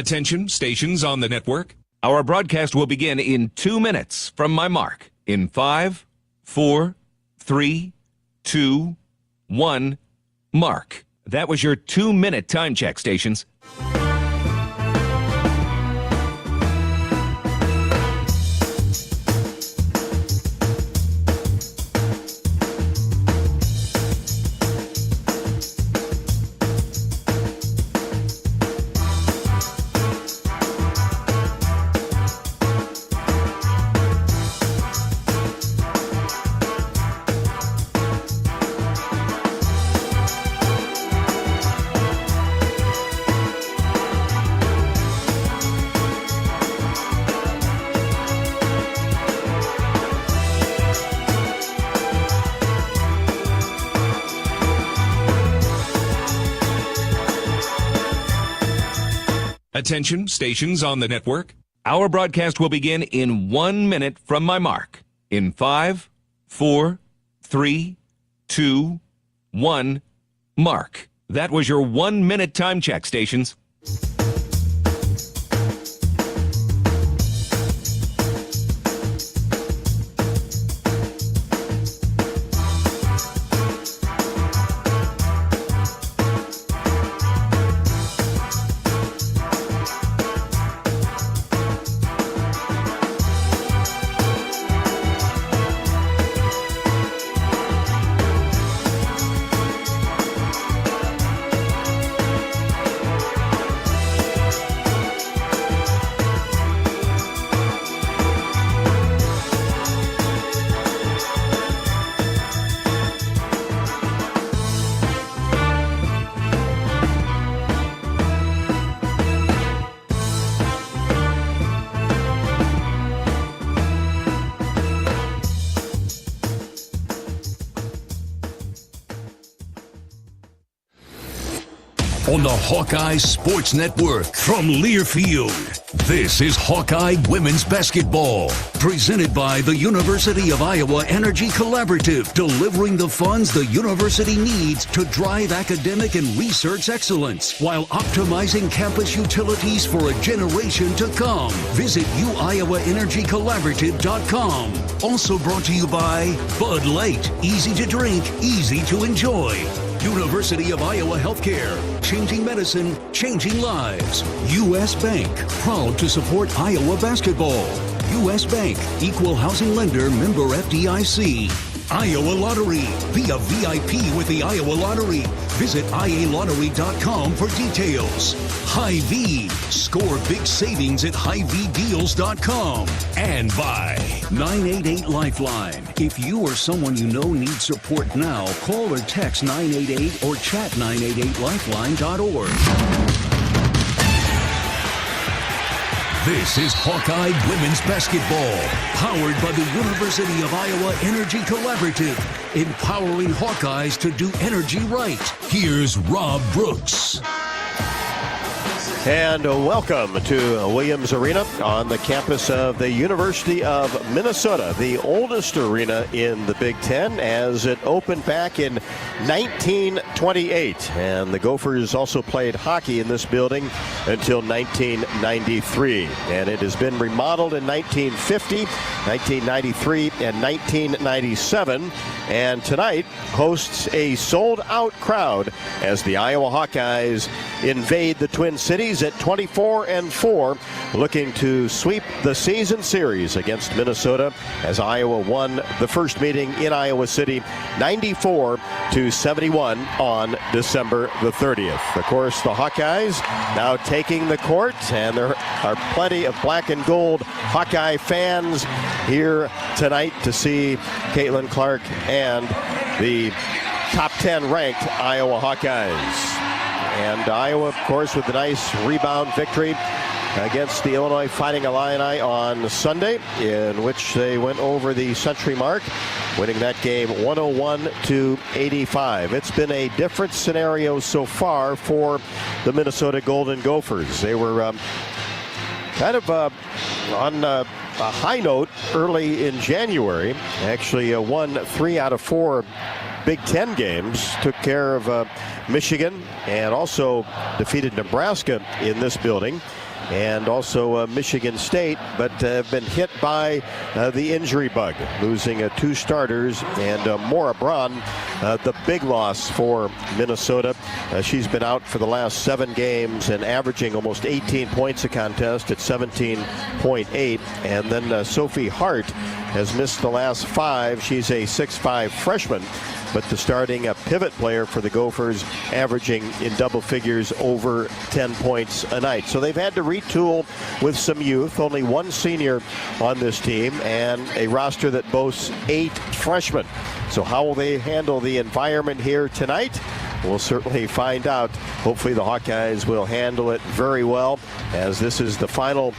Attention, stations on the network. Our broadcast will begin in 2 minutes from my mark. In 5, 4, 3, 2, 1, mark. That was your 2-minute time check, stations. Attention, stations on the network. Our broadcast will begin in 1 minute from my mark. In 5, 4, 3, 2, 1, mark. That was your 1-minute time check, stations. On the Hawkeyes Sports Network from Learfield, this is Hawkeye Women's Basketball, presented by the University of Iowa Energy Collaborative, delivering the funds the university needs to drive academic and research excellence while optimizing campus utilities for a generation to come. Visit uiowaenergycollaborative.com. Also brought to you by Bud Light, easy to drink, easy to enjoy. University of Iowa Healthcare, changing medicine, changing lives. U.S. Bank, proud to support Iowa basketball. U.S. Bank, equal housing lender, member FDIC. Iowa Lottery, be a VIP with the Iowa Lottery. Visit ialottery.com for details. Hy-Vee, score big savings at HyVeeDeals.com. And by 988 Lifeline. If you or someone you know needs support now, call or text 988 or chat 988lifeline.org. This is Hawkeye Women's Basketball, powered by the University of Iowa Energy Collaborative, empowering Hawkeyes to do energy right. Here's Rob Brooks. And welcome to Williams Arena on the campus of the University of Minnesota, the oldest arena in the Big Ten, as it opened back in 1928. And the Gophers also played hockey in this building until 1993. And it has been remodeled in 1950, 1993, and 1997. And tonight hosts a sold-out crowd as the Iowa Hawkeyes invade the Twin Cities at 24-4, looking to sweep the season series against Minnesota as Iowa won the first meeting in Iowa City 94-71 on December the 30th. Of course, the Hawkeyes now taking the court, and there are plenty of black and gold Hawkeye fans here tonight to see Caitlin Clark and the top 10 ranked Iowa Hawkeyes. And Iowa, of course, with a nice rebound victory against the Illinois Fighting Illini on Sunday, in which they went over the century mark, winning that game 101-85. It's been a different scenario so far for the Minnesota Golden Gophers. They were kind of on a high note early in January. Actually won 3 out of 4 Big Ten games. Took care of Michigan and also defeated Nebraska in this building. And also Michigan State, but have been hit by the injury bug, losing 2 starters. And Maura Braun, the big loss for Minnesota. She's been out for the last 7 games and averaging almost 18 points a contest at 17.8. And then Sophie Hart has missed the last 5. She's a 6'5" freshman, but the starting pivot player for the Gophers, averaging in double figures over 10 points a night. So they've had to retool with some youth. Only 1 senior on this team and a roster that boasts 8 freshmen. So how will they handle the environment here tonight? We'll certainly find out. Hopefully the Hawkeyes will handle it very well, as this is the final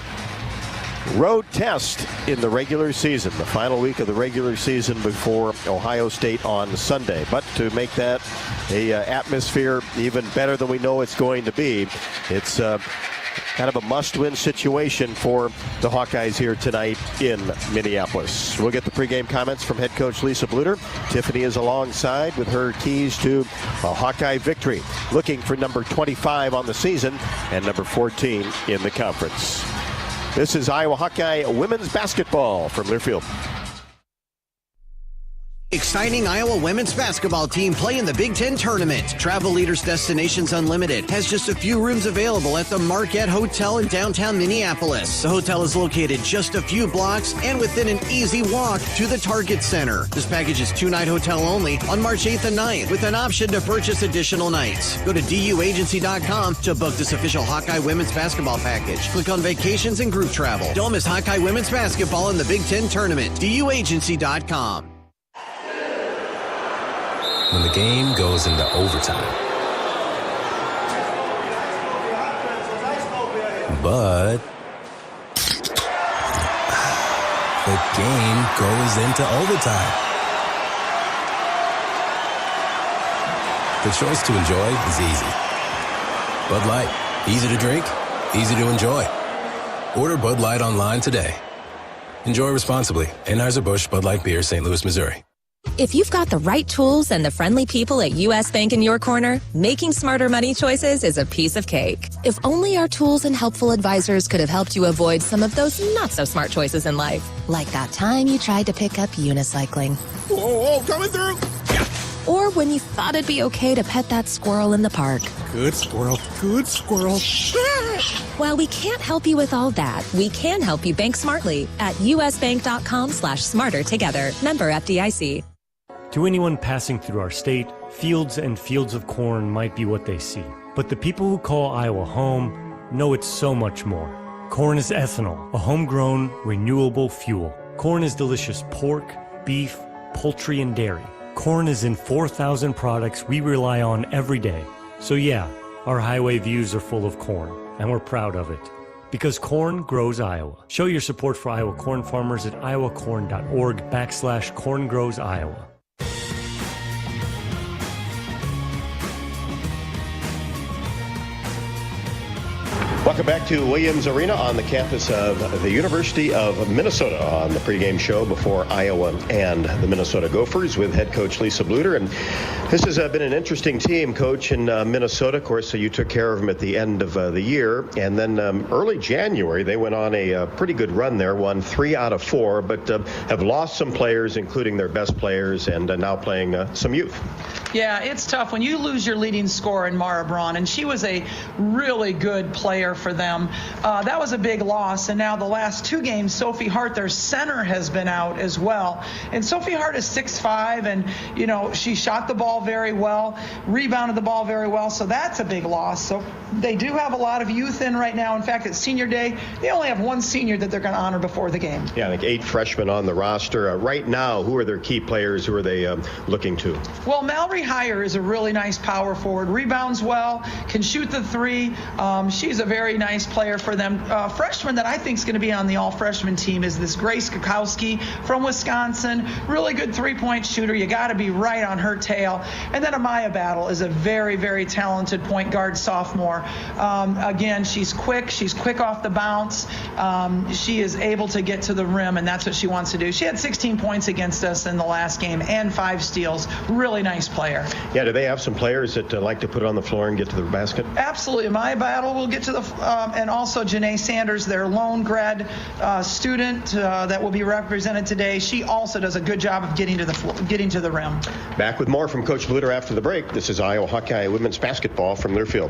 road test in the regular season, the final week of the regular season before Ohio State on Sunday. But to make that a atmosphere even better than we know it's going to be, it's kind of a must-win situation for the Hawkeyes here tonight in Minneapolis. We'll get the pregame comments from head coach Lisa Bluder. Tiffany is alongside with her keys to a Hawkeye victory, looking for number 25 on the season and number 14 in the conference. This is Iowa Hawkeye women's basketball from Learfield. Exciting Iowa women's basketball team play in the Big Ten tournament. Travel Leaders Destinations Unlimited has just a few rooms available at the Marquette Hotel in downtown Minneapolis. The hotel is located just a few blocks and within an easy walk to the Target Center. This package is 2-night hotel only on March 8th and 9th with an option to purchase additional nights. Go to duagency.com to book this official Hawkeye women's basketball package. Click on vacations and group travel. Don't miss Hawkeye women's basketball in the Big Ten tournament. duagency.com. When the game goes into overtime. But the game goes into overtime. The choice to enjoy is easy. Bud Light, easy to drink, easy to enjoy. Order Bud Light online today. Enjoy responsibly. Anheuser-Busch Bud Light Beer, St. Louis, Missouri. If you've got the right tools and the friendly people at U.S. Bank in your corner, making smarter money choices is a piece of cake. If only our tools and helpful advisors could have helped you avoid some of those not-so-smart choices in life. Like that time you tried to pick up unicycling. Whoa, coming through! Yeah. Or when you thought it'd be okay to pet that squirrel in the park. Good squirrel, good squirrel. While we can't help you with all that, we can help you bank smartly at usbank.com/smarter together. Member FDIC. To anyone passing through our state, fields and fields of corn might be what they see. But the people who call Iowa home know it's so much more. Corn is ethanol, a homegrown, renewable fuel. Corn is delicious pork, beef, poultry, and dairy. Corn is in 4,000 products we rely on every day. So yeah, our highway views are full of corn, and we're proud of it. Because corn grows Iowa. Show your support for Iowa corn farmers at iowacorn.org/corngrowsiowa. Welcome back to Williams Arena on the campus of the University of Minnesota on the pregame show before Iowa and the Minnesota Gophers with head coach Lisa Bluder. And this has been an interesting team, Coach, in Minnesota. Of course, so you took care of them at the end of the year. And then early January, they went on a pretty good run there, won 3 out of 4, but have lost some players, including their best players, and now playing some youth. Yeah, it's tough when you lose your leading scorer in Maura Braun, and she was a really good player for them. That was a big loss, and now the last 2 games, Sophie Hart, their center, has been out as well. And Sophie Hart is 6'5", and, you know, she shot the ball very well, rebounded the ball very well, so that's a big loss. So they do have a lot of youth in right now. In fact, at senior day, they only have 1 senior that they're going to honor before the game. Yeah, I think 8 freshmen on the roster. Right now, who are their key players? Who are they looking to? Well, Mallory Heyer is a really nice power forward, rebounds well, can shoot the 3. She's a very very nice player for them. Freshman that I think is going to be on the all-freshman team is this Grace Kukowski from Wisconsin. Really good three-point shooter. You got to be right on her tail. And then Amaya Battle is a very, very talented point guard sophomore. Again, she's quick. She's quick off the bounce. She is able to get to the rim, and that's what she wants to do. She had 16 points against us in the last game and 5 steals. Really nice player. Yeah, do they have some players that like to put it on the floor and get to the basket? Absolutely. My battle will get to the and also Janae Sanders, their lone grad student that will be represented today. She also does a good job of getting to the rim. Back with more from Coach Bluder after the break. This is Iowa Hawkeye women's basketball from Learfield.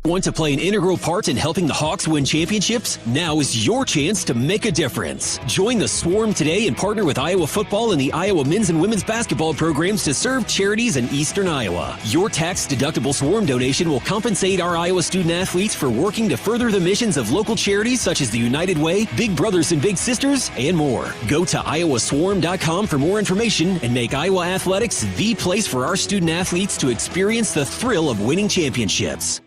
Want to play an integral part in helping the Hawks win championships? Now is your chance to make a difference. Join the Swarm today and partner with Iowa football and the Iowa men's and women's basketball programs to serve charities in eastern Iowa. Your tax-deductible Swarm donation will compensate our Iowa student athletes for working to further the missions of local charities such as the United Way, Big Brothers and Big Sisters, and more. Go to iowaswarm.com for more information and make Iowa athletics the place for our student athletes to experience the thrill of winning championships.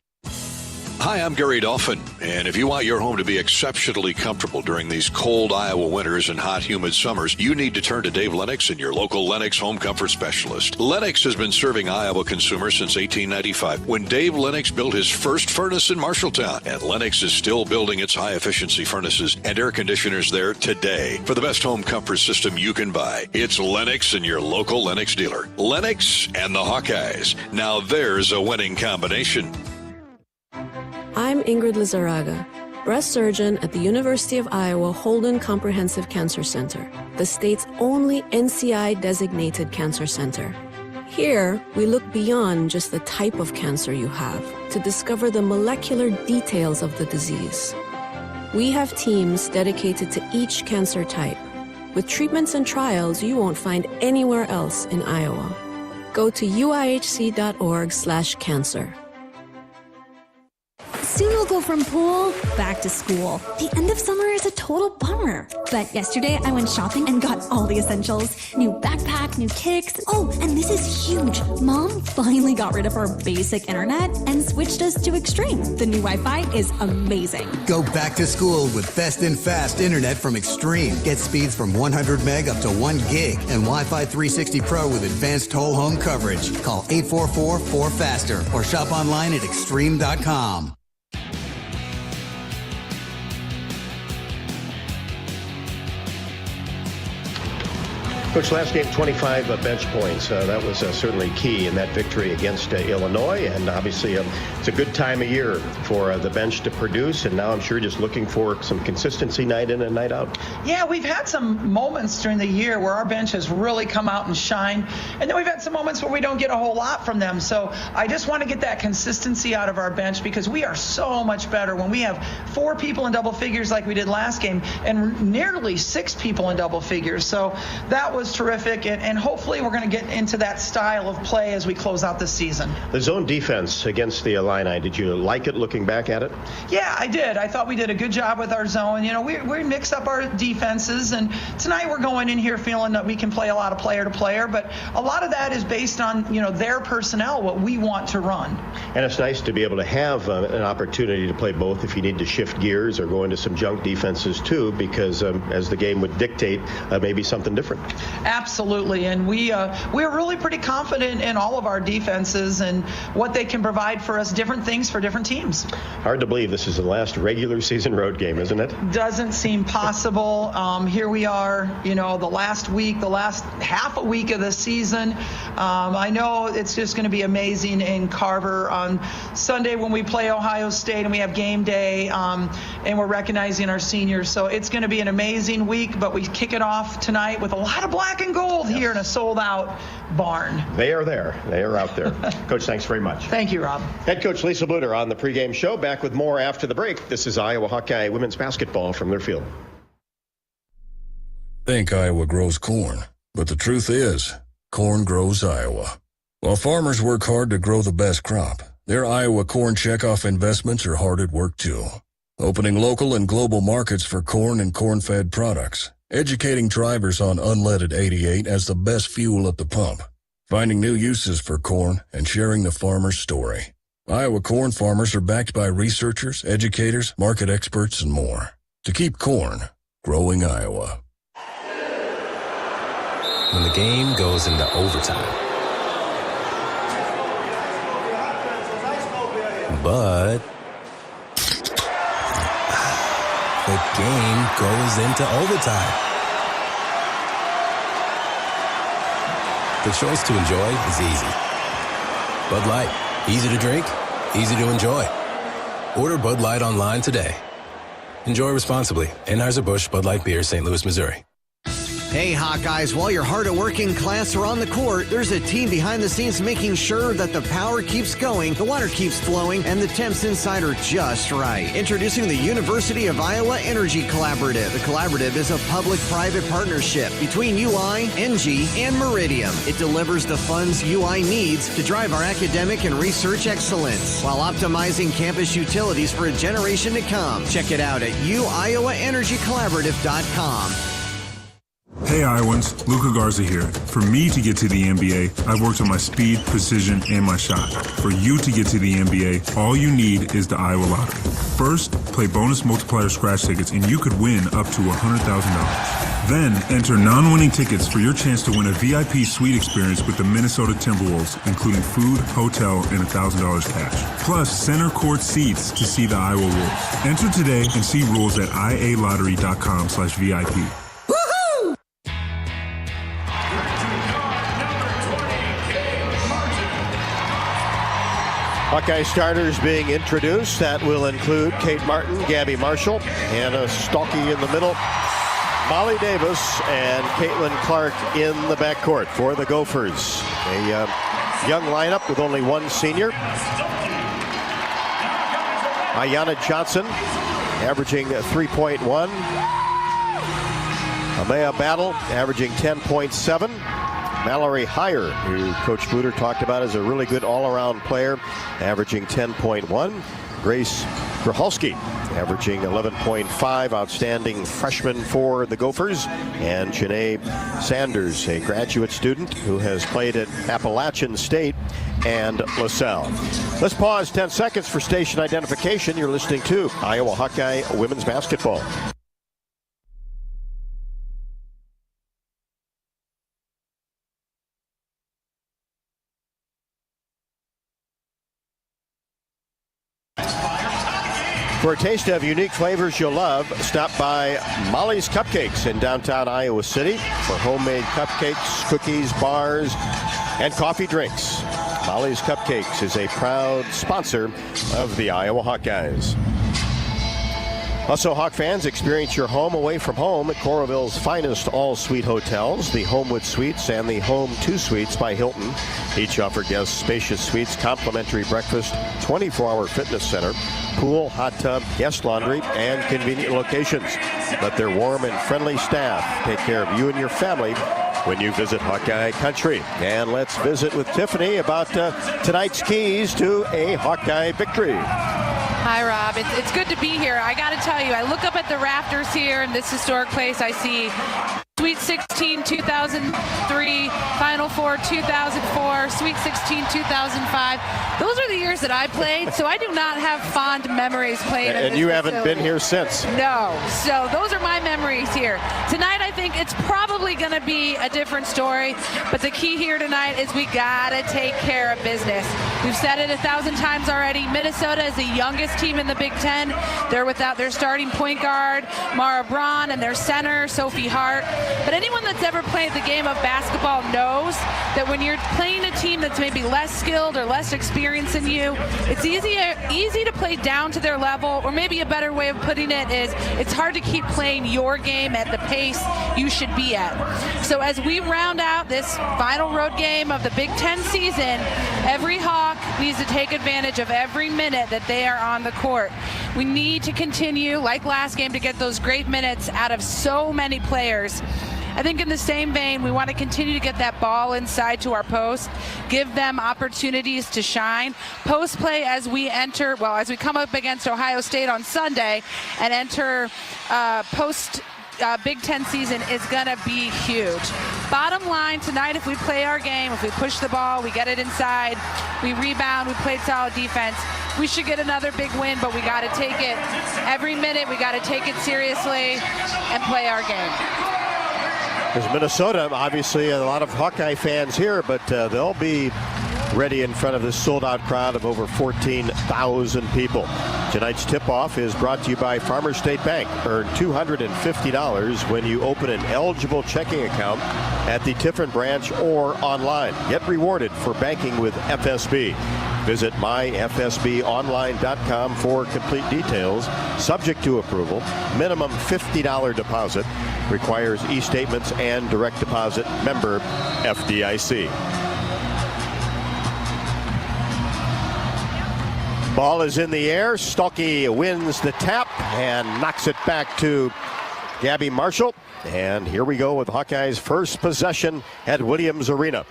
Hi, I'm Gary Dolphin, and if you want your home to be exceptionally comfortable during these cold Iowa winters and hot, humid summers, you need to turn to Dave Lennox and your local Lennox home comfort specialist. Lennox has been serving Iowa consumers since 1895, when Dave Lennox built his first furnace in Marshalltown, and Lennox is still building its high-efficiency furnaces and air conditioners there today. For the best home comfort system you can buy, it's Lennox and your local Lennox dealer. Lennox and the Hawkeyes. Now there's a winning combination. I'm Ingrid Lizarraga, breast surgeon at the University of Iowa Holden Comprehensive Cancer Center, the state's only NCI-designated cancer center. Here, we look beyond just the type of cancer you have to discover the molecular details of the disease. We have teams dedicated to each cancer type, with treatments and trials you won't find anywhere else in Iowa. Go to uihc.org/cancer. Soon we'll go from pool back to school. The end of summer is a total bummer. But yesterday I went shopping and got all the essentials. New backpack, new kicks. Oh, and this is huge. Mom finally got rid of our basic internet and switched us to Extreme. The new Wi-Fi is amazing. Go back to school with best and fast internet from Extreme. Get speeds from 100 meg up to 1 gig and Wi-Fi 360 Pro with advanced whole home coverage. Call 844-4FASTER or shop online at extreme.com. Coach, last game, 25 bench points. That was certainly key in that victory against Illinois. And obviously, it's a good time of year for the bench to produce. And now I'm sure just looking for some consistency night in and night out. Yeah, we've had some moments during the year where our bench has really come out and shined. And then we've had some moments where we don't get a whole lot from them. So I just want to get that consistency out of our bench because we are so much better when we have 4 people in double figures like we did last game and nearly 6 people in double figures. So that was terrific, and hopefully we're going to get into that style of play as we close out the season. The zone defense against the Illini, did you like it looking back at it? Yeah, I did. I thought we did a good job with our zone. You know, we mix up our defenses, and tonight we're going in here feeling that we can play a lot of player to player, but a lot of that is based on, you know, their personnel, what we want to run. And it's nice to be able to have an opportunity to play both if you need to shift gears or go into some junk defenses too, because as the game would dictate, maybe something different. Absolutely, and we're really pretty confident in all of our defenses and what they can provide for us, different things for different teams. Hard to believe this is the last regular season road game, isn't it? Doesn't seem possible. Here we are, you know, the last half a week of the season. I know it's just going to be amazing in Carver on Sunday when we play Ohio State and we have game day, and we're recognizing our seniors. So it's going to be an amazing week, but we kick it off tonight with a lot of black and gold here in a sold-out barn. They are there. They are out there. Coach, thanks very much. Thank you, Rob. Head coach Lisa Bluder on the pregame show. Back with more after the break. This is Iowa Hawkeye women's basketball from Learfield. Think Iowa grows corn, but the truth is, corn grows Iowa. While farmers work hard to grow the best crop, their Iowa corn checkoff investments are hard at work too. Opening local and global markets for corn and corn-fed products, educating drivers on unleaded 88 as the best fuel at the pump, finding new uses for corn, and sharing the farmer's story. Iowa corn farmers are backed by researchers, educators, market experts, and more to keep corn growing Iowa. When the game goes into overtime. But the game goes into overtime. The choice to enjoy is easy. Bud Light. Easy to drink, easy to enjoy. Order Bud Light online today. Enjoy responsibly. Anheuser-Busch Bud Light Beer, St. Louis, Missouri. Hey, Hawkeyes, while you're hard at work in class or on the court, there's a team behind the scenes making sure that the power keeps going, the water keeps flowing, and the temps inside are just right. Introducing the University of Iowa Energy Collaborative. The collaborative is a public-private partnership between UI, NG, and Meridium. It delivers the funds UI needs to drive our academic and research excellence while optimizing campus utilities for a generation to come. Check it out at uiowaenergycollaborative.com. Hey Iowans, Luka Garza here. For me to get to the NBA, I've worked on my speed, precision, and my shot. For you to get to the NBA, all you need is the Iowa Lottery. First, play bonus multiplier scratch tickets and you could win up to $100,000. Then, enter non-winning tickets for your chance to win a VIP suite experience with the Minnesota Timberwolves, including food, hotel, and $1,000 cash. Plus, center court seats to see the Iowa Wolves. Enter today and see rules at ialottery.com/VIP. Hawkeye starters being introduced. That will include Kate Martin, Gabby Marshall, Hannah Stolke in the middle, Molly Davis, and Caitlin Clark in the backcourt for the Gophers. A young lineup with only one senior. Ayanna Johnson averaging 3.1. Amaya Battle averaging 10.7. Mallory Heyer, who Coach Bluder talked about as a really good all-around player, averaging 10.1. Grace Grachalski averaging 11.5, outstanding freshman for the Gophers. And Janae Sanders, a graduate student who has played at Appalachian State and LaSalle. Let's pause 10 seconds for station identification. You're listening to Iowa Hawkeye Women's Basketball. For a taste of unique flavors you'll love, stop by Molly's Cupcakes in downtown Iowa City for homemade cupcakes, cookies, bars, and coffee drinks. Molly's Cupcakes is a proud sponsor of the Iowa Hawkeyes. Also, Hawk fans, experience your home away from home at Coralville's finest all-suite hotels, the Homewood Suites and the Home 2 Suites by Hilton. Each offer guests spacious suites, complimentary breakfast, 24-hour fitness center, pool, hot tub, guest laundry, and convenient locations. Let their warm and friendly staff take care of you and your family when you visit Hawkeye Country. And let's visit with Tiffany about tonight's keys to a Hawkeye victory. Hi, Rob. It's good to be here. I got to tell you, I look up at the rafters here in this historic place. I see Sweet 16, 2003, Final Four, 2004, Sweet 16, 2005. Those are the years that I played, so I do not have fond memories playing in this And you haven't facility. been here since. No. So those are my memories here. Tonight, I think it's probably going to be a different story, but the key here tonight is we got to take care of business. We've said it 1,000 times already. Minnesota is the youngest team in the Big Ten. They're without their starting point guard, Mara Braun, and their center, Sophie Hart. But anyone that's ever played the game of basketball knows that when you're playing a team that's maybe less skilled or less experienced than you, it's easy to play down to their level, or maybe a better way of putting it is it's hard to keep playing your game at the pace you should be at. So as we round out this final road game of the Big Ten season, every Hawk needs to take advantage of every minute that they are on the court. We need to continue, like last game, to get those great minutes out of so many players. I think in the same vein, we want to continue to get that ball inside to our post, give them opportunities to shine. Post play as we come up against Ohio State on Sunday and enter post Big Ten season is going to be huge. Bottom line, tonight, if we play our game, if we push the ball, we get it inside, we rebound, we played solid defense, we should get another big win, but we got to take it every minute. We got to take it seriously and play our game. There's Minnesota, obviously a lot of Hawkeye fans here, but they'll be ready in front of this sold-out crowd of over 14,000 people. Tonight's tip-off is brought to you by Farmers State Bank. Earn $250 when you open an eligible checking account at the Tiffin branch or online. Get rewarded for banking with FSB. Visit myfsbonline.com for complete details. Subject to approval. Minimum $50 deposit. Requires e-statements and direct deposit. Member FDIC. Ball is in the air. Stuckey wins the tap and knocks it back to Gabby Marshall. And here we go with Hawkeyes' first possession at Williams Arena.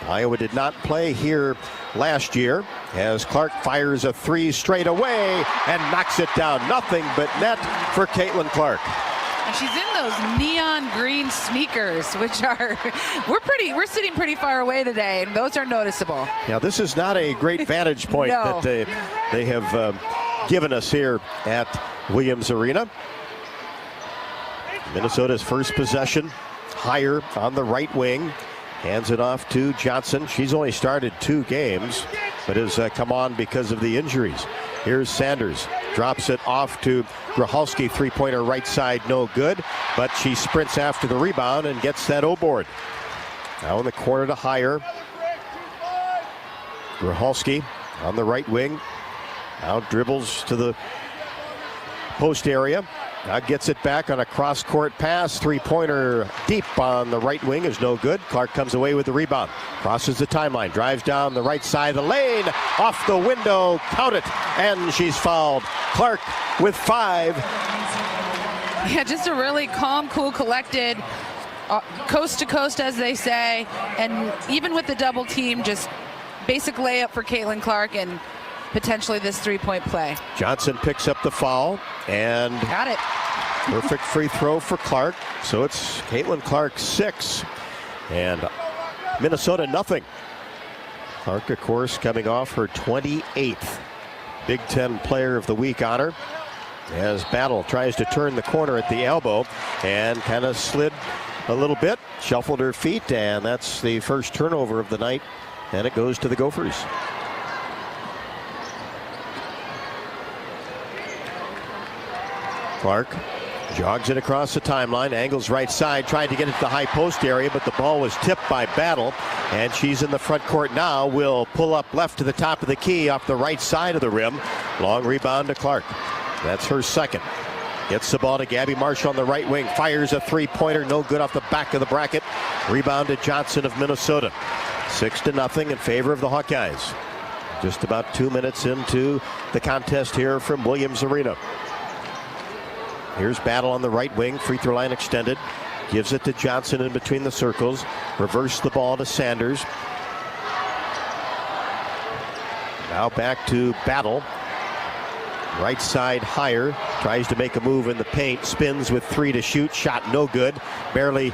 Iowa did not play here last year as Clark fires a three straight away and knocks it down. Nothing but net for Caitlin Clark. And she's in those neon green sneakers, which are, we're sitting pretty far away today, and those are noticeable. Now, this is not a great vantage point No. that they have given us here at Williams Arena. Minnesota's first possession, higher on the right wing. Hands it off to Johnson. She's only started 2 games, but has come on because of the injuries. Here's Sanders. Drops it off to Grachalski. Three-pointer right side, no good. But she sprints after the rebound and gets that O-board. Now in the corner to Hire. Grachalski on the right wing. Now dribbles to the post area. Now gets it back on a cross-court pass. Three-pointer deep on the right wing is no good. Clark comes away with the rebound. Crosses the timeline. Drives down the right side of the lane. Off the window. Count it. And she's fouled. Clark with 5. Yeah, just a really calm, cool, collected, coast to coast, as they say. And even with the double team, just basic layup for Caitlin Clark and potentially this three-point play. Johnson picks up the foul and got it. Perfect free throw for Clark. So it's Caitlin Clark 6 and Minnesota nothing. Clark, of course, coming off her 28th Big Ten Player of the Week honor. As Battle tries to turn the corner at the elbow and kind of slid a little bit, shuffled her feet, and that's the first turnover of the night, and it goes to the Gophers. Clark jogs it across the timeline, angles right side, tried to get it to the high post area, but the ball was tipped by Battle, and she's in the front court now. Will pull up left to the top of the key off the right side of the rim. Long rebound to Clark. That's her second. Gets the ball to Gabby Marshall on the right wing. Fires a three-pointer, no good off the back of the bracket. Rebound to Johnson of Minnesota. 6-0 in favor of the Hawkeyes. Just about 2 minutes into the contest here from Williams Arena. Here's Battle on the right wing. Free throw line extended. Gives it to Johnson in between the circles. Reverse the ball to Sanders. Now back to Battle. Right side Higher. Tries to make a move in the paint. Spins with 3 to shoot. Shot no good. Barely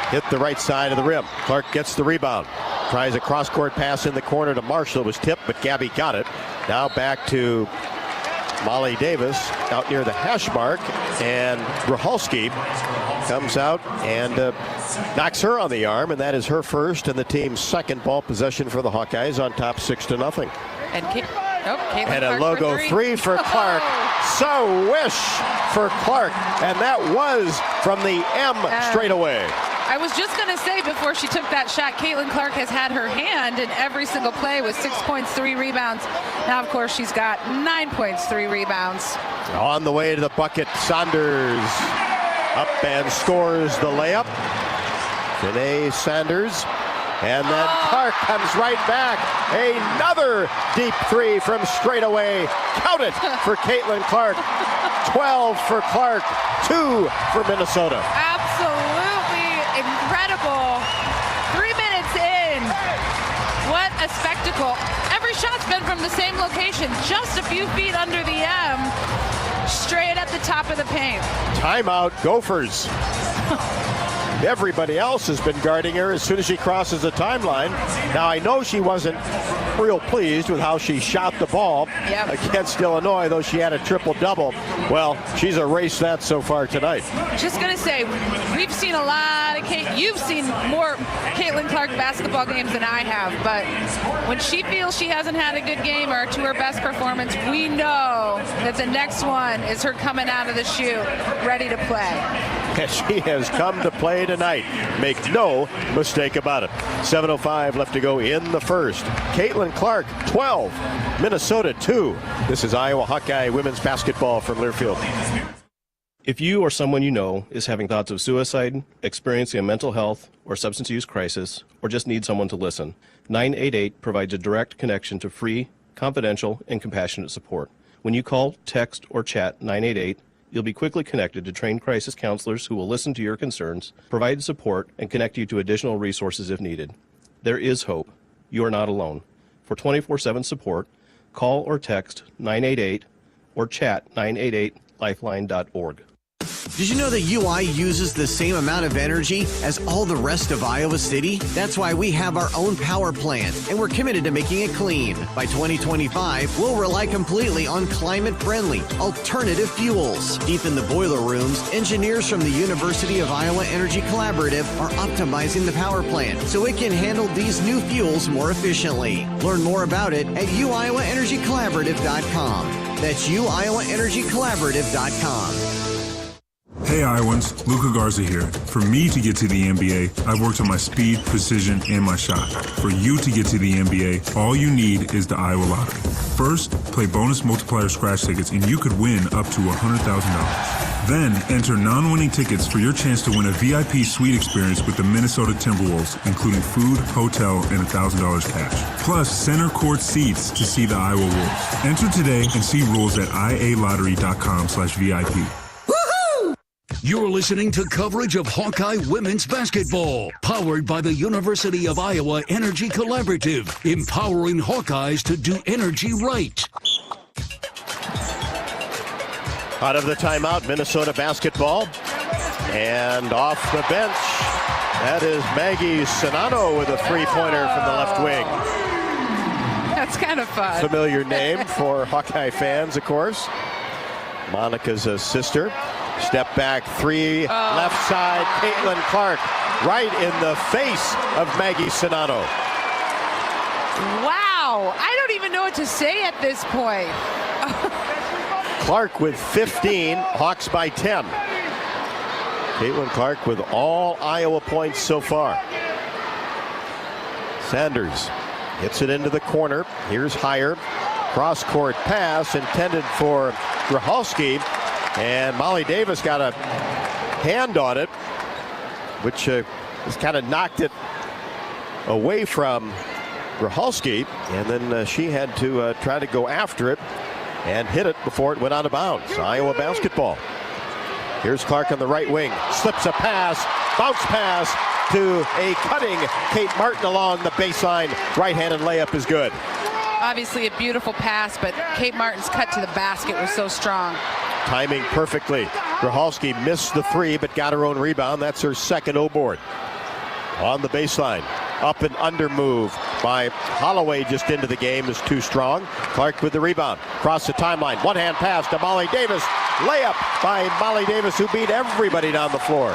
hit the right side of the rim. Clark gets the rebound. Tries a cross-court pass in the corner to Marshall. It was tipped, but Gabby got it. Now back to Molly Davis out near the hash mark, and Grachalski comes out and knocks her on the arm, and that is her first and the team's second ball possession for the Hawkeyes on top 6-0. And And a logo three for Clark. So wish for Clark, and that was from the M straightaway. I was just going to say before she took that shot, Caitlin Clark has had her hand in every single play with 6 points, 3 rebounds. Now, of course, she's got 9 points, 3 rebounds. On the way to the bucket, Saunders up and scores the layup. Janae Sanders. And then Clark comes right back. Another deep 3 from straight away. Count it for Caitlin Clark. 12 for Clark, 2 for Minnesota. Absolutely incredible. 3 minutes in. What a spectacle. Every shot's been from the same location, just a few feet under the M. straight at the top of the paint. Timeout, Gophers. Everybody else has been guarding her as soon as she crosses the timeline. Now, I know she wasn't real pleased with how she shot the ball against Illinois, though she had a triple-double. Well, she's erased that so far tonight. Just going to say, we've seen a lot of you've seen more Caitlin Clark basketball games than I have, but when she feels she hasn't had a good game or to her best performance, we know that the next one is her coming out of the chute, ready to play. She has come to play tonight. Make no mistake about it. 7:05 left to go in the first. Caitlin Clark, 12. Minnesota, 2. This is Iowa Hawkeye women's basketball from Learfield. If you or someone you know is having thoughts of suicide, experiencing a mental health or substance use crisis, or just need someone to listen, 988 provides a direct connection to free, confidential, and compassionate support. When you call, text, or chat 988, you'll be quickly connected to trained crisis counselors who will listen to your concerns, provide support, and connect you to additional resources if needed. There is hope. You are not alone. For 24/7 support, call or text 988 or chat 988lifeline.org. Did you know that UI uses the same amount of energy as all the rest of Iowa City? That's why we have our own power plant, and we're committed to making it clean. By 2025, we'll rely completely on climate-friendly, alternative fuels. Deep in the boiler rooms, engineers from the University of Iowa Energy Collaborative are optimizing the power plant so it can handle these new fuels more efficiently. Learn more about it at uiowaenergycollaborative.com. That's uiowaenergycollaborative.com. Hey Iowans, Luka Garza here. For me to get to the NBA, I've worked on my speed, precision, and my shot. For you to get to the NBA, all you need is the Iowa Lottery. First, play bonus multiplier scratch tickets and you could win up to $100,000. Then, enter non-winning tickets for your chance to win a VIP suite experience with the Minnesota Timberwolves, including food, hotel, and $1,000 cash. Plus, center court seats to see the Iowa Wolves. Enter today and see rules at ialottery.com/VIP. You're listening to coverage of Hawkeye women's basketball, powered by the University of Iowa Energy Collaborative, empowering Hawkeyes to do energy right. Out of the timeout, Minnesota basketball. And off the bench, that is Maggie Sonano with a three-pointer from the left wing. That's kind of fun. Familiar name for Hawkeye fans, of course. Monica's sister. Step back three, left side, Caitlin Clark, right in the face of Maggie Sonano. Wow, I don't even know what to say at this point. Clark with 15, Hawks by 10. Caitlin Clark with all Iowa points so far. Sanders hits it into the corner. Here's Heyer. Cross-court pass intended for Grachalski. And Molly Davis got a hand on it, which has kind of knocked it away from Grachalski. And then she had to try to go after it and hit it before it went out of bounds. Iowa basketball. Here's Clark on the right wing. Slips a pass, bounce pass to a cutting Kate Martin along the baseline. Right-handed layup is good. Obviously a beautiful pass, but Kate Martin's cut to the basket was so strong. Timing perfectly. Grachalski missed the three, but got her own rebound. That's her second O-board. On the baseline. Up and under move by Holloway just into the game is too strong. Clark with the rebound. Across the timeline. One-hand pass to Molly Davis. Layup by Molly Davis, who beat everybody down the floor.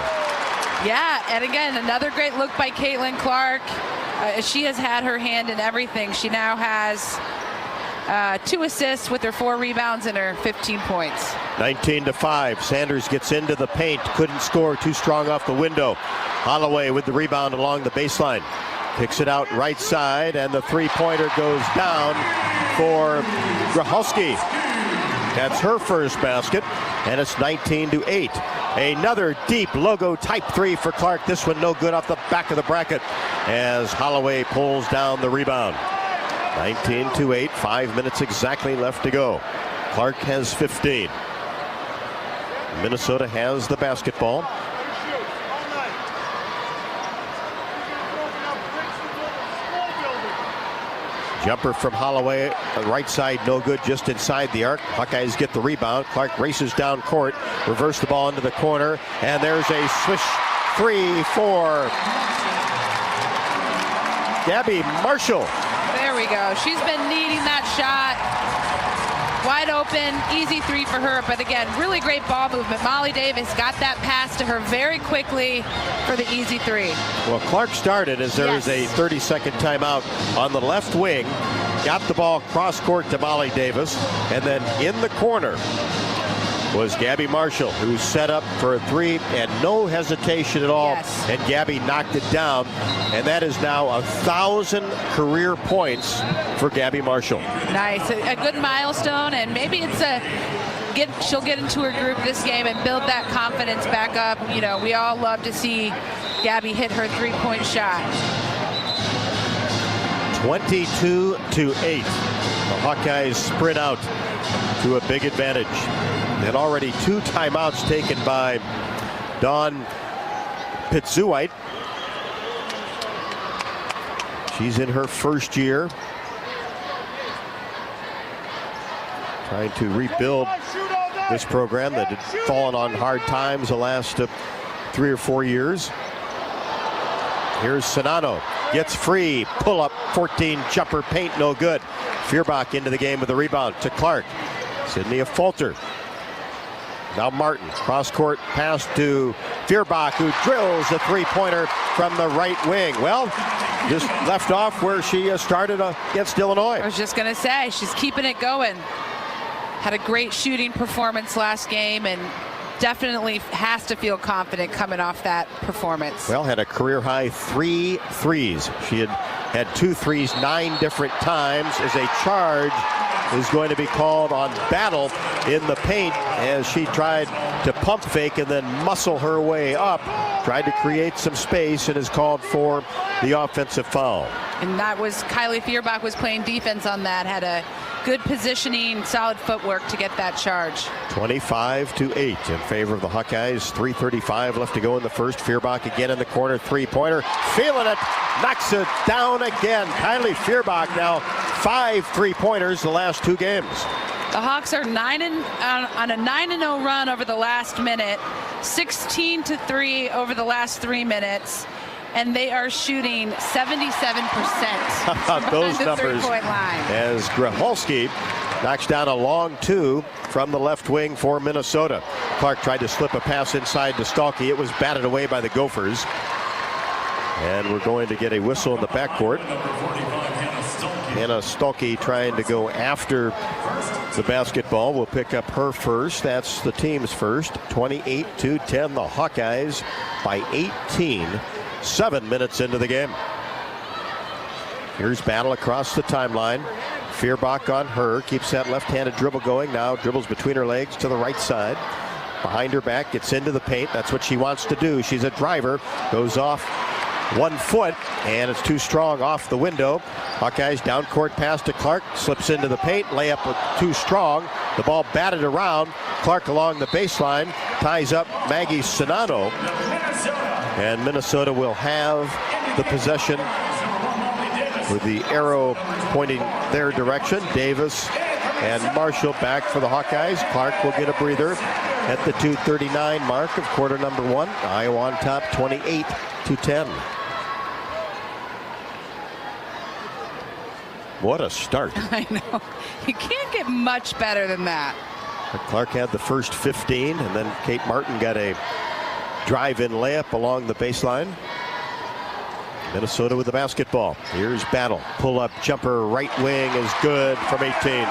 Yeah, and again, another great look by Caitlin Clark. She has had her hand in everything. She now has 2 assists with her 4 rebounds and her 15 points. 19-5. Sanders gets into the paint. Couldn't score. Too strong off the window. Holloway with the rebound along the baseline. Kicks it out right side, and the three-pointer goes down for Grachalski. That's her first basket, and it's 19-8. Another deep logo type 3 for Clark. This one no good off the back of the bracket as Holloway pulls down the rebound. 19-8, 5 minutes exactly left to go. Clark has 15. Minnesota has the basketball. Jumper from Holloway, right side, no good, just inside the arc. Hawkeyes get the rebound. Clark races down court, reverse the ball into the corner, and there's a swish 3 for Gabby Marshall. There we go. She's been needing that shot. Wide open, easy 3 for her, but again, really great ball movement. Molly Davis got that pass to her very quickly for the easy 3. Well, Clark started as there is a 30-second timeout on the left wing. Got the ball cross court to Molly Davis, and then in the corner was Gabby Marshall, who set up for a 3 and no hesitation at all. Yes. And Gabby knocked it down, and that is now 1,000 career points for Gabby Marshall. Nice, a good milestone, and maybe it's she'll get into her groove this game and build that confidence back up. You know, we all love to see Gabby hit her 3-point shot. 22-8. The Hawkeyes sprint out to a big advantage. And already 2 timeouts taken by Dawn Pitzuite. She's in her first year, trying to rebuild this program that had fallen on hard times the last 3 or 4 years. Here's Sonano, gets free, pull up, 14 jumper, paint no good. Feuerbach into the game with the rebound to Clark. Sydney Falter. Now Martin, cross-court pass to Feuerbach, who drills a 3-pointer from the right wing. Well, just left off where she started against Illinois. I was just going to say, she's keeping it going. Had a great shooting performance last game and definitely has to feel confident coming off that performance. Well, had a career-high 3 threes. She had 2 threes 9 different times as a charge is going to be called on Battle in the paint as she tried to pump fake and then muscle her way up. Tried to create some space and is called for the offensive foul. And that was Kylie Feuerbach was playing defense on that. Had a good positioning, solid footwork to get that charge. 25-8 in favor of the Hawkeyes. 3:35 left to go in the first. Feuerbach again in the corner, 3-pointer. Feeling it, knocks it down again. Kylie Feuerbach now 5 3-pointers the last 2 games. The Hawks are on a 9-0 run over the last minute, 16-3 over the last 3 minutes, and they are shooting 77% those the numbers 3-point line. As Gracholski knocks down a long 2 from the left wing for Minnesota. Clark tried to slip a pass inside to Stalky. It was batted away by the Gophers. And we're going to get a whistle in the backcourt. Hannah Stalky trying to go after the basketball. Will pick up her first. That's the team's first. 28-10. The Hawkeyes by 18. 7 minutes into the game. Here's Battle across the timeline. Feuerbach on her. Keeps that left-handed dribble going. Now dribbles between her legs to the right side. Behind her back. Gets into the paint. That's what she wants to do. She's a driver. Goes off 1 foot. And it's too strong off the window. Hawkeyes down court pass to Clark. Slips into the paint. Layup with too strong. The ball batted around. Clark along the baseline. Ties up Maggie Sonano. And Minnesota will have the possession with the arrow pointing their direction. Davis and Marshall back for the Hawkeyes. Clark will get a breather at the 2:39 mark of quarter number 1. Iowa on top 28-10. What a start. I know. You can't get much better than that. Clark had the first 15, and then Kate Martin got a drive-in layup along the baseline. Minnesota with the basketball. Here's Battle. Pull-up jumper, right wing is good from 18.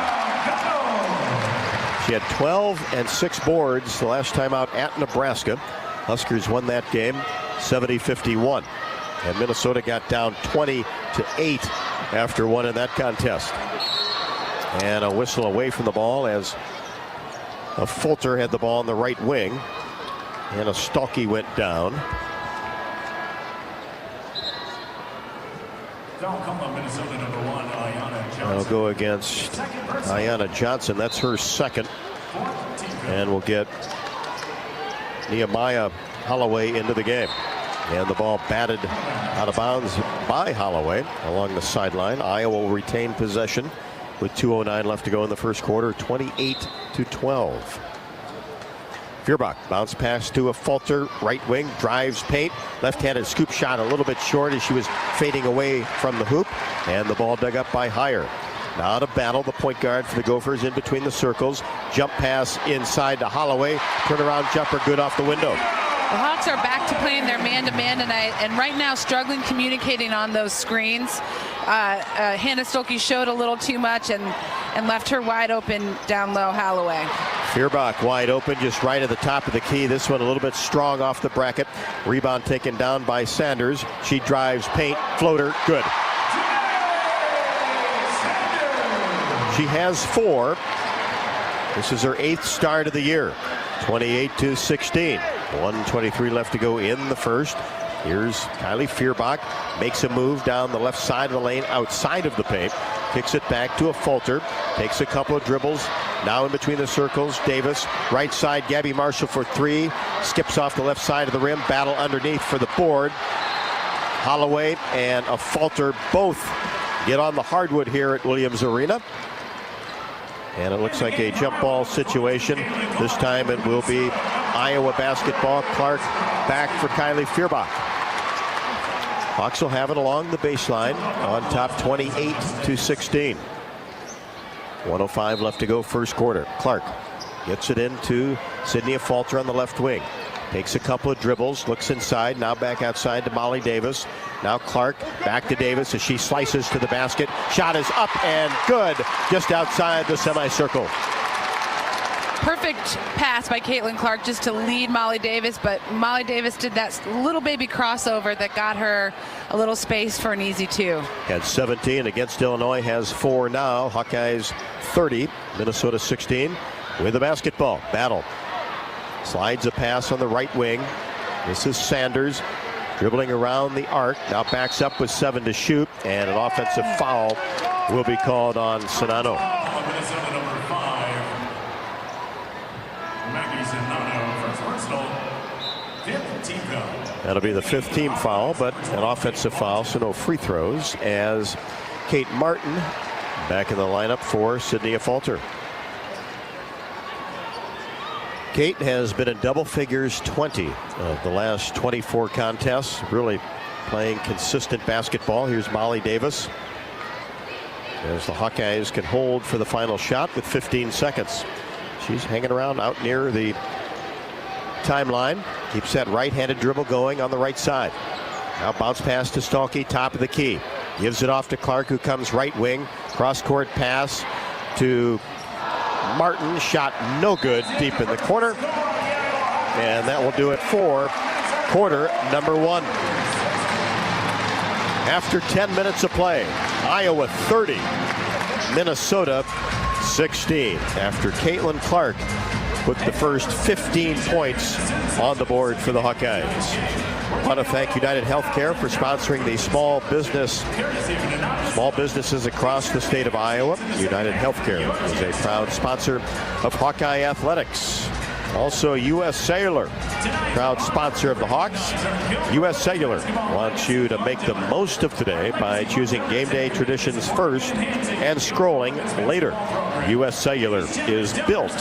She had 12 and 6 boards the last time out at Nebraska. Huskers won that game 70-51. And Minnesota got down 20-8 after one in that contest. And a whistle away from the ball as a Fulter had the ball on the right wing. And a Stalky went down. That'll go against Ayanna Johnson. That's her second. And we'll get Nehemiah Holloway into the game. And the ball batted out of bounds by Holloway along the sideline. Iowa will retain possession with 2:09 left to go in the first quarter, 28-12. Feuerbach bounce pass to a Falter, right wing, drives paint, left-handed scoop shot a little bit short as she was fading away from the hoop, and the ball dug up by Heyer. Now to Battle, the point guard for the Gophers, in between the circles. Jump pass inside to Holloway. Turnaround jumper good off the window. The Hawks are back to playing their man-to-man tonight, and right now struggling communicating on those screens. Hannah Stolke showed a little too much and left her wide open down low, Holloway. Feuerbach wide open, just right at the top of the key. This one a little bit strong off the bracket. Rebound taken down by Sanders. She drives paint, floater, good. She has 4. This is her 8th start of the year. 28-16. 1:23 left to go in the first. Here's Kylie Feuerbach. Makes a move down the left side of the lane outside of the paint. Kicks it back to a Falter. Takes a couple of dribbles. Now in between the circles. Davis. Right side. Gabby Marshall for 3. Skips off the left side of the rim. Battle underneath for the board. Holloway and a Falter both get on the hardwood here at Williams Arena. And it looks like a jump ball situation. This time it will be Iowa basketball. Clark back for Kylie Feuerbach. Hawks will have it along the baseline on top, 28-16. 1:05 left to go first quarter. Clark gets it into Sydney Falter on the left wing. Takes a couple of dribbles, looks inside, now back outside to Molly Davis. Now Clark back to Davis as she slices to the basket. Shot is up and good, just outside the semicircle. Perfect pass by Caitlin Clark just to lead Molly Davis, but Molly Davis did that little baby crossover that got her a little space for an easy 2. Had 17 against Illinois, has 4 now. Hawkeyes 30, Minnesota 16 with the basketball. Battle. Slides a pass on the right wing. This is Sanders dribbling around the arc. Now backs up with 7 to shoot, and an offensive foul will be called on Sonano. That'll be the 5th team foul, but an offensive foul, so no free throws, as Kate Martin back in the lineup for Sydney Falter. Kate has been in double figures 20 of the last 24 contests, really playing consistent basketball. Here's Molly Davis as the Hawkeyes can hold for the final shot with 15 seconds. She's hanging around out near the timeline. Keeps that right-handed dribble going on the right side. Now bounce pass to Stolke, top of the key. Gives it off to Clark, who comes right wing. Cross-court pass to Martin. Shot no good, deep in the corner. And that will do it for quarter number 1. After 10 minutes of play, Iowa 30, Minnesota 16. After Caitlin Clark put the first 15 points on the board for the Hawkeyes. I want to thank United Healthcare for sponsoring the small businesses across the state of Iowa. United Healthcare is a proud sponsor of Hawkeye Athletics. Also, U.S. Cellular, proud sponsor of the Hawks. U.S. Cellular wants you to make the most of today by choosing game day traditions first and scrolling later. U.S. Cellular is built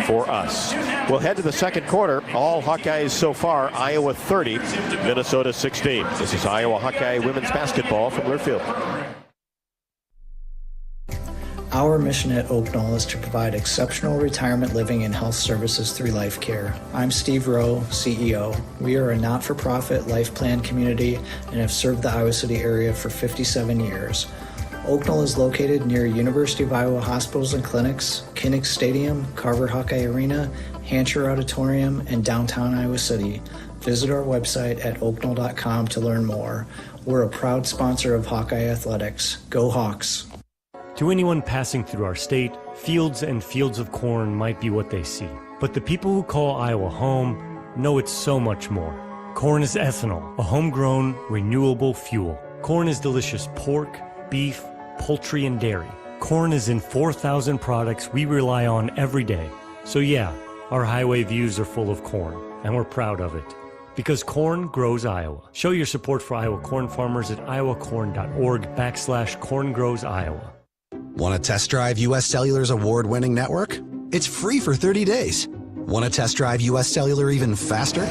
for us. We'll head to the second quarter. All Hawkeyes so far, Iowa 30, Minnesota 16. This is Iowa Hawkeye women's basketball from Learfield. Our mission at Oak Knoll is to provide exceptional retirement living and health services through life care. I'm Steve Rowe, CEO. We are a not-for-profit life plan community and have served the Iowa City area for 57 years. Oak Knoll is located near University of Iowa hospitals and clinics, Kinnick Stadium, Carver Hawkeye Arena, Hancher Auditorium, and downtown Iowa City. Visit our website at oakknoll.com to learn more. We're a proud sponsor of Hawkeye Athletics. Go Hawks! To anyone passing through our state, fields and fields of corn might be what they see. But the people who call Iowa home know it's so much more. Corn is ethanol, a homegrown, renewable fuel. Corn is delicious pork, beef, poultry, and dairy. Corn is in 4,000 products we rely on every day. So yeah, our highway views are full of corn, and we're proud of it. Because corn grows Iowa. Show your support for Iowa corn farmers at iowacorn.org/corn grows Iowa. Want to test drive U.S. Cellular's award-winning network? It's free for 30 days. Want to test drive U.S. Cellular even faster?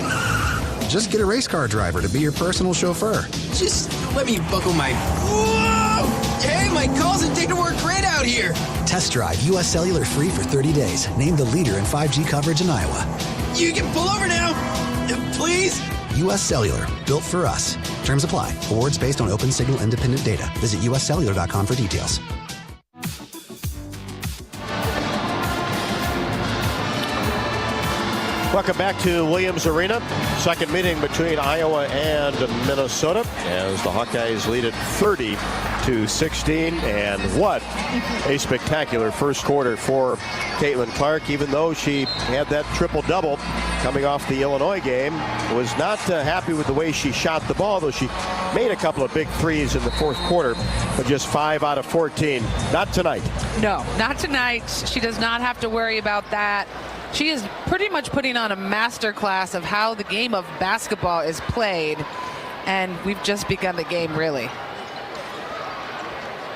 Just get a race car driver to be your personal chauffeur. Just let me buckle my... Whoa! Hey, my calls and data work great out here. Test drive U.S. Cellular free for 30 days. Named the leader in 5G coverage in Iowa. You can pull over now. Please? U.S. Cellular. Built for us. Terms apply. Awards based on open signal independent data. Visit uscellular.com for details. Welcome back to Williams Arena. Second meeting between Iowa and Minnesota as the Hawkeyes lead it 30-16. And what a spectacular first quarter for Caitlin Clark. Even though she had that triple-double coming off the Illinois game, was not happy with the way she shot the ball, though she made a couple of big threes in the fourth quarter, but just 5 out of 14. Not tonight. No, not tonight. She does not have to worry about that. She is pretty much putting on a master class of how the game of basketball is played, and we've just begun the game, really.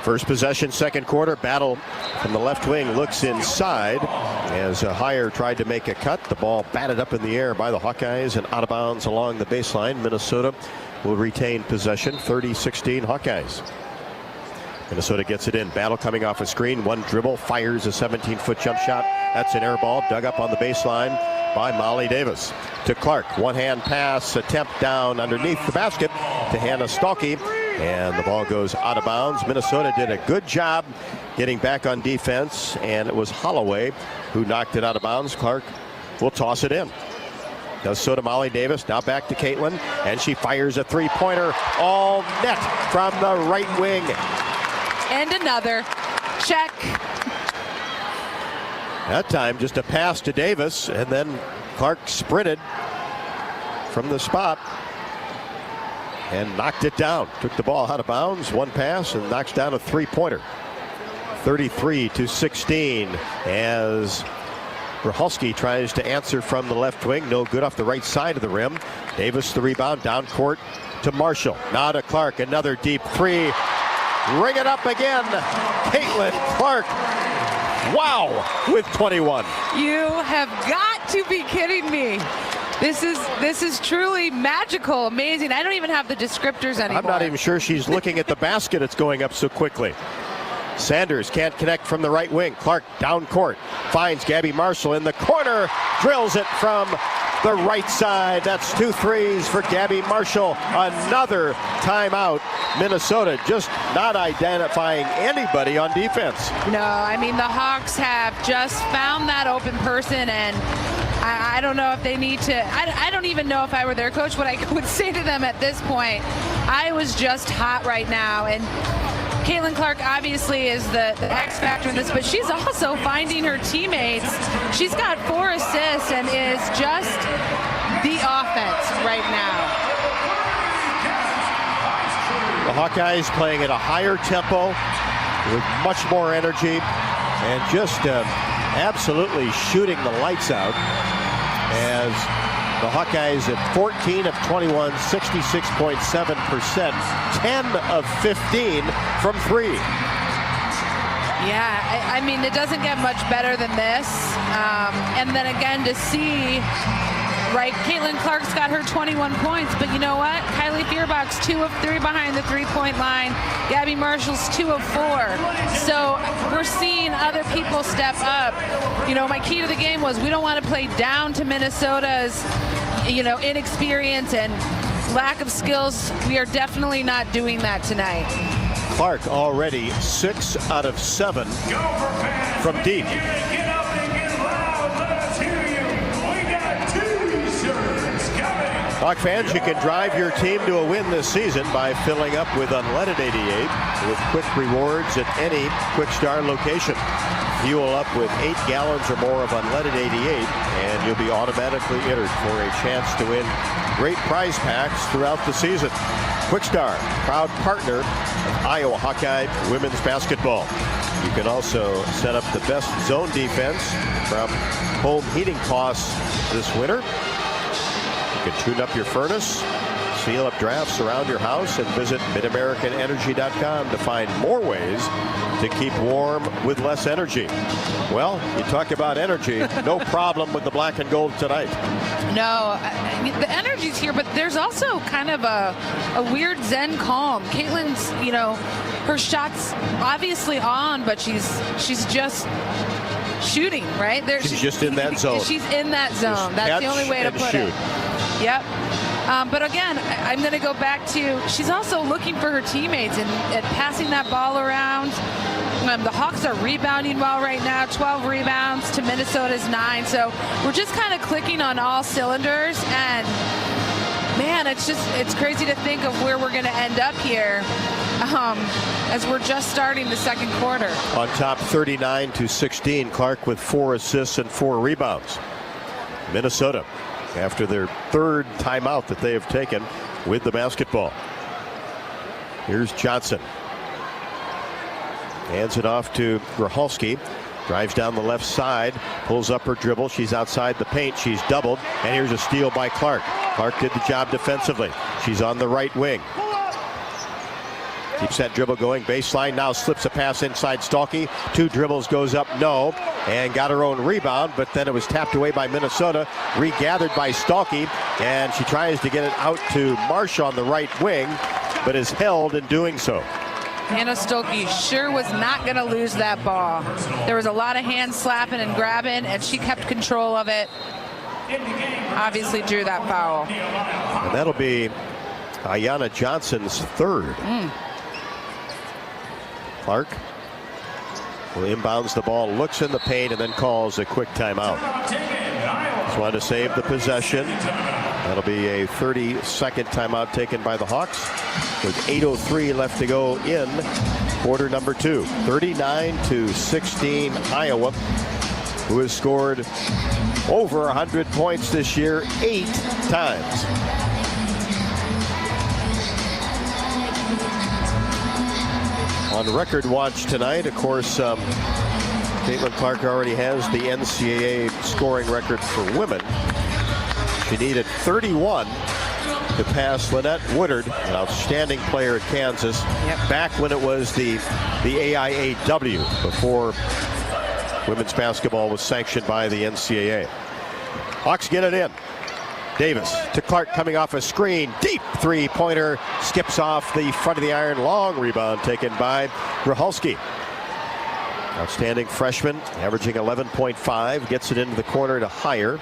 First possession, second quarter, battle from the left wing, looks inside as Heyer tried to make a cut. The ball batted up in the air by the Hawkeyes and out of bounds along the baseline. Minnesota will retain possession, 30-16 Hawkeyes. Minnesota gets it in. Battle coming off a screen. One dribble, fires a 17-foot jump shot. That's an air ball dug up on the baseline by Molly Davis. To Clark. One-hand pass, attempt down underneath the basket to Hannah Stalkey. And the ball goes out of bounds. Minnesota did a good job getting back on defense, and it was Holloway who knocked it out of bounds. Clark will toss it in. Does so to Molly Davis. Now back to Caitlin, and she fires a three-pointer. All net from the right wing. And another. Check. That time just a pass to Davis, and then Clark sprinted from the spot and knocked it down. Took the ball out of bounds, one pass, and knocks down a three-pointer. 33-16 as Brachalski tries to answer from the left wing. No good off the right side of the rim. Davis the rebound, down court to Marshall. Now to Clark, another deep three. Ring it up again. Caitlin Clark. Wow, with 21. You have got to be kidding me. This is truly magical, amazing. I don't even have the descriptors anymore. I'm not even sure she's looking at the basket. It's going up so quickly. Sanders can't connect from the right wing. Clark down court. Finds Gabby Marshall in the corner. Drills it from the right side. That's 2 threes for Gabby Marshall. Another timeout. Minnesota just not identifying anybody on defense. No, I mean, the Hawks have just found that open person, and I don't know if they need to. I don't even know if I were their coach what I would say to them at this point. I was just hot right now, and Caitlin Clark obviously is the X factor in this, but she's also finding her teammates. She's got 4 assists and is just the offense right now. The Hawkeyes playing at a higher tempo with much more energy and just absolutely shooting the lights out as the Hawkeyes at 14 of 21, 66.7%, 10 of 15 from 3. Yeah, I mean, it doesn't get much better than this. And then again, to see, right, Caitlin Clark's got her 21 points, but you know what? Kylie Fierbach's 2 of 3 behind the three-point line. Gabby Marshall's 2 of 4. So we're seeing other people step up. You know, my key to the game was we don't want to play down to Minnesota's, you know, inexperience and lack of skills. We are definitely not doing that tonight. Clark already 6 out of 7 from deep. Hawk fans, you can drive your team to a win this season by filling up with unleaded 88 with quick rewards at any Quick Star location. Fuel up with 8 gallons or more of unleaded 88 and you'll be automatically entered for a chance to win great prize packs throughout the season. Quick Star, proud partner of Iowa Hawkeye women's basketball. You can also set up the best zone defense from home heating costs this winter. You can tune up your furnace, seal up drafts around your house, and visit MidAmericanEnergy.com to find more ways to keep warm with less energy. Well, you talk about energy, no problem with the black and gold tonight. No, the energy's here, but there's also kind of a weird zen calm. Caitlin's, her shot's obviously on, but she's just shooting, right? She's just in that zone. She's in that zone. Just That's the only way to put shoot. it. Yep. But again, I'm going to go back to, she's also looking for her teammates and passing that ball around. The Hawks are rebounding well right now, 12 rebounds to Minnesota's 9. So we're just kind of clicking on all cylinders. And man, it's crazy to think of where we're going to end up here as we're just starting the second quarter. On top 39-16, Clark with 4 assists and 4 rebounds. Minnesota, after their third timeout that they have taken with the basketball. Here's Johnson. Hands it off to Grachalski. Drives down the left side, pulls up her dribble. She's outside the paint. She's doubled. And here's a steal by Clark. Clark did the job defensively. She's on the right wing. Keeps that dribble going. Baseline, now slips a pass inside Stalky. 2 dribbles, goes up, no. And got her own rebound, but then it was tapped away by Minnesota. Regathered by Stalky. And she tries to get it out to Marsh on the right wing, but is held in doing so. Hannah Stolke sure was not going to lose that ball. There was a lot of hand slapping and grabbing, and she kept control of it. Obviously drew that foul. And that'll be Ayanna Johnson's 3rd. Clark will inbounds the ball, looks in the paint, and then calls a quick timeout. Just wanted to save the possession. That'll be a 30-second timeout taken by the Hawks with 8:03 left to go in quarter number 2. 39-16 Iowa, who has scored over 100 points this year 8 times. On record watch tonight, of course, Caitlin Clark already has the NCAA scoring record for women. She needed 31 to pass Lynette Woodard, an outstanding player at Kansas, back when it was the AIAW, before women's basketball was sanctioned by the NCAA. Hawks get it in. Davis to Clark, coming off a screen. Deep 3-pointer. Skips off the front of the iron. Long rebound taken by Grachalski. Outstanding freshman, averaging 11.5. Gets it into the corner to Heyer.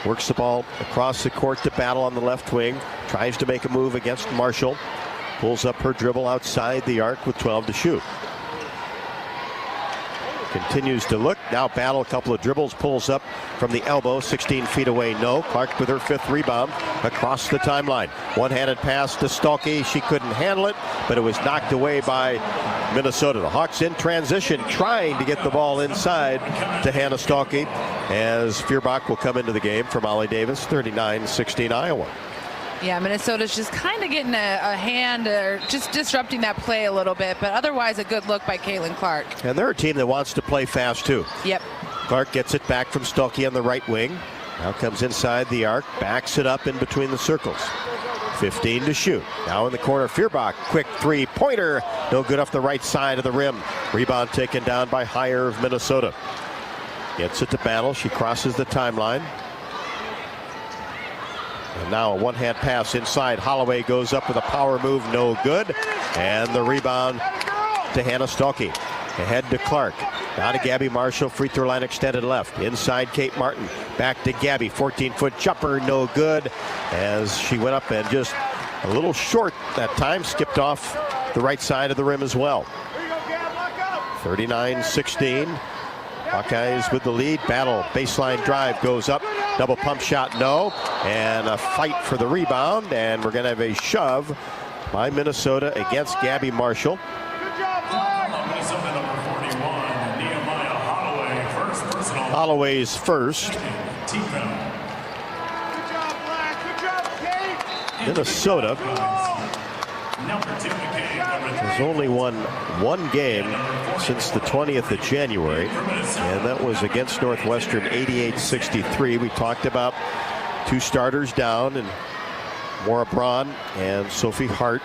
Works the ball across the court to Battle on the left wing. Tries to make a move against Marshall. Pulls up her dribble outside the arc with 12 to shoot. Continues to look. Now Battle, a couple of dribbles, pulls up from the elbow, 16 feet away, no. Clark with her 5th rebound across the timeline. One-handed pass to Stalky. She couldn't handle it, but it was knocked away by Minnesota. The Hawks in transition, trying to get the ball inside to Hannah Stalky, as Feuerbach will come into the game for Molly Davis. 39-16 Iowa. Yeah, Minnesota's just kind of getting a hand, or just disrupting that play a little bit, but otherwise a good look by Caitlin Clark. And they're a team that wants to play fast too. Yep. Clark gets it back from Stalky on the right wing. Now comes inside the arc, backs it up in between the circles. 15 to shoot. Now in the corner, Feuerbach, quick 3-pointer. No good off the right side of the rim. Rebound taken down by Heyer of Minnesota. Gets it to Battle. She crosses the timeline. And now a one-hand pass inside. Holloway goes up with a power move, no good. And the rebound to Hannah Stalky. Ahead to Clark. Now to Gabby Marshall, free throw line extended left. Inside Kate Martin. Back to Gabby, 14-foot jumper, no good. As she went up and just a little short that time, skipped off the right side of the rim as well. 39-16. Hawkeyes with the lead. Battle, baseline drive, goes up. Double pump shot, no. And a fight for the rebound. And we're going to have a shove by Minnesota against Gabby Marshall. Holloway's first. Minnesota has only won 1 game since the 20th of January, and that was against Northwestern, 88-63. We talked about 2 starters down, and Maura Braun and Sophie Hart.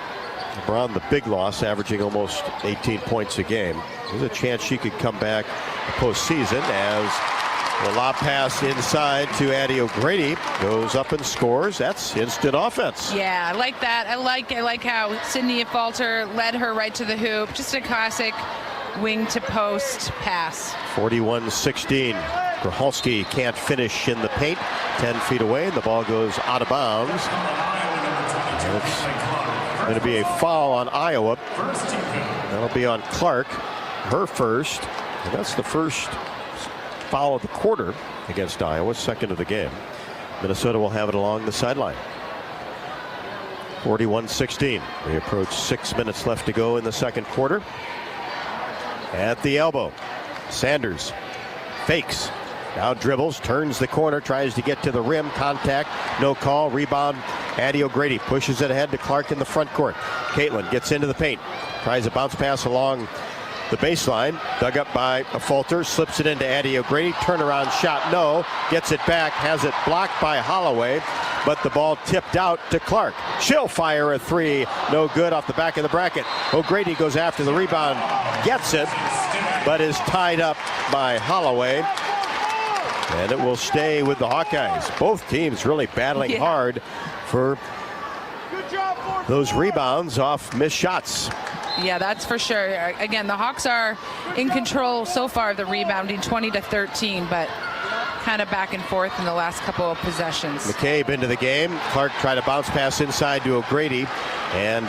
Braun, the big loss, averaging almost 18 points a game. There's a chance she could come back postseason as the lob pass inside to Addie O'Grady goes up and scores. That's instant offense. Yeah, I like that. I like how Sydney Falter led her right to the hoop. Just a classic wing to post pass. 41-16. Gracholski can't finish in the paint. 10 feet away, and the ball goes out of bounds. And it's going to be a foul on Iowa. That'll be on Clark, her first. And that's the first foul of the quarter against Iowa, second of the game. Minnesota will have it along the sideline. 41-16. We approach 6 minutes left to go in the second quarter. At the elbow, Sanders fakes. Now dribbles, turns the corner, tries to get to the rim. Contact, no call. Rebound, Addie O'Grady pushes it ahead to Clark in the front court. Caitlin gets into the paint, tries a bounce pass along the baseline. Dug up by Falter, slips it into Addie O'Grady. Turnaround shot, no. Gets it back, has it blocked by Holloway, but the ball tipped out to Clark. She'll fire a 3, no good off the back of the bracket. O'Grady goes after the rebound, gets it, but is tied up by Holloway. And it will stay with the Hawkeyes. Both teams really battling hard for those rebounds off missed shots. Yeah, that's for sure. Again, the Hawks are in control so far of the rebounding, 20-13, but kind of back and forth in the last couple of possessions. McCabe into the game. Clark tried to bounce pass inside to O'Grady, and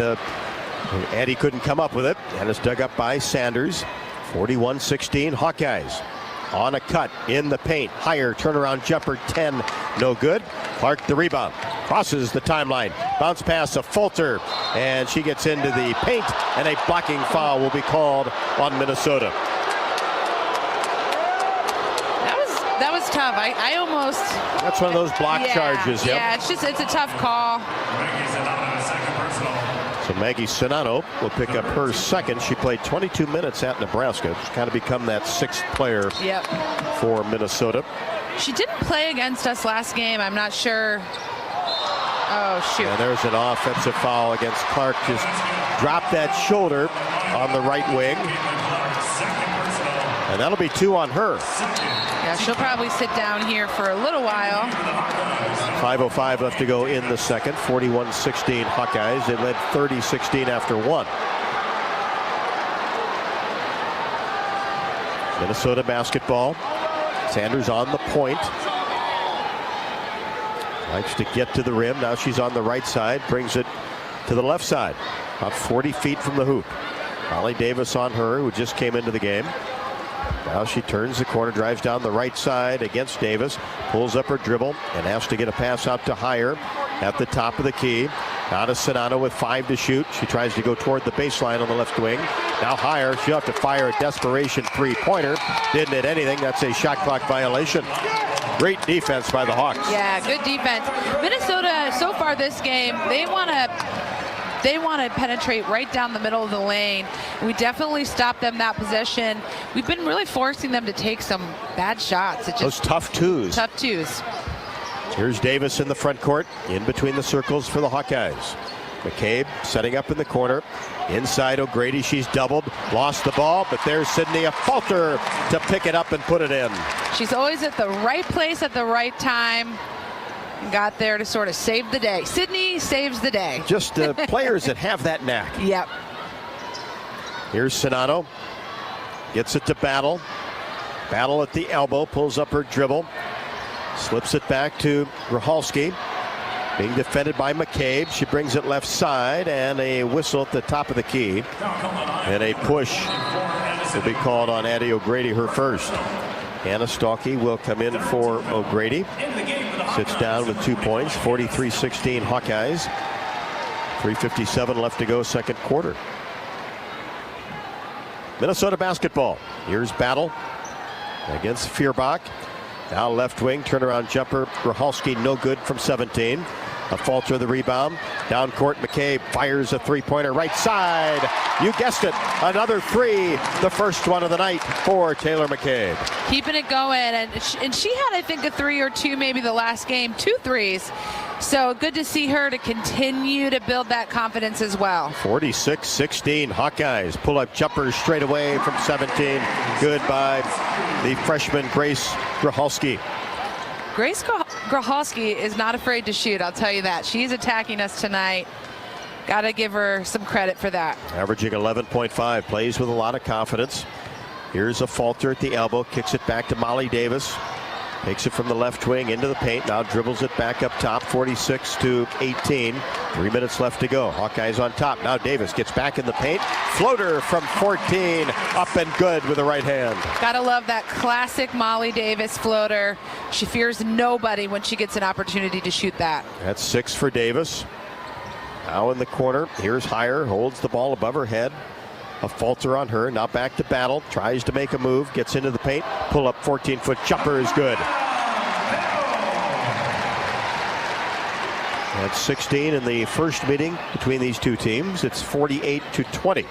Addie couldn't come up with it. And it's dug up by Sanders. 41-16 Hawkeyes. On a cut in the paint. Higher turnaround jumper, 10, no good. Clark the rebound. Crosses the timeline. Bounce pass to Falter, and she gets into the paint, and a blocking foul will be called on Minnesota. That was tough. I almost. That's one of those block charges. Yep. Yeah, it's a tough call. So Maggie Sonano will pick up her second. She played 22 minutes at Nebraska. She's kind of become that 6th player for Minnesota. She didn't play against us last game. I'm not sure. Oh, shoot. And there's an offensive foul against Clark. Just dropped that shoulder on the right wing. And that'll be 2 on her. Yeah, she'll probably sit down here for a little while. 5:05 left to go in the second. 41-16 Hawkeyes. They led 30-16 after 1. Minnesota basketball. Sanders on the point. Likes to get to the rim. Now she's on the right side. Brings it to the left side. About 40 feet from the hoop. Holly Davis on her, who just came into the game. Now she turns the corner, drives down the right side against Davis, pulls up her dribble, and has to get a pass out to Higher at the top of the key. Now to Sonano with 5 to shoot. She tries to go toward the baseline on the left wing. Now Higher, she'll have to fire a desperation 3-pointer. Didn't hit anything. That's a shot clock violation. Great defense by the Hawks. Yeah, good defense. Minnesota, so far this game, they want to penetrate right down the middle of the lane. We definitely stopped them that possession. We've been really forcing them to take some bad shots. Those tough twos. Tough twos. Here's Davis in the front court, in between the circles for the Hawkeyes. McCabe setting up in the corner. Inside O'Grady, she's doubled, lost the ball, but there's Sydney Falter to pick it up and put it in. She's always at the right place at the right time. Got there to sort of save the day. Sydney saves the day. Just players that have that knack. Yep. Here's Sonano. Gets it to Battle. Battle at the elbow, pulls up her dribble. Slips it back to Gracholski. Being defended by McCabe. She brings it left side, and a whistle at the top of the key. And a push will be called on Addie O'Grady, her first. Anna Stalkey will come in for O'Grady. Sits down with 2 points. 43-16 Hawkeyes. 3:57 left to go, second quarter. Minnesota basketball. Here's Battle against Feuerbach. Now left wing, turnaround jumper. Gracholski no good from 17. A Falter the rebound. Down court, McCabe fires a three-pointer right side. You guessed it, another three. The first one of the night for Taylor McCabe. Keeping it going, and she had, I think, a three or two maybe the last game, 2 threes. So good to see her to continue to build that confidence as well. 46-16 Hawkeyes. Pull-up jumper straight away from 17. Good by the freshman Grace Grachalski. Grace Grachalski is not afraid to shoot, I'll tell you that. She's attacking us tonight. Got to give her some credit for that. Averaging 11.5, plays with a lot of confidence. Here's a Falter at the elbow, kicks it back to Molly Davis. Takes it from the left wing into the paint, now dribbles it back up top, 46-18. 3 minutes left to go. Hawkeyes on top. Now Davis gets back in the paint. Floater from 14, up and good with the right hand. Gotta love that classic Molly Davis floater. She fears nobody when she gets an opportunity to shoot that. That's 6 for Davis. Now in the corner, here's Heyer, holds the ball above her head. A Falter on her, now back to Battle, tries to make a move, gets into the paint, pull up 14-foot jumper is good. That's 16 in the first meeting between these two teams. It's 48-20.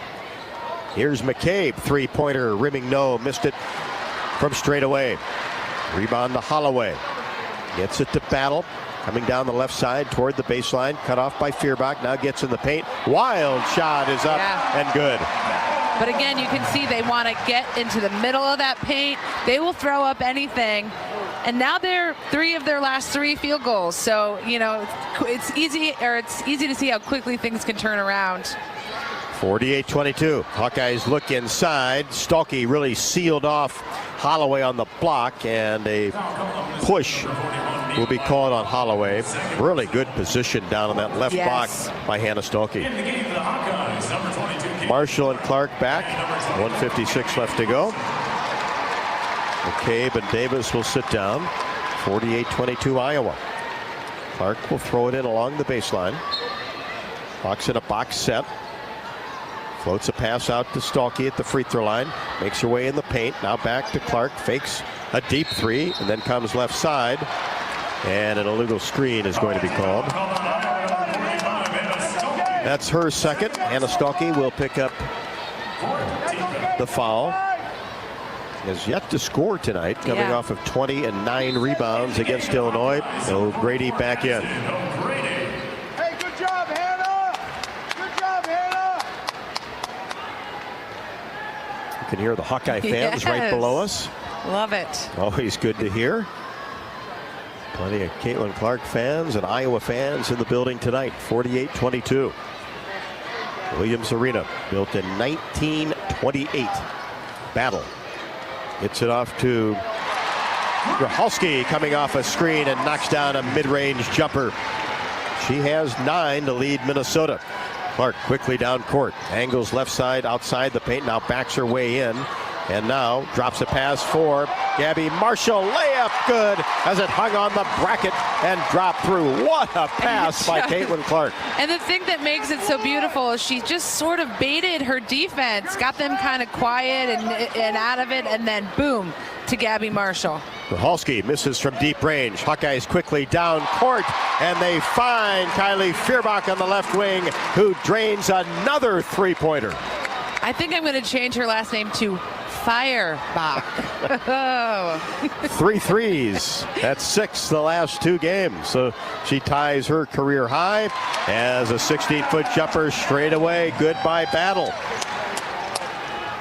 Here's McCabe, three-pointer, rimming no, missed it from straight away. Rebound to Holloway, gets it to Battle. Coming down the left side toward the baseline, cut off by Feuerbach, now gets in the paint. Wild shot is up and good. But again, you can see they want to get into the middle of that paint. They will throw up anything. And now they're 3 of their last 3 field goals. So, you know, it's easy to see how quickly things can turn around. 48-22. Hawkeyes look inside. Stolke really sealed off Holloway on the block, and a push will be called on Holloway. Really good position down in that left block by Hannah Stolke. Marshall and Clark back. 1:56 left to go. McCabe and Davis will sit down. 48-22 Iowa. Clark will throw it in along the baseline. Hawks in a box set. Floats a pass out to Stolke at the free throw line. Makes her way in the paint. Now back to Clark. Fakes a deep three and then comes left side. And an illegal screen is going to be called. That's her second. Hannah Stolke will pick up the foul. Has yet to score tonight, coming off of 20 and 9 rebounds against Illinois. So Grady back in. Hey, good job, Hannah! Good job, Hannah! You can hear the Hawkeye fans right below us. Love it. Always good to hear. Plenty of Caitlin Clark fans and Iowa fans in the building tonight. 48-22. Williams Arena, built in 1928. Battle. Gets it off to Grachalski, coming off a screen and knocks down a mid-range jumper. She has 9 to lead Minnesota. Clark quickly down court. Angles left side outside the paint. Now backs her way in. And now drops a pass for Gabby Marshall. Layup good as it hung on the bracket and dropped through. What a pass by Caitlin Clark. And the thing that makes it so beautiful is she just sort of baited her defense, got them kind of quiet and out of it, and then boom to Gabby Marshall. Grachalski misses from deep range. Hawkeyes quickly down court, and they find Kylie Feuerbach on the left wing, who drains another three-pointer. I think I'm going to change her last name to Feuerbach. 3 threes. That's 6 the last 2 games. So she ties her career high as a 16-foot jumper straight away. Good by Battle.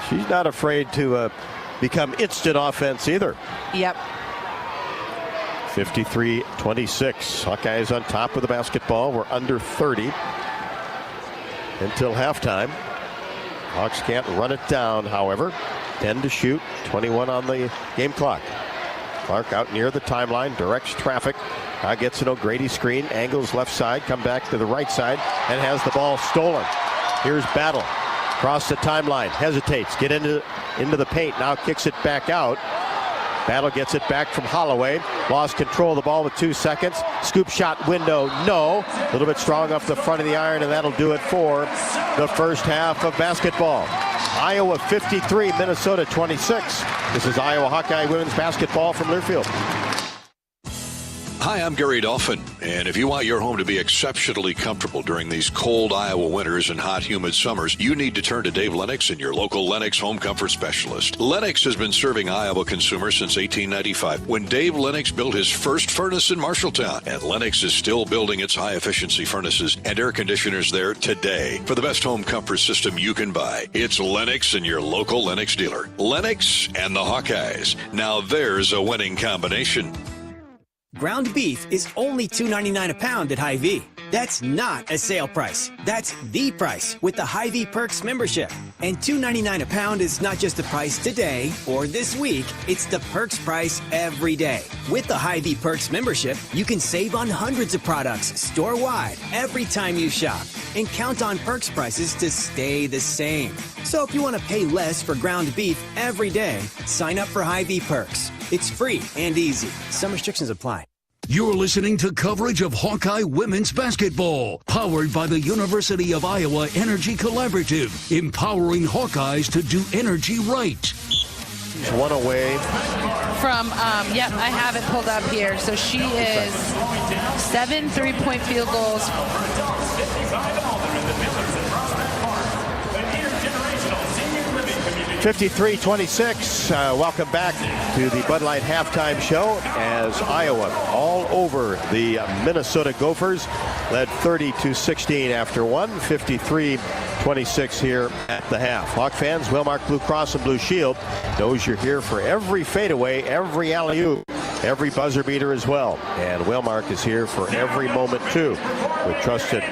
She's not afraid to become instant offense either. Yep. 53-26. Hawkeyes on top of the basketball. We're under 30 until halftime. Hawks can't run it down, however. 10 to shoot, 21 on the game clock. Clark out near the timeline, directs traffic. Now gets an O'Grady screen, angles left side, come back to the right side, and has the ball stolen. Here's Battle. Across the timeline, hesitates, get into the paint, now kicks it back out. Battle gets it back from Holloway. Lost control of the ball with 2 seconds. Scoop shot window, no. A little bit strong off the front of the iron, and that'll do it for the first half of basketball. Iowa 53, Minnesota 26. This is Iowa Hawkeye women's basketball from Learfield. Hi, I'm Gary Dolphin, and if you want your home to be exceptionally comfortable during these cold Iowa winters and hot, humid summers, you need to turn to Dave Lennox and your local Lennox home comfort specialist. Lennox has been serving Iowa consumers since 1895, when Dave Lennox built his first furnace in Marshalltown, and Lennox is still building its high-efficiency furnaces and air conditioners there today. For the best home comfort system you can buy, it's Lennox and your local Lennox dealer. Lennox and the Hawkeyes. Now there's a winning combination. Ground beef is only $2.99 a pound at Hy-Vee. That's not a sale price. That's the price with the Hy-Vee Perks membership. And $2.99 a pound is not just the price today or this week. It's the Perks price every day. With the Hy-Vee Perks membership, you can save on hundreds of products store-wide every time you shop. And count on Perks prices to stay the same. So if you want to pay less for ground beef every day, sign up for Hy-Vee Perks. It's free and easy. Some restrictions apply. You're listening to coverage of Hawkeye women's basketball, powered by the University of Iowa Energy Collaborative, empowering Hawkeyes to do energy right. One away from, yep, I have it pulled up here. So she is 7 3-point field goals. 53-26. Welcome back to the Bud Light halftime show as Iowa all over the Minnesota Gophers, led 30-16 after one, 53-26 here at the half. Hawk fans, Wellmark Blue Cross and Blue Shield knows you're here for every fadeaway, every alley-oop, every buzzer beater as well. And Wellmark is here for every moment too, with trusted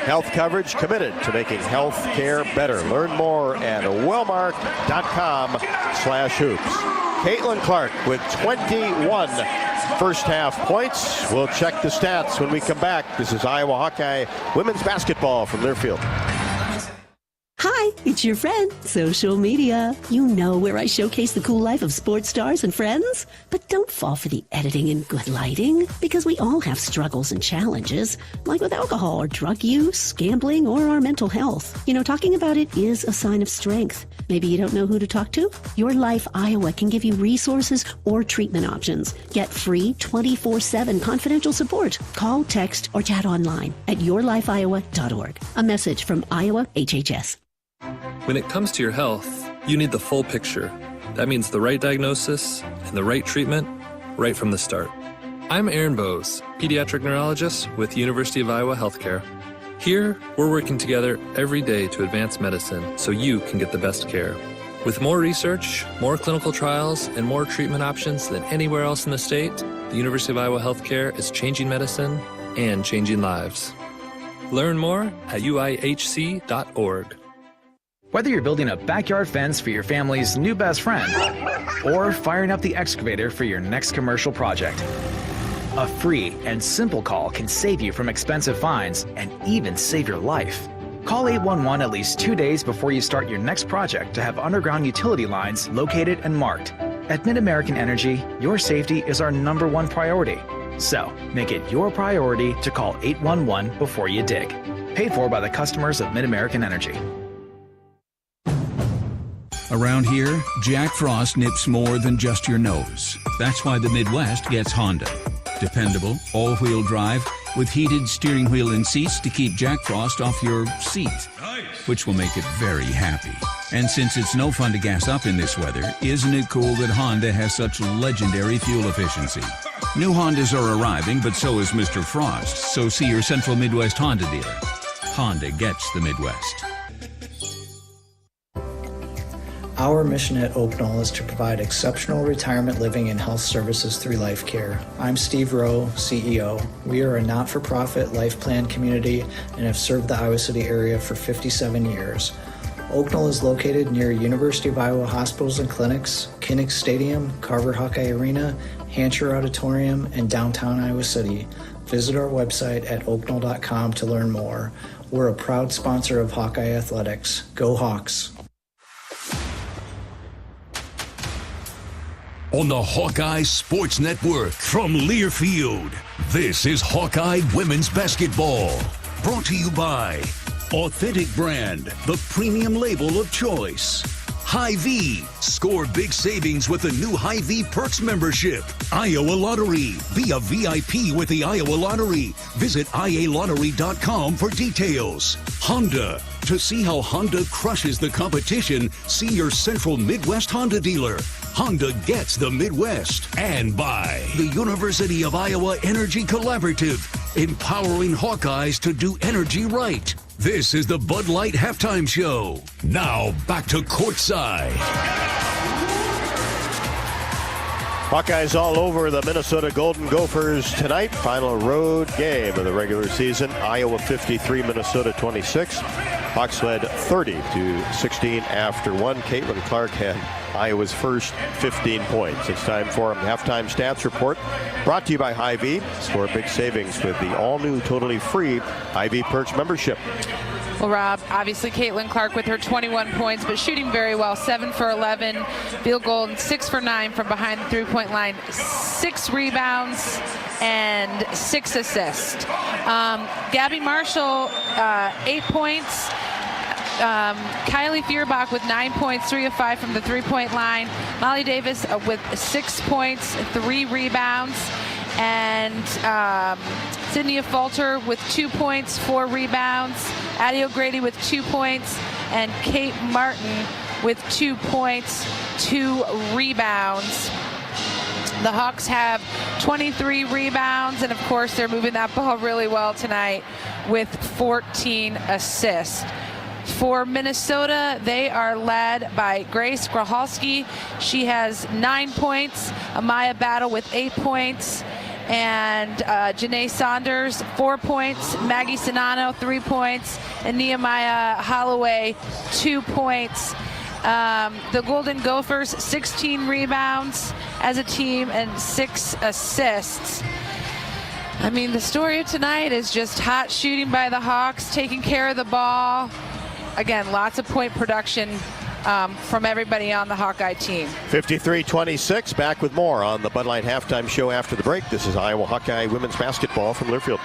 health coverage, committed to making health care better. Learn more at wellmark.com/hoops. Caitlin Clark with 21 first half points. We'll check the stats when we come back. This is Iowa Hawkeye women's basketball from Learfield. Hi, it's your friend, social media. You know, where I showcase the cool life of sports stars and friends. But don't fall for the editing and good lighting, because we all have struggles and challenges, like with alcohol or drug use, gambling, or our mental health. You know, talking about it is a sign of strength. Maybe you don't know who to talk to? Your Life Iowa can give you resources or treatment options. Get free 24/7 confidential support. Call, text, or chat online at yourlifeiowa.org. A message from Iowa HHS. When it comes to your health, you need the full picture. That means the right diagnosis and the right treatment right from the start. I'm Aaron Bose, pediatric neurologist with University of Iowa Healthcare. Here, we're working together every day to advance medicine so you can get the best care. With more research, more clinical trials, and more treatment options than anywhere else in the state, the University of Iowa Healthcare is changing medicine and changing lives. Learn more at uihc.org. Whether you're building a backyard fence for your family's new best friend or firing up the excavator for your next commercial project, a free and simple call can save you from expensive fines and even save your life. Call 811 at least 2 days before you start your next project to have underground utility lines located and marked. At Mid-American Energy, your safety is our #1 priority. So, make it your priority to call 811 before you dig. Paid for by the customers of Mid-American Energy. Around here, Jack Frost nips more than just your nose. That's why the Midwest gets Honda. Dependable, all-wheel drive, with heated steering wheel and seats to keep Jack Frost off your seat, which will make it very happy. And since it's no fun to gas up in this weather, isn't it cool that Honda has such legendary fuel efficiency? New Hondas are arriving, but so is Mr. Frost, so see your Central Midwest Honda dealer. Honda gets the Midwest. Our mission at Oak Knoll is to provide exceptional retirement living and health services through life care. I'm Steve Rowe, CEO. We are a not-for-profit life plan community and have served the Iowa City area for 57 years. Oak Knoll is located near University of Iowa hospitals and clinics, Kinnick Stadium, Carver Hawkeye Arena, Hancher Auditorium, and downtown Iowa City. Visit our website at oakknoll.com to learn more. We're a proud sponsor of Hawkeye Athletics. Go Hawks! On the Hawkeye Sports Network from Learfield, this is Hawkeye Women's Basketball. Brought to you by Authentic Brand, the premium label of choice. Hy-Vee. Score big savings with the new Hy-Vee Perks membership. Iowa Lottery. Be a VIP with the Iowa Lottery. Visit ialottery.com for details. Honda. To see how Honda crushes the competition, see your Central Midwest Honda dealer. Honda gets the Midwest. And by the University of Iowa Energy Collaborative, empowering Hawkeyes to do energy right. This is the Bud Light Halftime Show. Now back to courtside. Hawkeyes all over the Minnesota Golden Gophers tonight. Final road game of the regular season. Iowa 53, Minnesota 26. Hawks led 30-16 after one. Caitlin Clark had Iowa's first 15 points. It's time for a halftime stats report brought to you by Hy-Vee. Score big savings with the all-new, totally free Hy-Vee Perks membership. Well, Rob, obviously Caitlin Clark with her 21 points, but shooting very well. 7 for 11 field goal and 6 for 9 from behind the three-point line. 6 rebounds and 6 assists. Gabby Marshall, 8 points. Kylie Feuerbach with 9 points, 3 of 5 from the three-point line. Molly Davis with 6 points, 3 rebounds. And Sydney Falter with 2 points, 4 rebounds. Addie O'Grady with 2 points. And Kate Martin with 2 points, 2 rebounds. The Hawks have 23 rebounds, and of course they're moving that ball really well tonight with 14 assists. For Minnesota, they are led by Grace Grahalski. She has 9 points. Amaya Battle with 8 points. And Janae Saunders, 4 points. Maggie Sinano, 3 points. And Nehemiah Holloway, 2 points. The Golden Gophers, 16 rebounds as a team and 6 assists. I mean, the story of tonight is just hot shooting by the Hawks, taking care of the ball. Again, lots of point production from everybody on the Hawkeye team. 53-26, back with more on the Bud Light Halftime Show after the break. This is Iowa Hawkeye women's basketball from Learfield.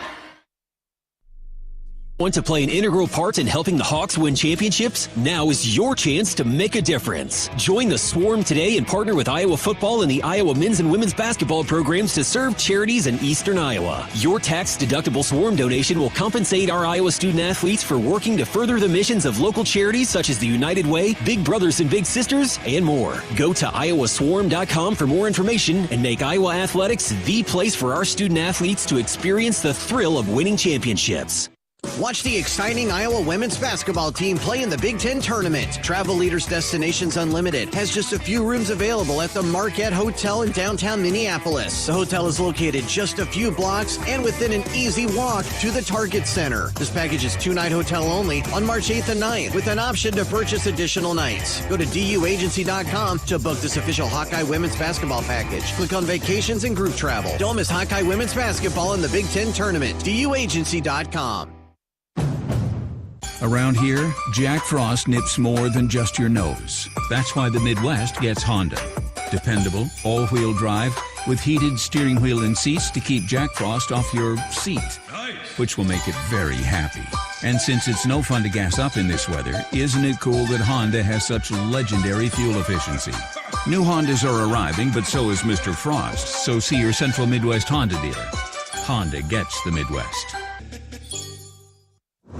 Want to play an integral part in helping the Hawks win championships? Now is your chance to make a difference. Join the Swarm today and partner with Iowa football and the Iowa men's and women's basketball programs to serve charities in eastern Iowa. Your tax-deductible Swarm donation will compensate our Iowa student athletes for working to further the missions of local charities such as the United Way, Big Brothers and Big Sisters, and more. Go to iowaswarm.com for more information and make Iowa athletics the place for our student athletes to experience the thrill of winning championships. Watch the exciting Iowa women's basketball team play in the Big Ten tournament. Travel Leaders Destinations Unlimited has just a few rooms available at the Marquette Hotel in downtown Minneapolis. The hotel is located just a few blocks and within an easy walk to the Target Center. This package is 2-night hotel only on March 8th and 9th with an option to purchase additional nights. Go to duagency.com to book this official Hawkeye women's basketball package. Click on vacations and group travel. Don't miss Hawkeye women's basketball in the Big Ten tournament. duagency.com. Around here, Jack Frost nips more than just your nose. That's why the Midwest gets Honda. Dependable, all-wheel drive with heated steering wheel and seats to keep Jack Frost off your seat, which will make it very happy. And since it's no fun to gas up in this weather, isn't it cool that Honda has such legendary fuel efficiency? New Hondas are arriving, but so is Mr. Frost, so see your Central Midwest Honda dealer. Honda gets the Midwest.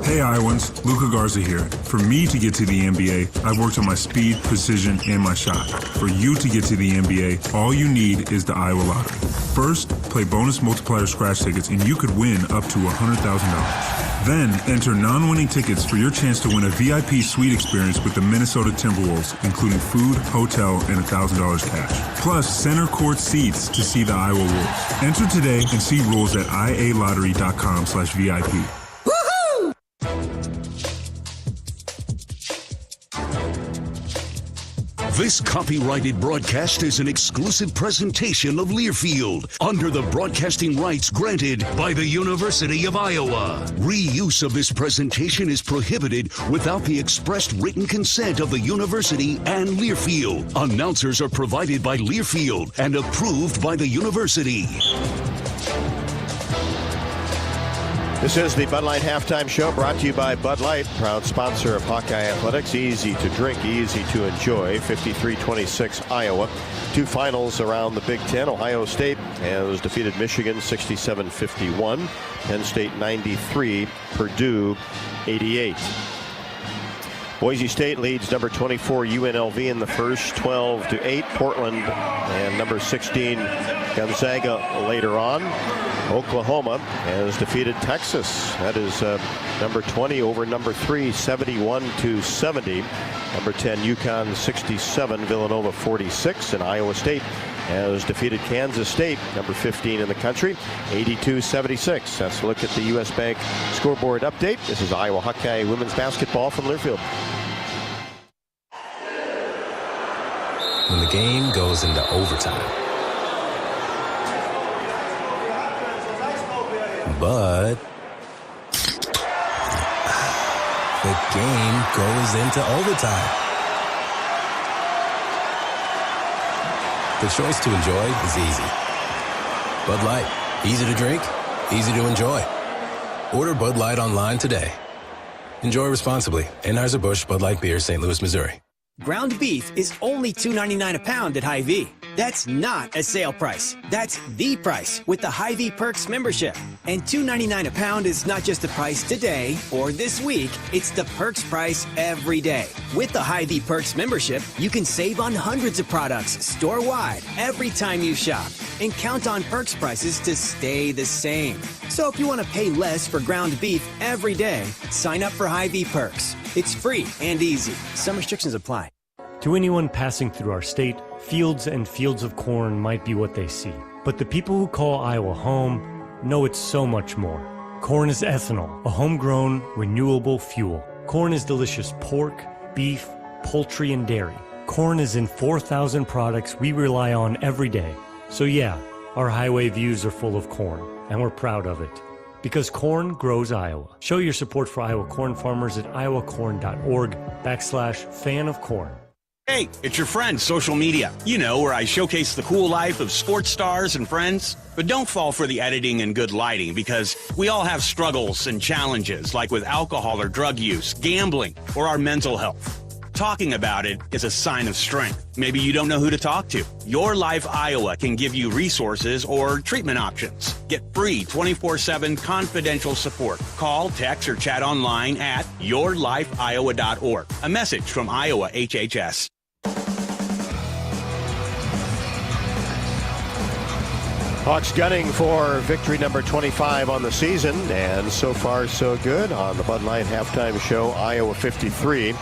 Hey Iowans, Luka Garza here. For me to get to the NBA, I've worked on my speed, precision, and my shot. For you to get to the NBA, all you need is the Iowa Lottery. First, play bonus multiplier scratch tickets and you could win up to $100,000. Then, enter non-winning tickets for your chance to win a VIP suite experience with the Minnesota Timberwolves, including food, hotel, and $1,000 cash. Plus, center court seats to see the Iowa Wolves. Enter today and see rules at ialottery.com/VIP. This copyrighted broadcast is an exclusive presentation of Learfield under the broadcasting rights granted by the University of Iowa. Reuse of this presentation is prohibited without the expressed written consent of the university and Learfield. Announcers are provided by Learfield and approved by the university. This is the Bud Light Halftime Show, brought to you by Bud Light, proud sponsor of Hawkeye Athletics. Easy to drink, easy to enjoy. 53-26 Iowa. Two finals around the Big Ten. Ohio State has defeated Michigan 67-51. Penn State 93, Purdue 88. Boise State leads number 24 UNLV in the first, 12-8. Portland and number 16 Gonzaga later on. Oklahoma has defeated Texas. That is number 20 over number 3, 71-70. Number 10 UConn 67, Villanova 46, and Iowa State has defeated Kansas State, number 15 in the country, 82-76. That's a look at the U.S. Bank scoreboard update. This is Iowa Hawkeye women's basketball from Learfield. When the game goes into overtime. But the game goes into overtime. The choice to enjoy is easy. Bud Light, easy to drink, easy to enjoy. Order Bud Light online today. Enjoy responsibly. Anheuser-Busch Bud Light Beer, St. Louis, Missouri. Ground beef is only $2.99 a pound at Hy-Vee. That's not a sale price. That's the price with the Hy-Vee Perks membership. And $2.99 a pound is not just the price today or this week. It's the Perks price every day. With the Hy-Vee Perks membership, you can save on hundreds of products store-wide every time you shop. And count on Perks prices to stay the same. So if you want to pay less for ground beef every day, sign up for Hy-Vee Perks. It's free and easy. Some restrictions apply. To anyone passing through our state, fields and fields of corn might be what they see. But the people who call Iowa home know it's so much more. Corn is ethanol, a homegrown, renewable fuel. Corn is delicious pork, beef, poultry, and dairy. Corn is in 4,000 products we rely on every day. So yeah, our highway views are full of corn, and we're proud of it. Because corn grows Iowa. Show your support for Iowa corn farmers at iowacorn.org/fan of corn. Hey, it's your friend, social media. You know, where I showcase the cool life of sports stars and friends. But don't fall for the editing and good lighting, because we all have struggles and challenges, like with alcohol or drug use, gambling, or our mental health. Talking about it is a sign of strength. Maybe you don't know who to talk to. Your Life Iowa can give you resources or treatment options. Get free 24/7 confidential support. Call, text, or chat online at yourlifeiowa.org. A message from Iowa HHS. Hawks gunning for victory number 25 on the season, and so far so good on the Bud Light Halftime Show. Iowa 53,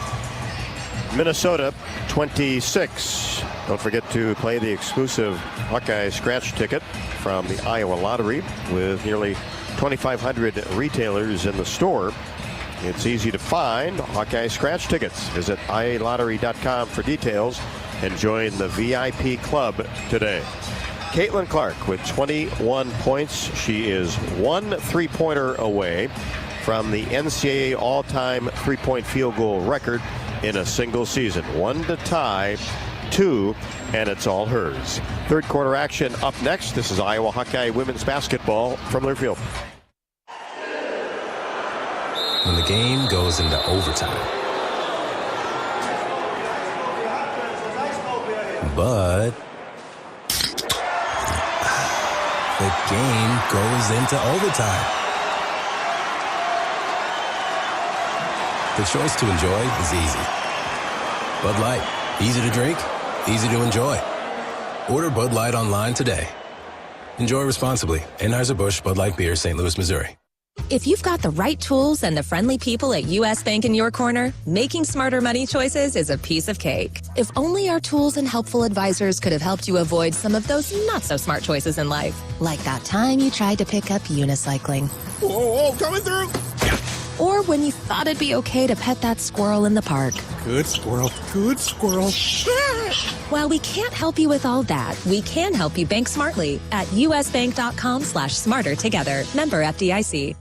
Minnesota 26. Don't forget to play the exclusive Hawkeye scratch ticket from the Iowa Lottery with nearly 2,500 retailers in the store. It's easy to find Hawkeye scratch tickets. Visit ialottery.com for details and join the VIP club today. Caitlin Clark with 21 points. She is one three-pointer away from the NCAA all-time three-point field goal record in a single season. One to tie, two, and it's all hers. Third quarter action up next. This is Iowa Hawkeye women's basketball from Learfield. When the game goes into overtime. But the game goes into overtime. The choice to enjoy is easy. Bud Light, easy to drink, easy to enjoy. Order Bud Light online today. Enjoy responsibly. Anheuser-Busch Bud Light Beer, St. Louis, Missouri. If you've got the right tools and the friendly people at U.S. Bank in your corner, making smarter money choices is a piece of cake. If only our tools and helpful advisors could have helped you avoid some of those not-so-smart choices in life. Like that time you tried to pick up unicycling. Whoa, coming through! Or when you thought it'd be okay to pet that squirrel in the park. Good squirrel, good squirrel. While we can't help you with all that, we can help you bank smartly at usbank.com/smarter together. Member FDIC.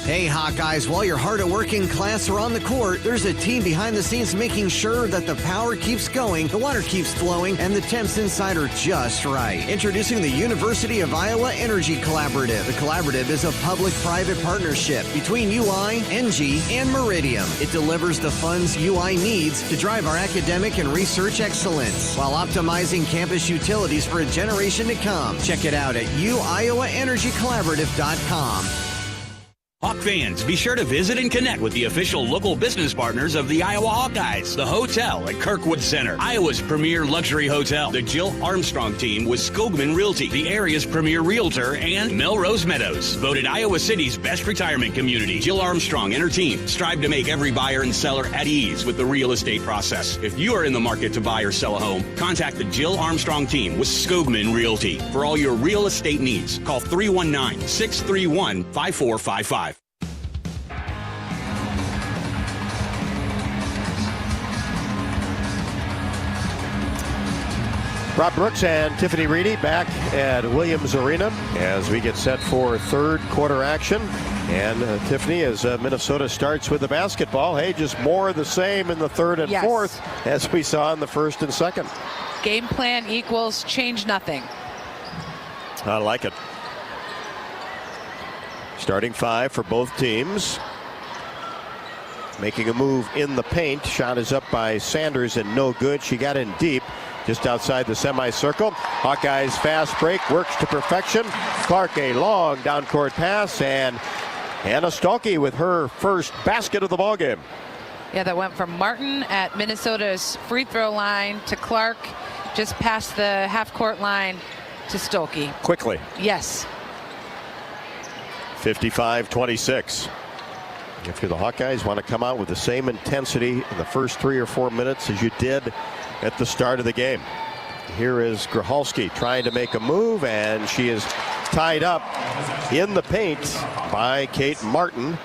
Hey, Hawkeyes, while you're hard at work in class or on the court, there's a team behind the scenes making sure that the power keeps going, the water keeps flowing, and the temps inside are just right. Introducing the University of Iowa Energy Collaborative. The collaborative is a public-private partnership between UI, NG, and Meridium. It delivers the funds UI needs to drive our academic and research excellence while optimizing campus utilities for a generation to come. Check it out at uiowaenergycollaborative.com. Hawk fans, be sure to visit and connect with the official local business partners of the Iowa Hawkeyes. The hotel at Kirkwood Center, Iowa's premier luxury hotel. The Jill Armstrong team with Skogman Realty, the area's premier realtor, and Melrose Meadows. Voted Iowa City's best retirement community. Jill Armstrong and her team strive to make every buyer and seller at ease with the real estate process. If you are in the market to buy or sell a home, contact the Jill Armstrong team with Skogman Realty. For all your real estate needs, call 319-631-5455. Rob Brooks and Tiffany Reedy back at Williams Arena as we get set for third quarter action. And Tiffany, as Minnesota starts with the basketball, hey, just more of the same in the third and fourth as we saw in the first and second. Game plan equals change nothing. I like it. Starting five for both teams. Making a move in the paint. Shot is up by Sanders and no good. She got in deep. Just outside the semicircle. Hawkeyes fast break works to perfection. Clark a long down court pass, and Hannah Stolke with her first basket of the ballgame. Yeah, that went from Martin at Minnesota's free throw line to Clark, just past the half court line to Stolke. Quickly. Yes. 55-26. If you're the Hawkeyes, want to come out with the same intensity in the first 3 or 4 minutes as you did at the start of the game. Here is Grahalski trying to make a move, and she is tied up in the paint by Kate Martin.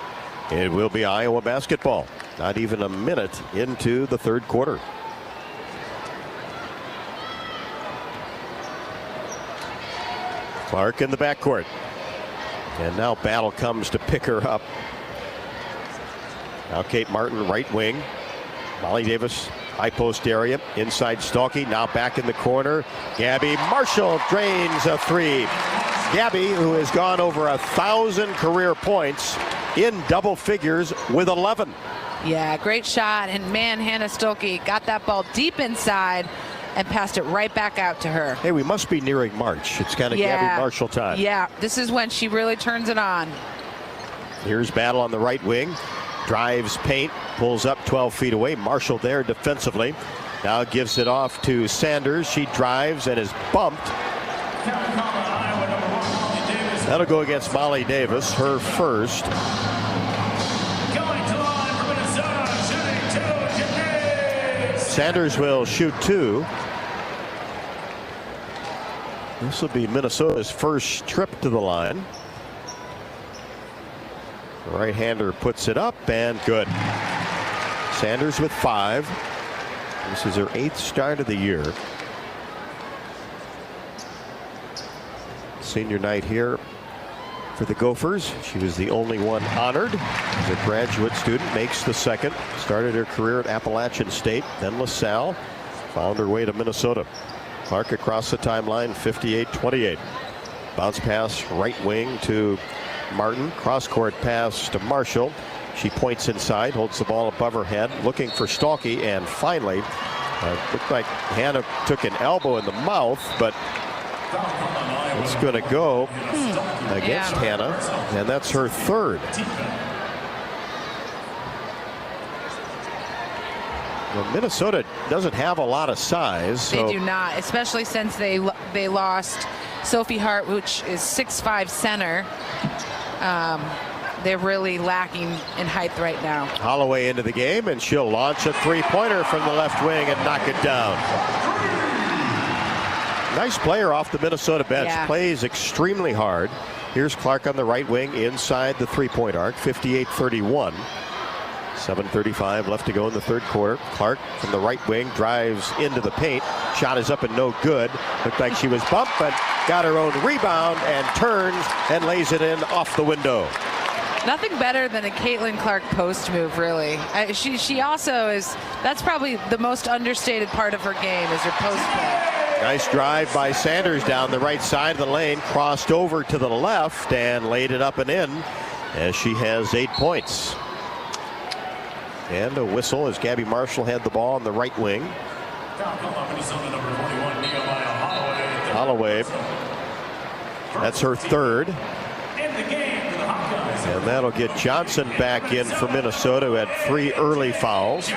It will be Iowa basketball. Not even a minute into the third quarter. Clark in the backcourt. And now Battle comes to pick her up. Now Kate Martin, right wing. Molly Davis, high post area. Inside Stolke, now back in the corner. Gabby Marshall drains a three. Gabby, who has gone over 1,000 career points in double figures with 11. Yeah, great shot. And man, Hannah Stolke got that ball deep inside and passed it right back out to her. Hey, we must be nearing March. It's kind of Gabby Marshall time. Yeah, this is when she really turns it on. Here's Battle on the right wing. Drives paint, pulls up 12 feet away. Marshall there defensively. Now gives it off to Sanders. She drives and is bumped. That'll go against Molly Davis, her first. Sanders will shoot two. This will be Minnesota's first trip to the line. The right-hander puts it up and good. Sanders with 5. This is her 8th start of the year. Senior night here for the Gophers. She was the only one honored as a graduate student. Makes the second. Started her career at Appalachian State, then LaSalle. Found her way to Minnesota. Clark across the timeline, 58-28. Bounce pass right wing to Martin. Cross court pass to Marshall. She points inside, holds the ball above her head, looking for Stolke, and finally, looked like Hannah took an elbow in the mouth, but it's going to go against Hannah, and that's her third. Well, Minnesota doesn't have a lot of size. So they do not, especially since they lost Sophie Hart, which is 6'5" center. They're really lacking in height right now. Holloway into the game, and she'll launch a three-pointer from the left wing and knock it down. Nice player off the Minnesota bench. Yeah. Plays extremely hard. Here's Clark on the right wing inside the three-point arc, 58-31. 7:35 left to go in the third quarter. Clark from the right wing drives into the paint. Shot is up and no good. Looked like she was bumped, but got her own rebound and turns and lays it in off the window. Nothing better than a Caitlin Clark post move, really. She also is, that's probably the most understated part of her game is her post play. Nice drive by Sanders down the right side of the lane, crossed over to the left and laid it up and in as she has 8 points. And a whistle as Gabby Marshall had the ball on the right wing. Holloway, that's her third. And that'll get Johnson back in for Minnesota, who had 3 early fouls.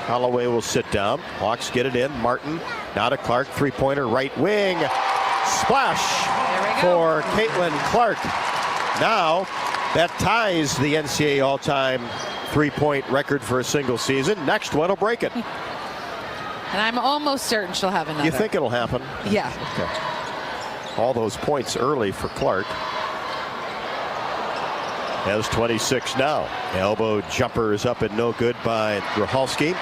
Holloway will sit down. Hawks get it in. Martin, now to Clark, three-pointer, right wing. Splash for Caitlin Clark. Now that ties the NCAA all-time three-point record for a single season. Next one will break it. And I'm almost certain she'll have another. You think it'll happen? Yeah. Okay. All those points early for Clark. Has 26 now. Elbow jumper is up and no good by Grachalski.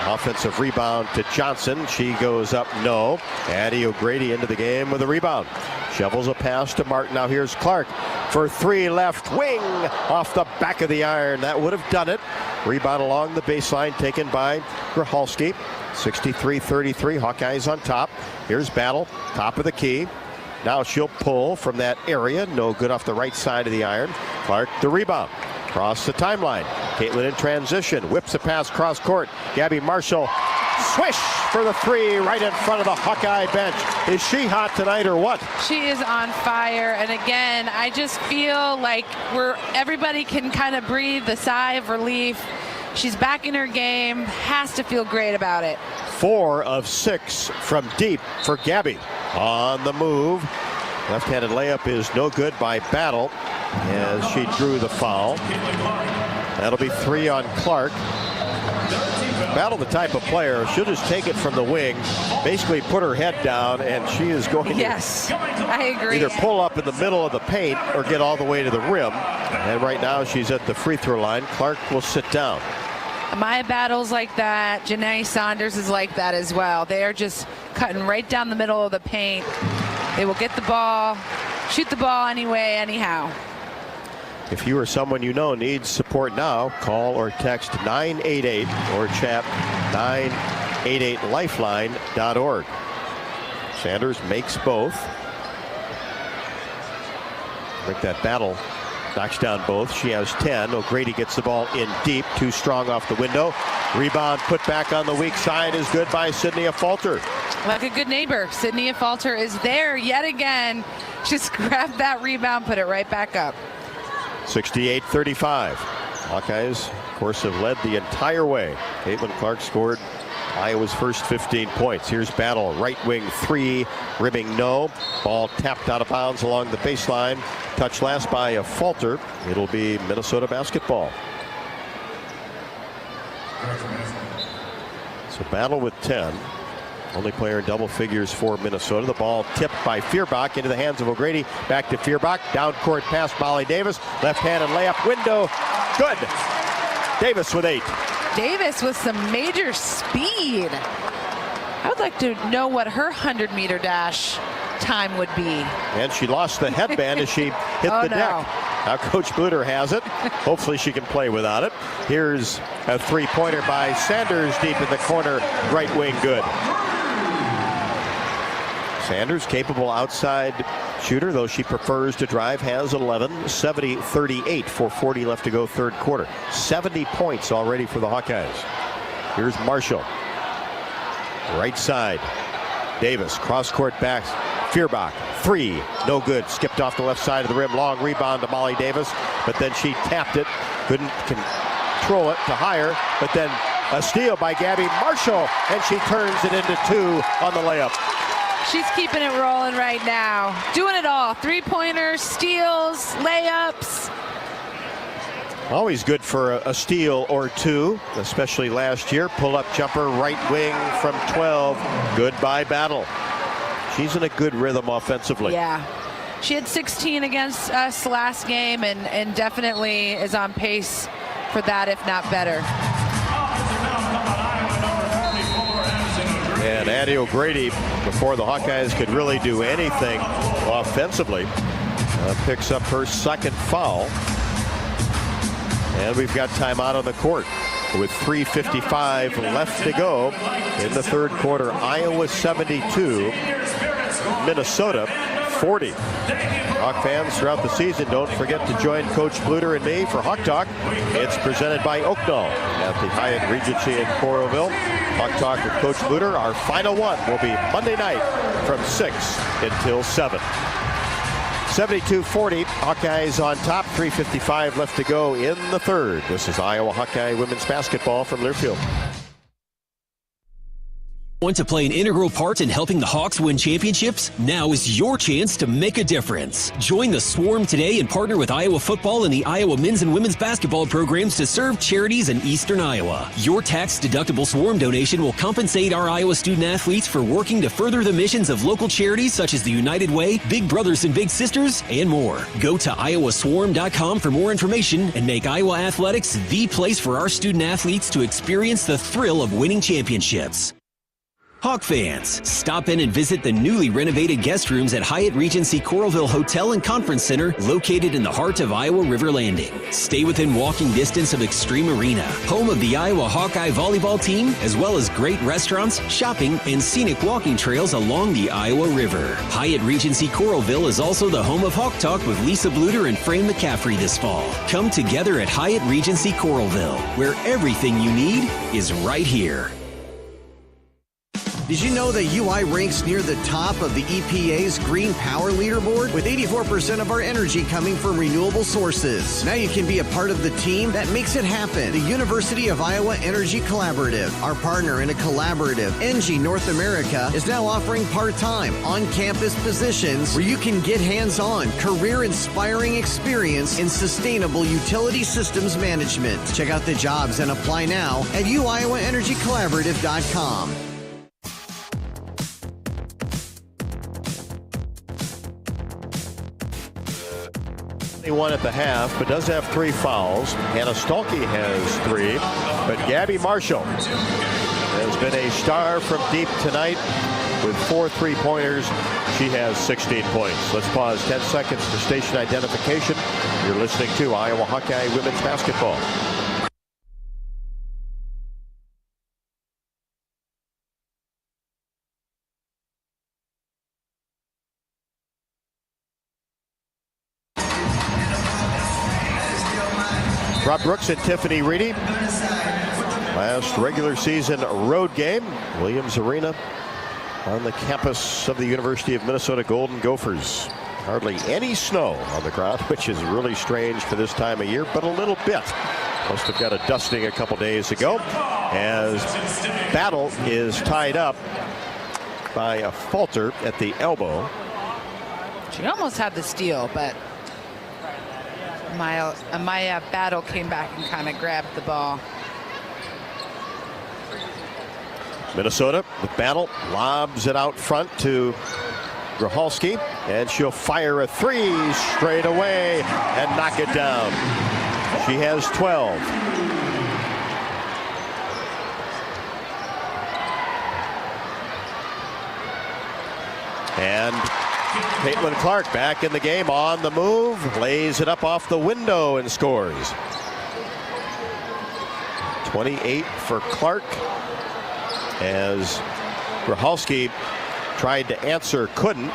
Offensive rebound to Johnson. She goes up, no. Addie O'Grady into the game with a rebound. Shovels a pass to Martin. Now here's Clark for 3, left wing off the back of the iron. That would have done it. Rebound along the baseline taken by Grachalski. 63-33. Hawkeyes on top. Here's Battle, top of the key. Now she'll pull from that area. No good off the right side of the iron. Clark the rebound. Across the timeline. Caitlin in transition. Whips a pass cross court. Gabby Marshall. Swish for the 3 right in front of the Hawkeye bench. Is she hot tonight or what? She is on fire. And again, I just feel like everybody can kind of breathe the sigh of relief. She's back in her game. Has to feel great about it. 4 of 6 from deep for Gabby. On the move. Left-handed layup is no good by Battle as she drew the foul. That'll be 3 on Clark. Battle the type of player, she'll just take it from the wing, basically put her head down, and she is going to I agree. Either pull up in the middle of the paint or get all the way to the rim. And right now she's at the free throw line. Clark will sit down. Maya Battle's like that. Janae Saunders is like that as well. They are just cutting right down the middle of the paint. They will get the ball, shoot the ball anyway, anyhow. If you or someone you know needs support now, call or text 988 or chat 988lifeline.org. Sanders makes both. I think that Battle knocks down both. She has 10. O'Grady gets the ball in deep. Too strong off the window. Rebound put back on the weak side is good by Sydney Falter. Like a good neighbor, Sydney Falter is there yet again. Just grabbed that rebound, put it right back up. 68-35. Hawkeyes, of course, have led the entire way. Caitlin Clark scored Iowa's first 15 points. Here's Battle, right wing 3, rimming no. Ball tapped out of bounds along the baseline. Touch last by a Falter. It'll be Minnesota basketball. So Battle with 10. Only player in double figures for Minnesota. The ball tipped by Feuerbach into the hands of O'Grady. Back to Feuerbach. Down court pass Molly Davis. Left-handed layup window. Good. Davis with 8. Davis with some major speed. I would like to know what her 100-meter dash time would be. And she lost the headband as she hit the deck. Now Coach Bluder has it. Hopefully she can play without it. Here's a three-pointer by Sanders deep in the corner. Right wing good. Sanders, capable outside shooter, though she prefers to drive, has 11. 70-38, 4:40 left to go third quarter. 70 points already for the Hawkeyes. Here's Marshall. Right side. Davis, cross-court back. Feuerbach, 3, no good. Skipped off the left side of the rim. Long rebound to Molly Davis, but then she tapped it. Couldn't control it to higher, but then a steal by Gabby Marshall, and she turns it into 2 on the layup. She's keeping it rolling right now. Doing it all. Three-pointers, steals, layups. Always good for a steal or 2, especially last year. Pull-up jumper, right wing from 12. Good by Battle. She's in a good rhythm offensively. Yeah. She had 16 against us last game and definitely is on pace for that, if not better. And Addie O'Grady, before the Hawkeyes could really do anything offensively, Picks up her second foul. And we've got timeout on the court with 3:55 left to go in the third quarter. Iowa 72, Minnesota 40. Hawk fans throughout the season, don't forget to join Coach Bluder and me for Hawk Talk. It's presented by Oakdale at the Hyatt Regency in Coralville. Hawk Talk with Coach Bluder. Our final one will be Monday night from 6 until 7. 72-40, Hawkeyes on top, 3:55 left to go in the third. This is Iowa Hawkeye women's basketball from Learfield. Want to play an integral part in helping the Hawks win championships? Now is your chance to make a difference. Join the Swarm today and partner with Iowa football and the Iowa men's and women's basketball programs to serve charities in eastern Iowa. Your tax-deductible Swarm donation will compensate our Iowa student athletes for working to further the missions of local charities such as the United Way, Big Brothers and Big Sisters, and more. Go to iowaswarm.com for more information and make Iowa athletics the place for our student athletes to experience the thrill of winning championships. Hawk fans, stop in and visit the newly renovated guest rooms at Hyatt Regency Coralville Hotel and Conference Center, located in the heart of Iowa River Landing. Stay within walking distance of Extreme Arena, home of the Iowa Hawkeye volleyball team, as well as great restaurants, shopping, and scenic walking trails along the Iowa River. Hyatt Regency Coralville is also the home of Hawk Talk with Lisa Bluder and Fran McCaffrey this fall. Come together at Hyatt Regency Coralville, where everything you need is right here. Did you know that UI ranks near the top of the EPA's Green Power Leaderboard? With 84% of our energy coming from renewable sources. Now you can be a part of the team that makes it happen. The University of Iowa Energy Collaborative, our partner in a collaborative, ENGIE North America, is now offering part-time, on-campus positions where you can get hands-on, career-inspiring experience in sustainable utility systems management. Check out the jobs and apply now at uiowaenergycollaborative.com. One at the half, but does have 3 fouls. Hannah Stolke has 3, but Gabby Marshall has been a star from deep tonight with 4 3-pointers. She has 16 points. Let's pause 10 seconds for station identification. You're listening to Iowa Hawkeye women's basketball. Rob Brooks and Tiffany Reedy. Last regular season road game, Williams Arena on the campus of the University of Minnesota Golden Gophers. Hardly any snow on the ground, which is really strange for this time of year, but a little bit. Must have got a dusting a couple days ago, as Battle is tied up by a falter at the elbow. She almost had the steal, but Maya Battle came back and kind of grabbed the ball. Minnesota with Battle, lobs it out front to Grocholski, and she'll fire a 3 straight away and knock it down. She has 12. And Caitlin Clark back in the game, on the move, lays it up off the window and scores. 28 for Clark, as Grocholski tried to answer, couldn't.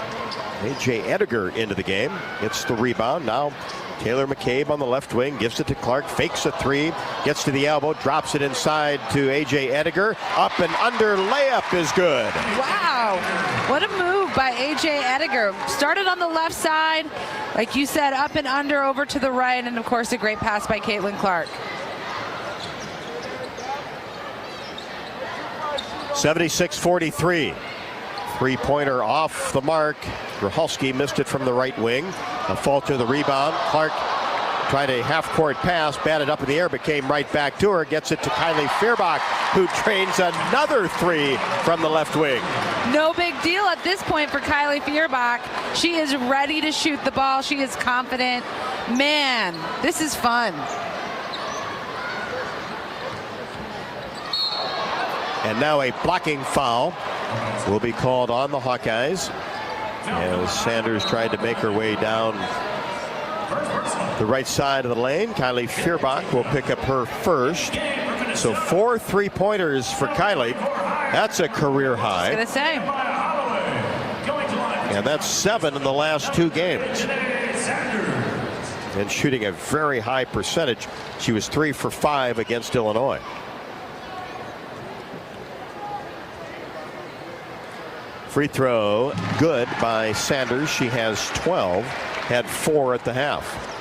A.J. Ediger into the game, gets the rebound. Now Taylor McCabe on the left wing, gives it to Clark, fakes a 3, gets to the elbow, drops it inside to A.J. Ediger. Up and under, layup is good. Wow, what a move by A.J. Ediger. Started on the left side, like you said, up and under, over to the right, and of course a great pass by Caitlin Clark. 76-43. 3-pointer off the mark. Grocholski missed it from the right wing. A fault to the rebound. Clark tried a half-court pass, batted up in the air, but came right back to her. Gets it to Kylie Feuerbach, who trains another 3 from the left wing. No big deal at this point for Kylie Feuerbach. She is ready to shoot the ball. She is confident. Man, this is fun. And now a blocking foul will be called on the Hawkeyes. As Sanders tried to make her way down the right side of the lane, Kylie Fierbach will pick up her first. So 4 3-pointers for Kylie. That's a career high. I was going to say. And that's 7 in the last 2 games. And shooting a very high percentage. She was 3 for 5 against Illinois. Free throw good by Sanders. She has 12, had 4 at the half.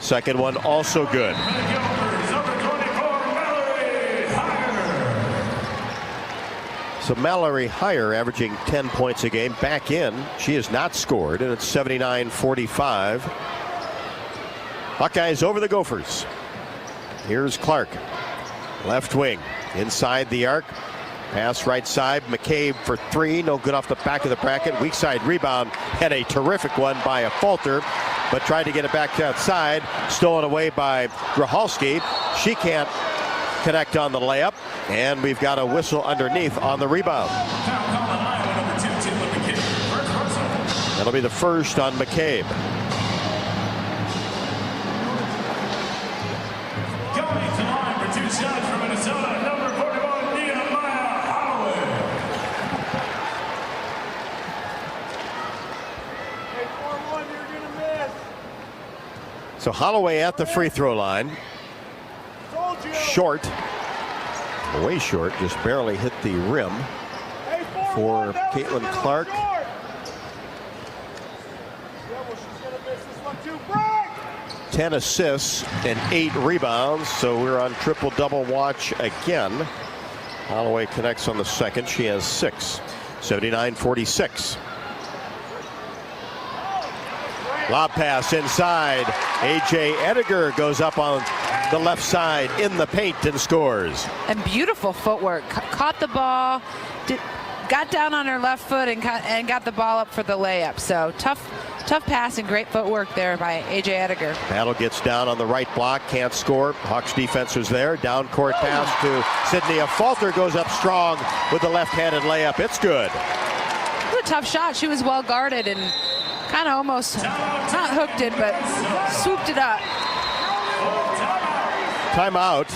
Second one also good. So Mallory Heyer averaging 10 points a game back in. She has not scored, and it's 79-45. Hawkeyes over the Gophers. Here's Clark. Left wing. Inside the arc. Pass right side. McCabe for 3. No good off the back of the bracket. Weak side rebound. Had a terrific one by a Falter, but tried to get it back outside. Stolen away by Grahalski. She can't connect on the layup. And we've got a whistle underneath on the rebound. That'll be the first on McCabe. So Holloway at the free throw line. Short. Way short. Just barely hit the rim for Caitlin Clark. 10 assists and 8 rebounds. So we're on triple-double watch again. Holloway connects on the second. She has 6. 79-46. Lob pass inside. A.J. Ediger goes up on the left side in the paint and scores. And beautiful footwork. Caught the ball, got down on her left foot and got the ball up for the layup. So tough pass and great footwork there by A.J. Ediger. Battle gets down on the right block, can't score. Hawks defense was there. Down court pass to Sydney. A Falter goes up strong with the left-handed layup. It's good. It was a tough shot. She was well guarded and kind of almost not hooked it, but swooped it up. Timeout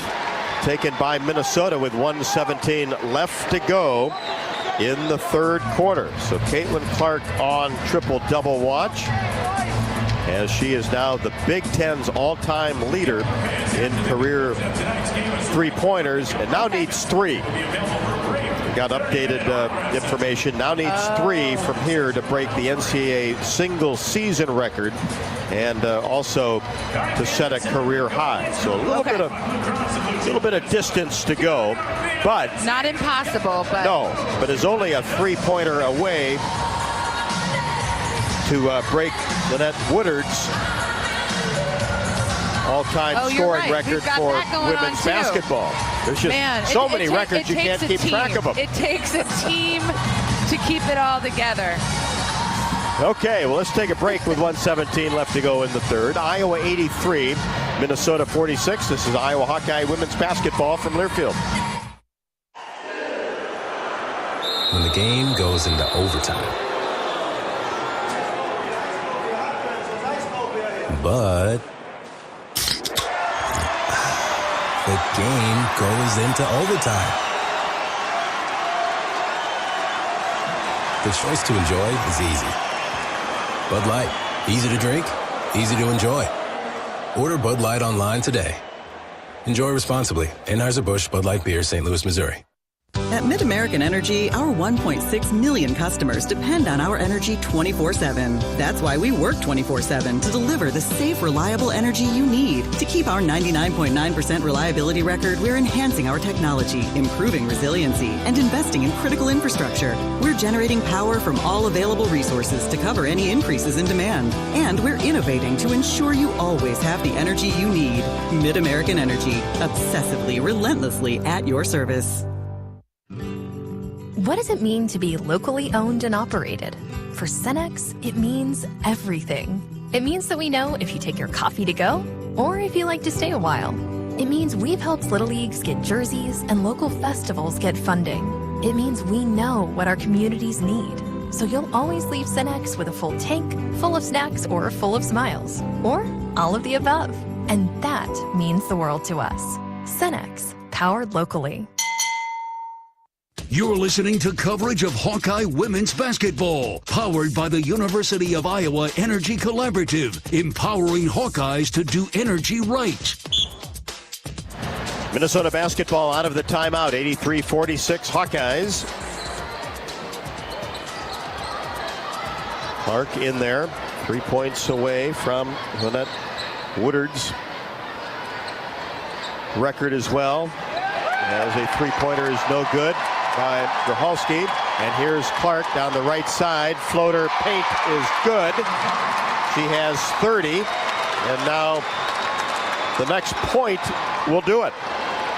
taken by Minnesota with 1:17 left to go in the third quarter. So Caitlin Clark on triple-double watch, as she is now the Big Ten's all-time leader in career three-pointers, and now needs 3. Got updated information. Now needs 3 from here to break the NCAA single-season record, and also to set a career high. So a little bit of distance to go, but not impossible. But no, but is only a 3-pointer away to break Lynette Woodard's all-time scoring record for women's basketball. There's just so many records you can't keep track of them. It takes a team to keep it all together. Okay, well, let's take a break with 1:17 left to go in the third. Iowa 83, Minnesota 46. This is Iowa Hawkeye women's basketball from Learfield. When the game goes into overtime. But the game goes into overtime. The choice to enjoy is easy. Bud Light, easy to drink, easy to enjoy. Order Bud Light online today. Enjoy responsibly. Anheuser-Busch Bud Light Beer, St. Louis, Missouri. At Mid-American Energy, our 1.6 million customers depend on our energy 24/7. That's why we work 24/7 to deliver the safe, reliable energy you need. To keep our 99.9% reliability record, we're enhancing our technology, improving resiliency, and investing in critical infrastructure. We're generating power from all available resources to cover any increases in demand. And we're innovating to ensure you always have the energy you need. Mid-American Energy, obsessively, relentlessly at your service. What does it mean to be locally owned and operated? For Cenex, it means everything. It means that we know if you take your coffee to go, Or if you like to stay a while, it means we've helped Little Leagues get jerseys and local festivals get funding. It means we know what our communities need. So you'll always leave Cenex with a full tank, full of snacks, or full of smiles. Or all of the above. And that means the world to us. Cenex, powered locally. You're listening to coverage of Hawkeye women's basketball, powered by the University of Iowa Energy Collaborative, empowering Hawkeyes to do energy right. Minnesota basketball out of the timeout, 83-46 Hawkeyes. Clark in there, 3 points away from Lynette Woodard's record as well. As a three-pointer is no good by Grocholski. And here's Clark down the right side. Floater paint is good. She has 30. And now the next point will do it.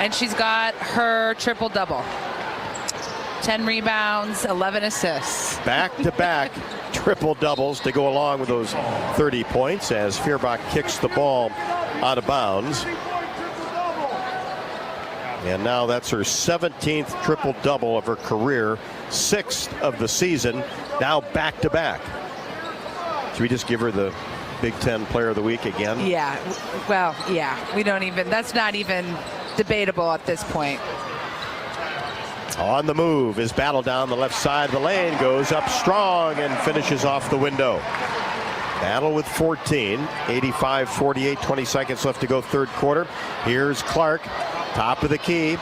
And she's got her triple-double. 10 rebounds, 11 assists. Back-to-back triple-doubles to go along with those 30 points as Feuerbach kicks the ball out of bounds. And now that's her 17th triple-double of her career, 6th of the season, now back-to-back. Should we just give her the Big Ten Player of the Week again? Yeah, well, yeah, we don't even, that's not even debatable at this point. On the move is battle down the left side of the lane, goes up strong and finishes off the window. Battle with 14, 85-48, 20 seconds left to go third quarter. Here's Clark, top of the key.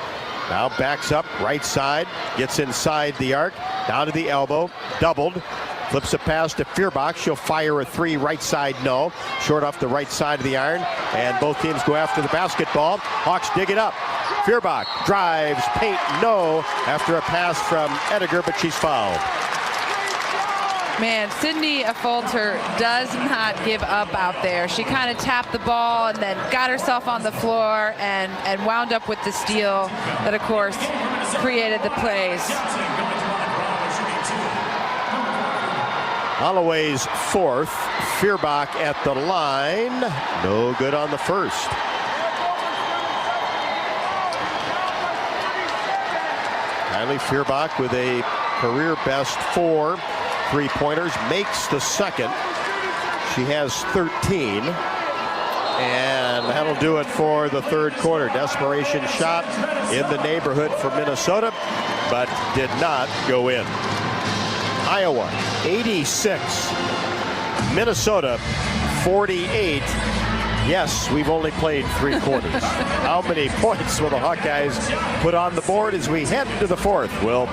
Now backs up, right side, gets inside the arc, down to the elbow, doubled. Flips a pass to Feuerbach. She'll fire a three, right side, no. Short off the right side of the iron, and both teams go after the basketball. Hawks dig it up. Feuerbach drives, paint, no, after a pass from Ediger, but she's fouled. Man, Sydney Affolter does not give up out there. She kind of tapped the ball and then got herself on the floor and wound up with the steal that, of course, created the plays. Holloway's fourth. Feuerbach at the line. No good on the first. Kylie Feuerbach with a career best 4 3-pointers, makes the second. She has 13. And that'll do it for the third quarter. Desperation shot in the neighborhood for Minnesota, but did not go in. Iowa 86, Minnesota 48. Yes, we've only played 3 quarters. How many points will the Hawkeyes put on the board as we head to the fourth? We'll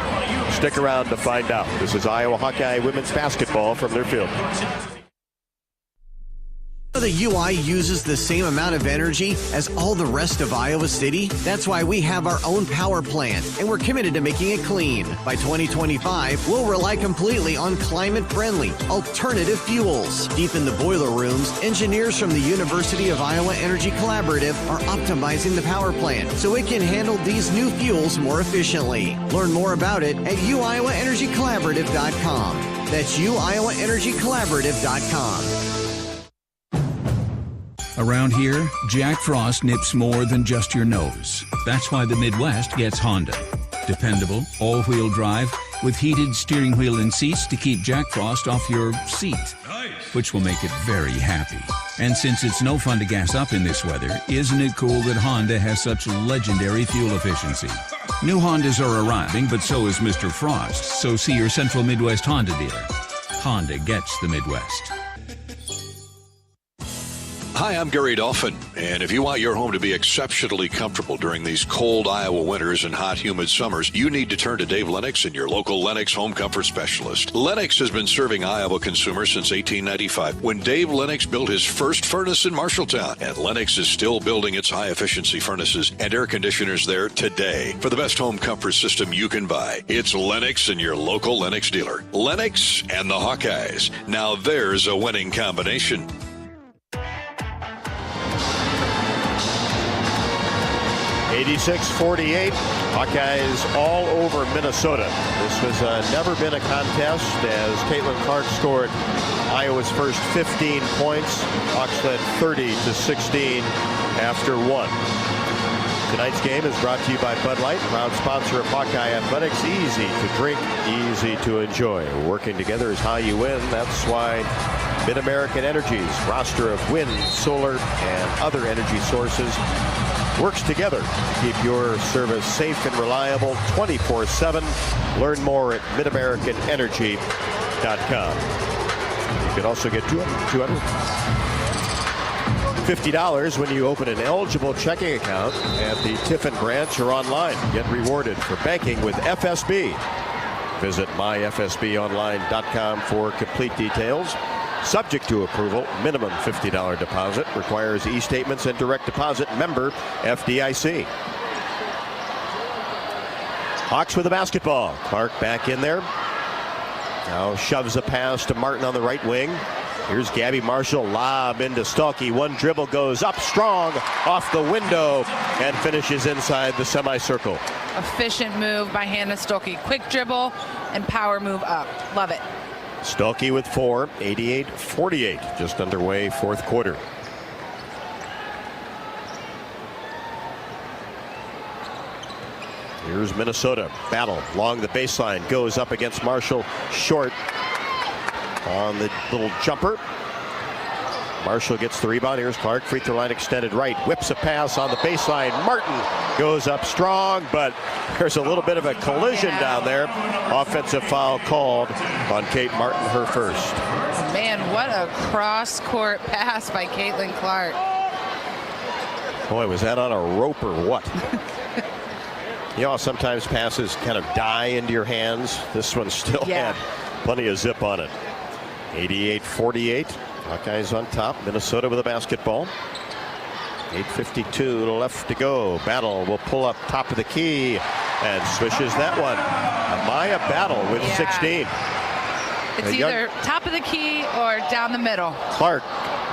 stick around to find out. This is Iowa Hawkeye women's basketball from their field. The UI uses the same amount of energy as all the rest of Iowa City. That's why we have our own power plant, and we're committed to making it clean. By 2025, we'll rely completely on climate-friendly, alternative fuels. Deep in the boiler rooms, engineers from the University of Iowa Energy Collaborative are optimizing the power plant so it can handle these new fuels more efficiently. Learn more about it at uiowaenergycollaborative.com. That's uiowaenergycollaborative.com. Around here, Jack Frost nips more than just your nose. That's why the Midwest gets Honda. Dependable, all-wheel drive with heated steering wheel and seats to keep Jack Frost off your seat, which will make it very happy. And since it's no fun to gas up in this weather, isn't it cool that Honda has such legendary fuel efficiency? New Hondas are arriving, but so is Mr. Frost, so see your Central Midwest Honda dealer. Honda gets the Midwest. Hi, I'm Gary Dolphin, and if you want your home to be exceptionally comfortable during these cold Iowa winters and hot, humid summers, you need to turn to Dave Lennox and your local Lennox home comfort specialist. Lennox has been serving Iowa consumers since 1895, when Dave Lennox built his first furnace in Marshalltown, and Lennox is still building its high-efficiency furnaces and air conditioners there today. For the best home comfort system you can buy, it's Lennox and your local Lennox dealer. Lennox and the Hawkeyes. Now there's a winning combination. 86-48, Hawkeyes all over Minnesota. This was never been a contest as Caitlin Clark scored Iowa's first 15 points. Hawks led 30-16 after one. Tonight's game is brought to you by Bud Light, proud sponsor of Hawkeye Athletics. Easy to drink, easy to enjoy. Working together is how you win. That's why Mid-American Energy's roster of wind, solar, and other energy sources works together to keep your service safe and reliable 24/7. Learn more at midamericanenergy.com. You can also get $250 when you open an eligible checking account at the Tiffin branch or online. Get rewarded for banking with FSB. Visit myfsbonline.com for complete details. Subject to approval, minimum $50 deposit. Requires e-statements and direct deposit. Member FDIC. Hawks with the basketball. Clark back in there. Now shoves a pass to Martin on the right wing. Here's Gabby Marshall, lob into Stolke. One dribble goes up strong off the window and finishes inside the semicircle. Efficient move by Hannah Stolke. Quick dribble and power move up. Love it. Stolke with 4, 88-48, just underway fourth quarter. Here's Minnesota. Battle along the baseline. Goes up against Marshall. Short on the little jumper. Marshall gets the rebound. Here's Clark. Free throw line extended right. Whips a pass on the baseline. Martin goes up strong, but there's a little bit of a collision down there. Offensive foul called on Kate Martin, her first. Man, what a cross-court pass by Caitlin Clark. Boy, was that on a rope or what? You know, sometimes passes kind of die into your hands. This one still had plenty of zip on it. 88-48. Hawkeyes on top. Minnesota with a basketball. 8:52 left to go. Battle will pull up top of the key and swishes that one. Amaya Battle with 16. It's either top of the key or down the middle. Clark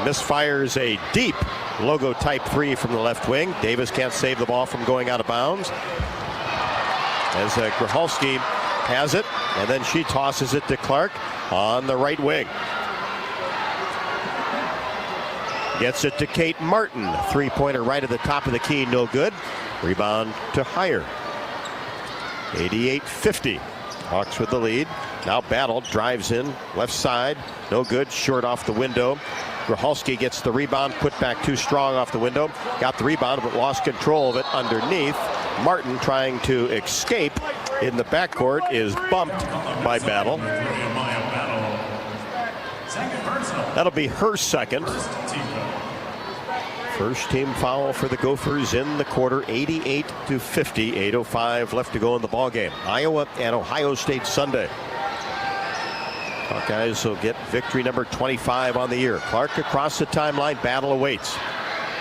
misfires a deep logo type 3 from the left wing. Davis can't save the ball from going out of bounds. As Grachalski has it, and then she tosses it to Clark on the right wing. Gets it to Kate Martin. Three-pointer right at the top of the key, no good. Rebound to Heyer. 88-50. Hawks with the lead. Now Battle drives in, left side, no good, short off the window. Grachalski gets the rebound, put back too strong off the window. Got the rebound, but lost control of it underneath. Martin trying to escape in the backcourt is bumped by Battle. That'll be her second. First team foul for the Gophers in the quarter. 88-50. 8:05 left to go in the ball game. Iowa and Ohio State Sunday. Hawkeyes will get victory number 25 on the year. Clark across the timeline. Battle awaits.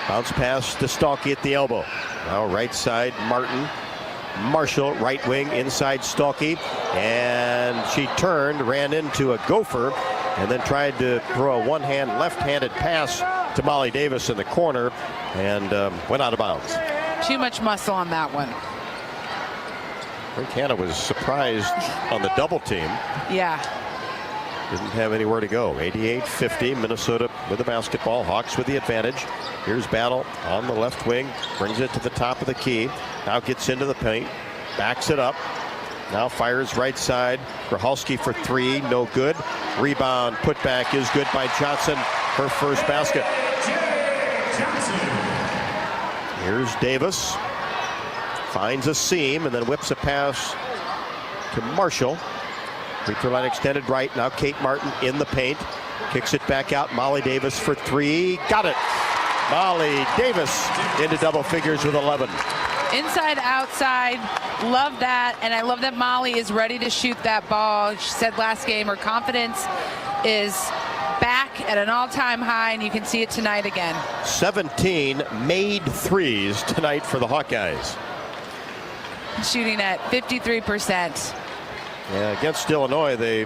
Bounce pass to Stolke at the elbow. Now right side, Martin. Marshall, right wing, inside Stolke. And she turned, ran into a Gopher, and then tried to throw a one-hand, left-handed pass to Molly Davis in the corner, and went out of bounds. Too much muscle on that one. I think Hannah was surprised on the double team. Yeah. Didn't have anywhere to go. 88-50, Minnesota with the basketball. Hawks with the advantage. Here's Battle on the left wing. Brings it to the top of the key. Now gets into the paint. Backs it up. Now fires right side. Grachalski for 3. No good. Rebound. Putback is good by Johnson. Her first basket. Here's Davis. Finds a seam and then whips a pass to Marshall. Free throw line extended right. Now Kate Martin in the paint. Kicks it back out. Molly Davis for 3. Got it. Molly Davis into double figures with 11. Inside, outside. Love that. And I love that Molly is ready to shoot that ball. She said last game her confidence is back at an all-time high, and you can see it tonight again. 17 made threes tonight for the Hawkeyes. Shooting at 53%. Yeah, against Illinois, they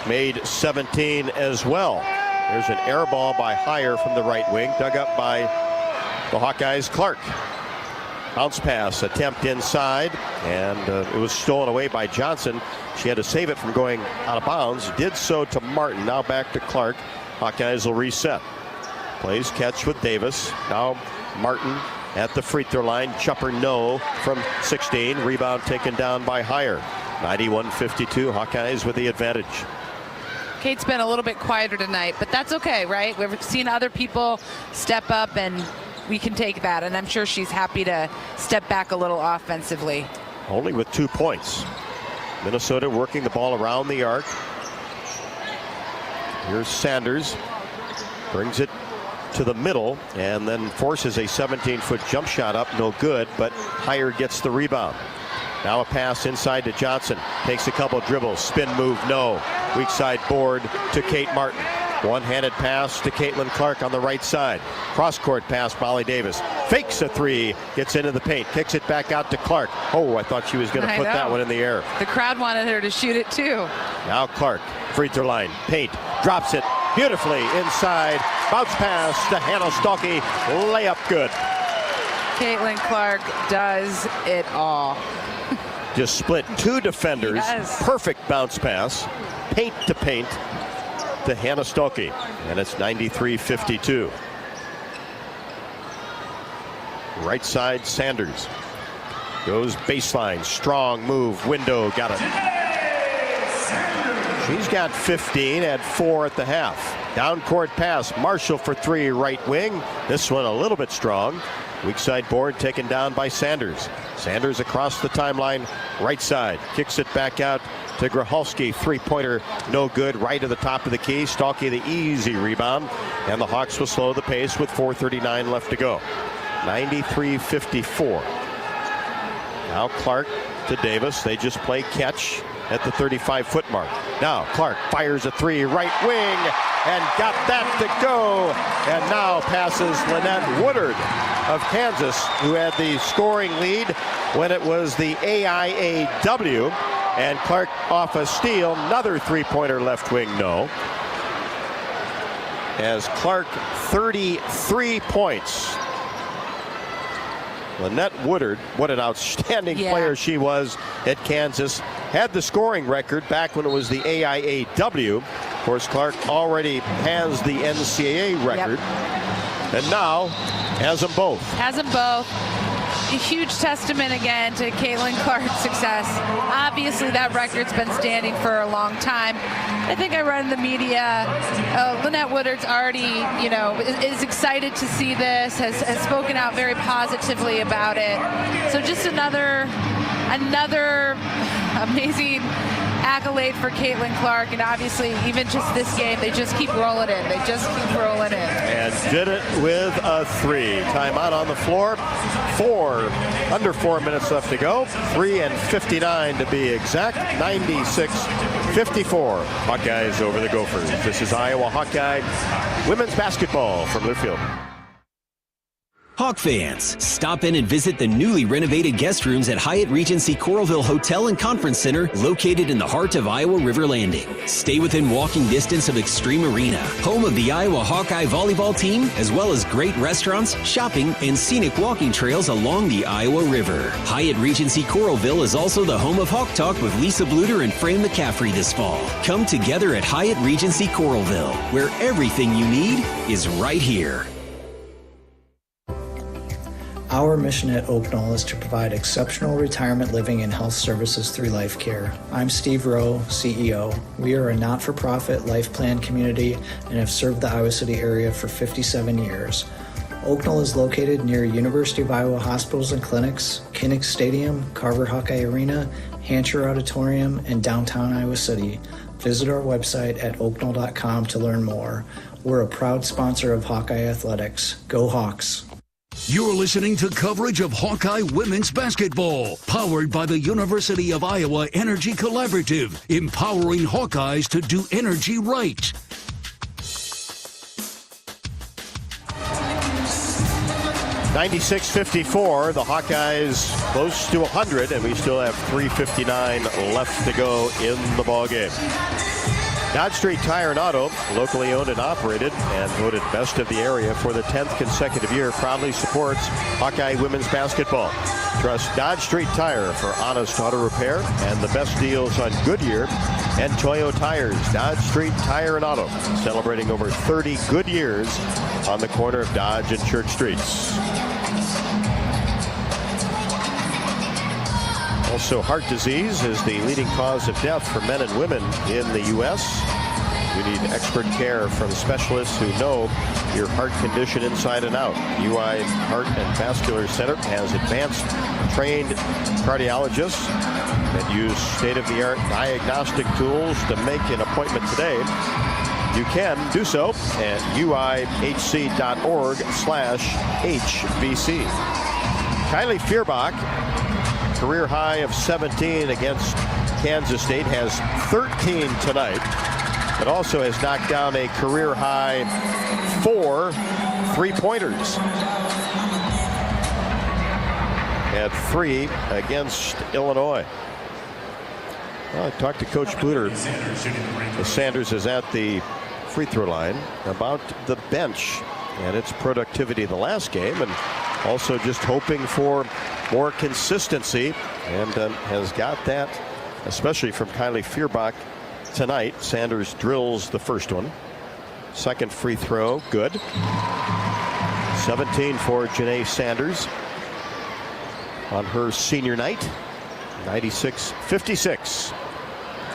made 17 as well. There's an air ball by Heyer from the right wing, dug up by the Hawkeyes' Clark. Bounce pass attempt inside, and it was stolen away by Johnson. She had to save it from going out of bounds. Did so to Martin. Now back to Clark. Hawkeyes will reset. Plays catch with Davis. Now Martin at the free throw line. Chupper no from 16. Rebound taken down by Heyer. 91-52. Hawkeyes with the advantage. Kate's been a little bit quieter tonight, but that's okay, right? We've seen other people step up, and we can take that, and I'm sure she's happy to step back a little offensively. Only with 2 points. Minnesota working the ball around the arc. Here's Sanders. Brings it to the middle and then forces a 17-foot jump shot up. No good, but Heyer gets the rebound. Now a pass inside to Johnson. Takes a couple dribbles. Spin move, no. Weak side board to Kate Martin. One-handed pass to Caitlin Clark on the right side. Cross-court pass, Molly Davis. Fakes a three, gets into the paint, kicks it back out to Clark. Oh, I thought she was going to put that one in the air. The crowd wanted her to shoot it too. Now Clark, free throw line, paint, drops it beautifully inside. Bounce pass to Hannah Stalky, layup good. Caitlin Clark does it all. Just split 2 defenders. Yes. Perfect bounce pass, paint to paint to Hannah Stolke, and it's 93-52. Right side, Sanders goes baseline, strong move, window, got it. She's got 15, had 4 at the half. Down court pass, Marshall for 3, right wing. This one a little bit strong. Weak side board taken down by Sanders. Sanders across the timeline, right side, kicks it back out to Grahalski. Three-pointer, no good, right at the top of the key. Stalky the easy rebound, and the Hawks will slow the pace with 4:39 left to go. 93-54. Now Clark to Davis. They just play catch at the 35-foot mark. Now Clark fires a 3, right wing, and got that to go. And now passes Lynette Woodard of Kansas, who had the scoring lead when it was the AIAW. And Clark off a steal, another three-pointer left wing, no. As Clark 33 points. Lynette Woodard, what an outstanding player she was at Kansas. Had the scoring record back when it was the AIAW. Of course, Clark already has the NCAA record. And now has them both. Has them both. A huge testament again to Caitlin Clark's success. Obviously, that record's been standing for a long time. I think I read in the media, Lynette Woodard's already, is excited to see this, has spoken out very positively about it. So just another amazing accolade for Caitlin Clark, and obviously even just this game, they just keep rolling in. They just keep rolling in. And did it with a 3. Timeout on the floor. Under 4 minutes left to go. 3:59 to be exact. 96-54. Hawkeyes over the Gophers. This is Iowa Hawkeye women's basketball from Learfield. Hawk fans, stop in and visit the newly renovated guest rooms at Hyatt Regency Coralville Hotel and Conference Center, located in the heart of Iowa River Landing. Stay within walking distance of Extreme Arena, home of the Iowa Hawkeye volleyball team, as well as great restaurants, shopping, and scenic walking trails along the Iowa River. Hyatt Regency Coralville is also the home of Hawk Talk with Lisa Bluder and Fran McCaffrey this fall. Come together at Hyatt Regency Coralville, where everything you need is right here. Our mission at Oak Knoll is to provide exceptional retirement living and health services through life care. I'm Steve Rowe, CEO. We are a not-for-profit life plan community and have served the Iowa City area for 57 years. Oak Knoll is located near University of Iowa hospitals and clinics, Kinnick Stadium, Carver Hawkeye Arena, Hancher Auditorium, and downtown Iowa City. Visit our website at oakknoll.com to learn more. We're a proud sponsor of Hawkeye Athletics. Go Hawks! You're listening to coverage of Hawkeye women's basketball, powered by the University of Iowa Energy Collaborative, empowering Hawkeyes to do energy right. (96-54). The Hawkeyes close to 100, and we still have 3:59 left to go in the ball game. Dodge Street Tire and Auto, locally owned and operated and voted best of the area for the 10th consecutive year, proudly supports Hawkeye women's basketball. Trust Dodge Street Tire for honest auto repair and the best deals on Goodyear and Toyo tires. Dodge Street Tire and Auto, celebrating over 30 good years on the corner of Dodge and Church Streets. Also, heart disease is the leading cause of death for men and women in the U.S. You need expert care from specialists who know your heart condition inside and out. UI Heart and Vascular Center has advanced trained cardiologists that use state-of-the-art diagnostic tools to make an appointment today. You can do so at uihc.org/HVC. Kylie Feuerbach, career high of 17 against Kansas State, has 13 tonight, but also has knocked down a career high 4 3-pointers. Had 3 against Illinois. Well, I talked to Coach Bluder. Sanders is at the free throw line about the bench and its productivity in the last game, and also just hoping for more consistency, and has got that, especially from Kylie Feuerbach tonight. Sanders drills the first one. Second free throw, good. 17 for Janae Sanders on her senior night. 96-56.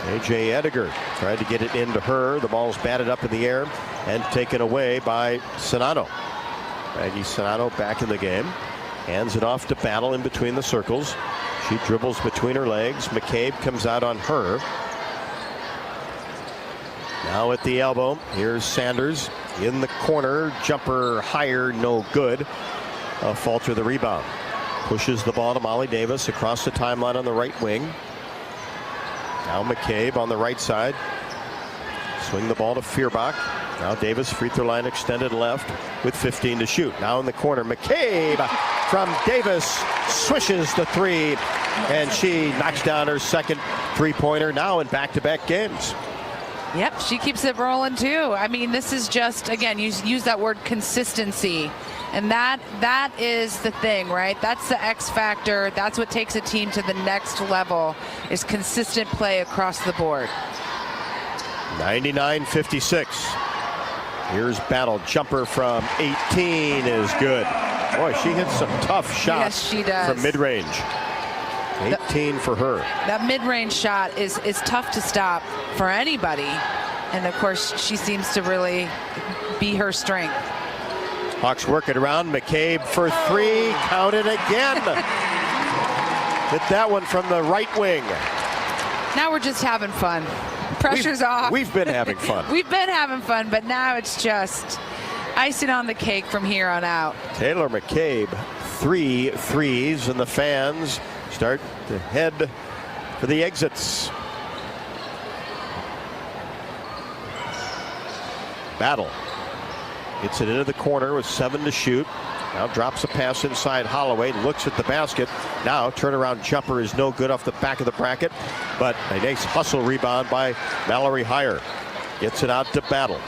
A.J. Ediger tried to get it into her. The ball's batted up in the air and taken away by Sonano. Maggie Sonano back in the game. Hands it off to Battle in between the circles. She dribbles between her legs. McCabe comes out on her. Now at the elbow. Here's Sanders in the corner. Jumper higher, no good. Falter the rebound. Pushes the ball to Molly Davis across the timeline on the right wing. Now McCabe on the right side. Swing the ball to Feuerbach. Now Davis, free throw line extended left with 15 to shoot. Now in the corner, McCabe from Davis swishes the 3, and she knocks down her second 3-pointer now in back-to-back games. Yep, she keeps it rolling too. I mean, this is just, again, you use that word consistency, and that is the thing, right? That's the X factor. That's what takes a team to the next level, is consistent play across the board. 99-56. Here's Battle. Jumper from 18 is good. Boy, she hits some tough shots. Yes, she does. From mid-range. 18 for her. That mid-range shot is tough to stop for anybody. And of course, she seems to really be her strength. Hawks work it around. McCabe for 3. Count it again. Hit that one from the right wing. Now we're just having fun. Pressure's off. We've been having fun. We've been having fun, but now it's just icing on the cake from here on out. Taylor McCabe, 3 threes, and the fans start to head for the exits. Battle gets it into the corner with 7 to shoot. Now drops a pass inside Holloway, looks at the basket. Now turnaround jumper is no good off the back of the bracket, but a nice hustle rebound by Mallory Heyer. Gets it out to Battle.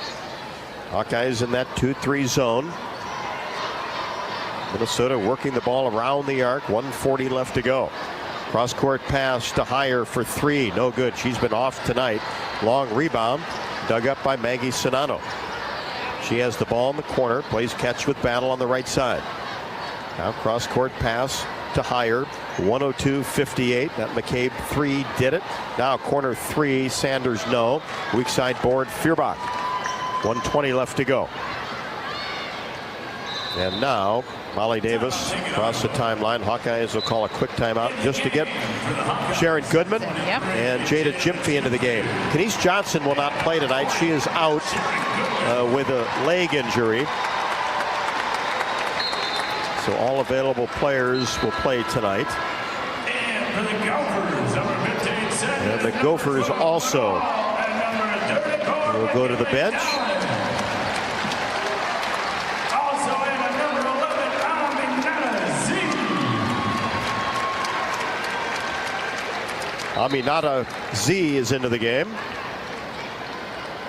Hawkeyes in that 2-3 zone. Minnesota working the ball around the arc. 1:40 left to go. Cross court pass to Heyer for 3. No good. She's been off tonight. Long rebound dug up by Maggie Sonano. She has the ball in the corner, plays catch with Battle on the right side. Now cross court pass to Heyer. 102-58. That McCabe 3 did it. Now corner 3, Sanders no. Weak side board, Feuerbach. 1:20 left to go. And now Molly Davis across the timeline. Hawkeyes will call a quick timeout just to get Sharon Goodman and Jada Jimphy into the game. Kenise Johnson will not play tonight. She is out with a leg injury. So all available players will play tonight. And the Gophers also will go to the bench. Aminata Z is into the game.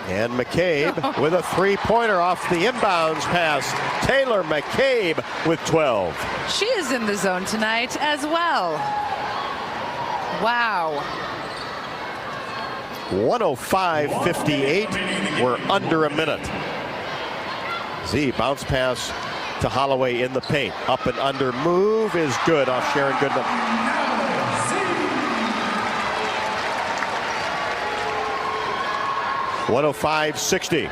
And McCabe with a three-pointer off the inbounds pass. Taylor McCabe with 12. She is in the zone tonight as well. Wow. 105-58. We're under a minute. Z bounce pass to Holloway in the paint. Up and under move is good off Sharon Goodman. 105-60.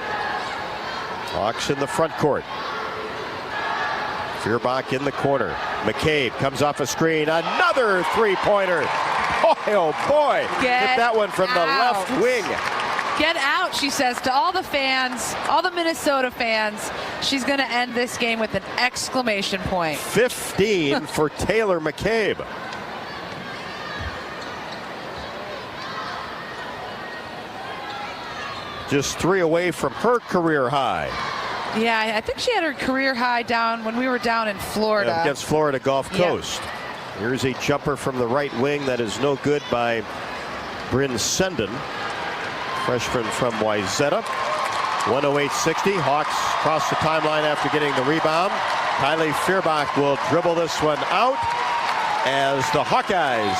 Hawks in the front court. Feuerbach in the corner. McCabe comes off a screen. Another three-pointer. Oh boy. Hit that one from the left wing. Get out, she says to all the fans, all the Minnesota fans. She's going to end this game with an exclamation point. 15 for Taylor McCabe. Just 3 away from her career high. Yeah, I think she had her career high down when we were down in Florida. Yeah, against Florida Gulf Coast. Here's a jumper from the right wing that is no good by Bryn Senden. Freshman from Wayzata. 108-60. Hawks cross the timeline after getting the rebound. Kylie Feuerbach will dribble this one out as the Hawkeyes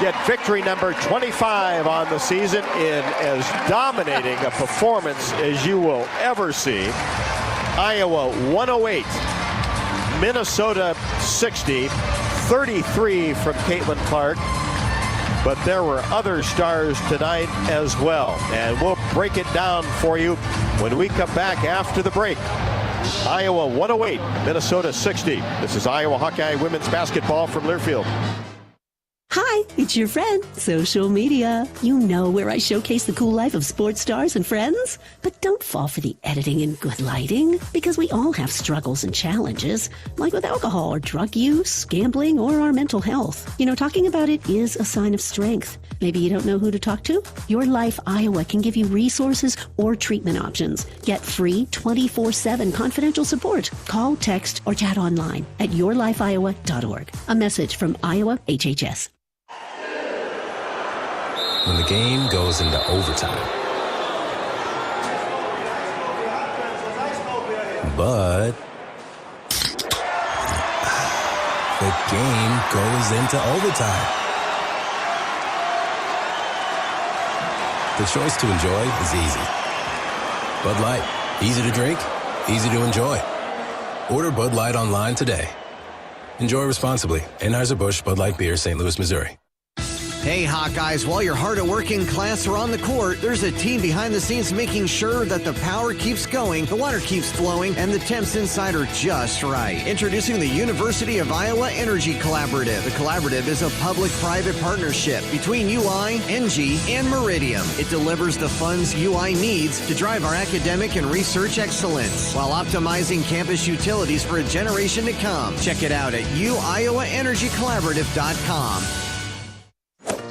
get victory number 25 on the season in as dominating a performance as you will ever see. Iowa 108, Minnesota 60, 33 from Caitlin Clark. But there were other stars tonight as well. And we'll break it down for you when we come back after the break. Iowa 108, Minnesota 60. This is Iowa Hawkeye women's basketball from Learfield. Hi, it's your friend, social media. You know where I showcase the cool life of sports stars and friends. But don't fall for the editing and good lighting, because we all have struggles and challenges, like with alcohol or drug use, gambling, or our mental health. You know, talking about it is a sign of strength. Maybe you don't know who to talk to? Your Life Iowa can give you resources or treatment options. Get free 24/7 confidential support. Call, text, or chat online at yourlifeiowa.org. A message from Iowa HHS. When the game goes into overtime. But the game goes into overtime. The choice to enjoy is easy. Bud Light, easy to drink, easy to enjoy. Order Bud Light online today. Enjoy responsibly. Anheuser-Busch Bud Light Beer, St. Louis, Missouri. Hey, Hawkeyes, while your hard-at-working class are on the court, there's a team behind the scenes making sure that the power keeps going, the water keeps flowing, and the temps inside are just right. Introducing the University of Iowa Energy Collaborative. The collaborative is a public-private partnership between UI, NG, and Meridium. It delivers the funds UI needs to drive our academic and research excellence while optimizing campus utilities for a generation to come. Check it out at uiowaenergycollaborative.com.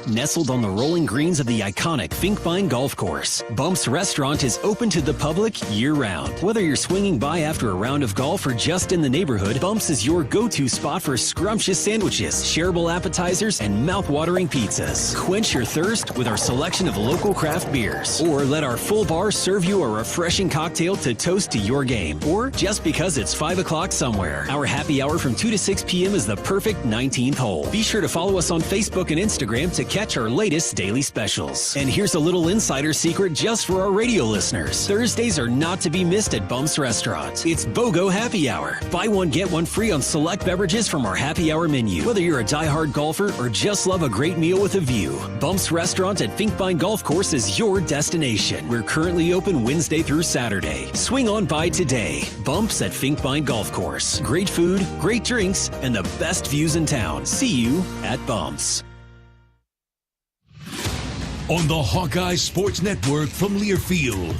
Nestled on the rolling greens of the iconic Finkbine Golf Course, Bumps Restaurant is open to the public year-round. Whether you're swinging by after a round of golf or just in the neighborhood, Bumps is your go-to spot for scrumptious sandwiches, shareable appetizers, and mouth-watering pizzas. Quench your thirst with our selection of local craft beers, or let our full bar serve you a refreshing cocktail to toast to your game, or just because it's 5 o'clock somewhere. Our happy hour from 2 to 6 p.m. is the perfect 19th hole. Be sure to follow us on Facebook and Instagram to catch our latest daily specials. And here's a little insider secret just for our radio listeners. Thursdays are not to be missed at Bumps Restaurant. It's BOGO Happy Hour. Buy one, get one free on select beverages from our happy hour menu. Whether you're a diehard golfer or just love a great meal with a view, Bumps Restaurant at Finkbine Golf Course is your destination. We're currently open Wednesday through Saturday. Swing on by today. Bumps at Finkbine Golf Course. Great food, great drinks, and the best views in town. See you at Bumps. On the Hawkeye Sports Network from Learfield,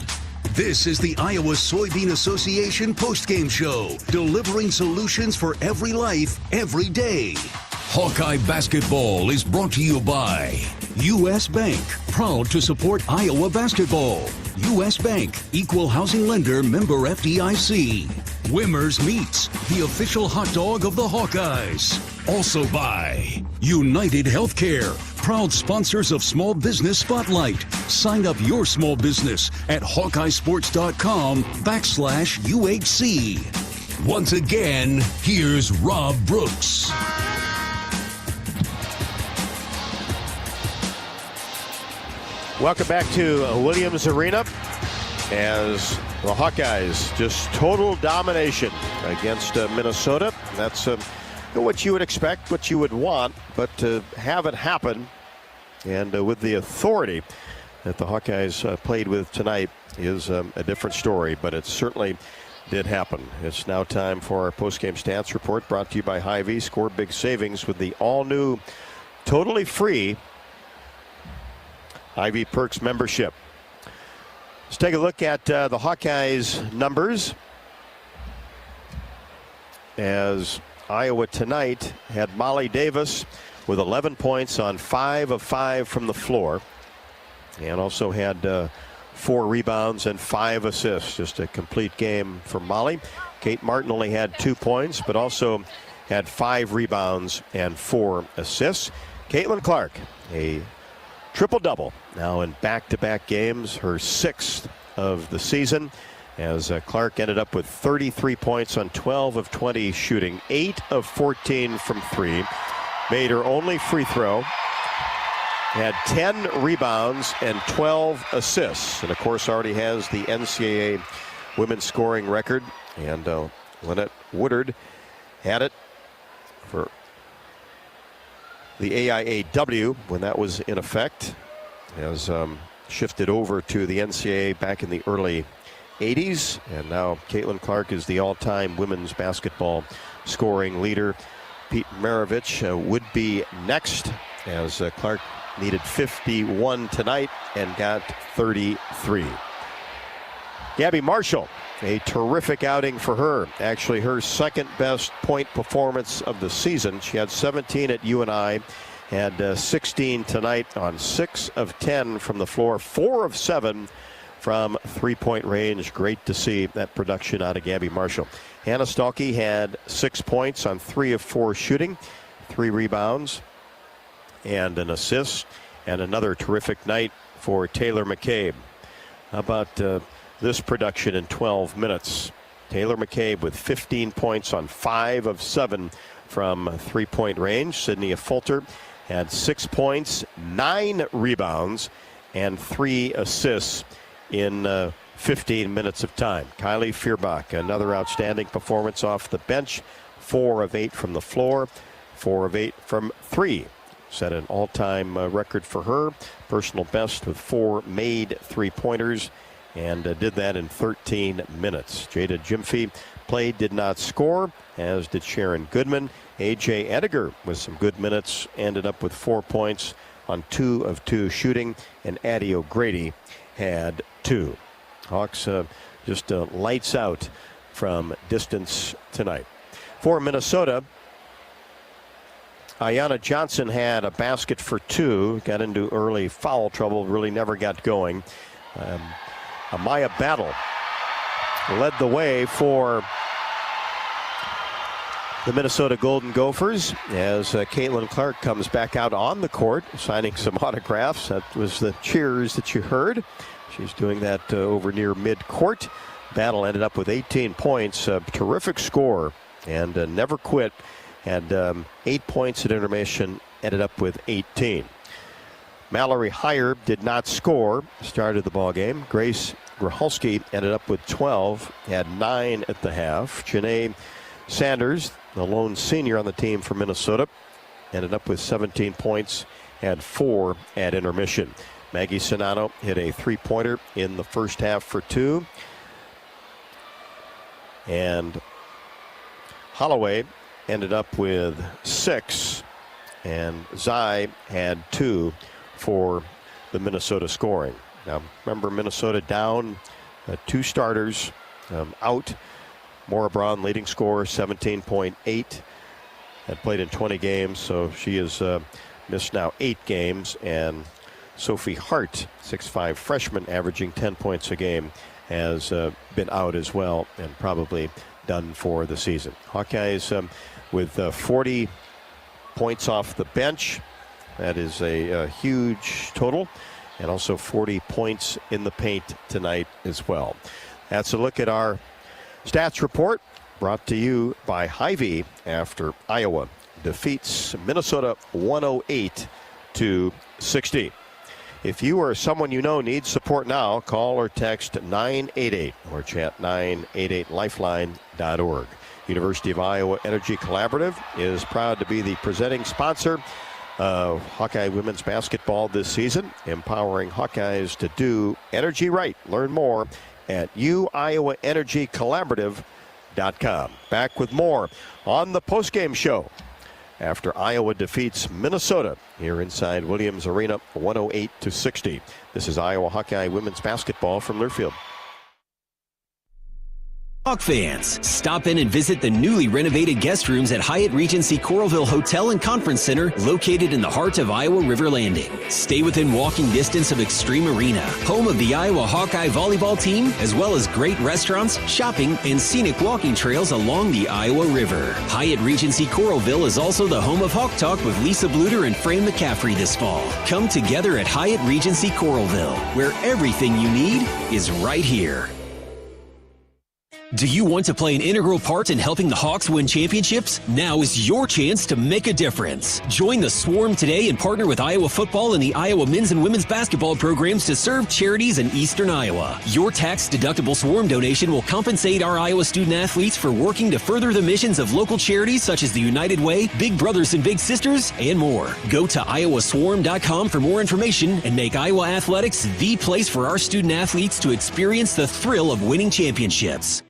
this is the Iowa Soybean Association postgame show, delivering solutions for every life, every day. Hawkeye basketball is brought to you by U.S. Bank, proud to support Iowa basketball. U.S. Bank, equal housing lender, member FDIC. Wimmer's Meats, the official hot dog of the Hawkeyes. Also by United Healthcare, proud sponsors of Small Business Spotlight. Sign up your small business at HawkeyeSports.com/UHC. Once again, here's Rob Brooks. Welcome back to Williams Arena as the Hawkeyes just total domination against Minnesota. That's what you would expect, what you would want, but to have it happen and with the authority that the Hawkeyes played with tonight is a different story, but it certainly did happen. It's now time for our postgame stats report brought to you by Hy-Vee. Score big savings with the all-new, totally free Hy-Vee Perks membership. Let's take a look at the Hawkeyes numbers as Iowa tonight had Molly Davis with 11 points on 5 of 5 from the floor, and also had 4 rebounds and 5 assists. Just a complete game for Molly. Kate Martin only had 2 points, but also had 5 rebounds and 4 assists. Caitlin Clark, a triple-double now in back-to-back games, her 6th of the season, as Clark ended up with 33 points on 12 of 20 shooting, 8 of 14 from 3, made her only free throw, had 10 rebounds and 12 assists, and of course already has the NCAA women's scoring record, and Lynette Woodard had it for the AIAW when that was in effect, has shifted over to the NCAA back in the early 80s, and now Caitlin Clark is the all-time women's basketball scoring leader. Pete Maravich would be next, as Clark needed 51 tonight and got 33. Gabby Marshall, a terrific outing for her. Actually, her second best point performance of the season. She had 17 at UNI, had 16 tonight on 6 of 10 from the floor, 4 of 7 from three-point range. Great to see that production out of Gabby Marshall. Hannah Stalkey had 6 points on 3 of 4 shooting, 3 rebounds, and an assist, and another terrific night for Taylor McCabe. How about this production in 12 minutes? Taylor McCabe with 15 points on 5 of 7 from three-point range. Sydney Fulter had 6 points, 9 rebounds, and 3 assists in 15 minutes of time. Kylie Fierbach, another outstanding performance off the bench. 4 of 8 from the floor, 4 of 8 from 3. Set an all-time record for her. Personal best with 4 made three-pointers, and did that in 13 minutes. Jada Jimfy played, did not score, as did Sharon Goodman. A.J. Ediger with some good minutes, ended up with 4 points on 2 of 2 shooting, and Addie O'Grady had 2. Hawks just lights out from distance tonight. For Minnesota, Ayanna Johnson had a basket for 2, got into early foul trouble, really never got going. Amaya Battle led the way for the Minnesota Golden Gophers as Caitlin Clark comes back out on the court, signing some autographs. That was the cheers that you heard. She's doing that over near mid-court. Battle ended up with 18 points, a terrific score, and never quit. Had 8 points at intermission, ended up with 18. Mallory Heyer did not score, started the ball game. Grace Grachalski ended up with 12, had 9 at the half. Janae Sanders, the lone senior on the team for Minnesota, ended up with 17 points, had 4 at intermission. Maggie Sonano hit a three-pointer in the first half for 2. And Holloway ended up with 6, and Zai had 2 for the Minnesota scoring. Now, remember, Minnesota down 2 starters out. Maura Braun, leading scorer, 17.8. Had played in 20 games, so she has missed now 8 games. And Sophie Hart, 6'5" freshman, averaging 10 points a game, has been out as well and probably done for the season. Hawkeyes with 40 points off the bench, That is a huge total, and also 40 points in the paint tonight as well. That's a look at our stats report, brought to you by Hy-Vee after Iowa defeats Minnesota 108-60. If you or someone you know needs support now, call or text 988 or chat 988lifeline.org. University of Iowa Energy Collaborative is proud to be the presenting sponsor of Hawkeye women's basketball this season, empowering Hawkeyes to do energy right. Learn more at uiowaenergycollaborative.com. Back with more on the postgame show after Iowa defeats Minnesota here inside Williams Arena 108-60. This is Iowa Hawkeye women's basketball from Learfield. Hawk fans, stop in and visit the newly renovated guest rooms at Hyatt Regency Coralville Hotel and Conference Center, located in the heart of Iowa River Landing. Stay within walking distance of Extreme Arena, home of the Iowa Hawkeye volleyball team, as well as great restaurants, shopping, and scenic walking trails along the Iowa River. Hyatt Regency Coralville is also the home of Hawk Talk with Lisa Bluder and Fran McCaffrey this fall. Come together at Hyatt Regency Coralville, where everything you need is right here. Do you want to play an integral part in helping the Hawks win championships? Now is your chance to make a difference. Join the Swarm today and partner with Iowa football and the Iowa men's and women's basketball programs to serve charities in eastern Iowa. Your tax-deductible Swarm donation will compensate our Iowa student athletes for working to further the missions of local charities such as the United Way, Big Brothers and Big Sisters, and more. Go to iowaswarm.com for more information and make Iowa athletics the place for our student athletes to experience the thrill of winning championships.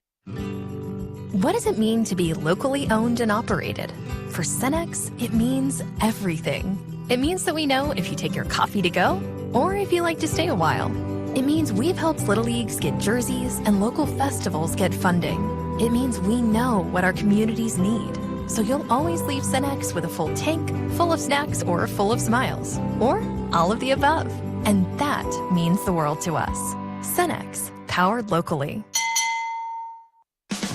What does it mean to be locally owned and operated? For Cenex, it means everything. It means that we know if you take your coffee to go or if you like to stay a while. It means we've helped Little Leagues get jerseys and local festivals get funding. It means we know what our communities need. So you'll always leave Cenex with a full tank, full of snacks, or full of smiles. Or all of the above. And that means the world to us. Cenex, powered locally.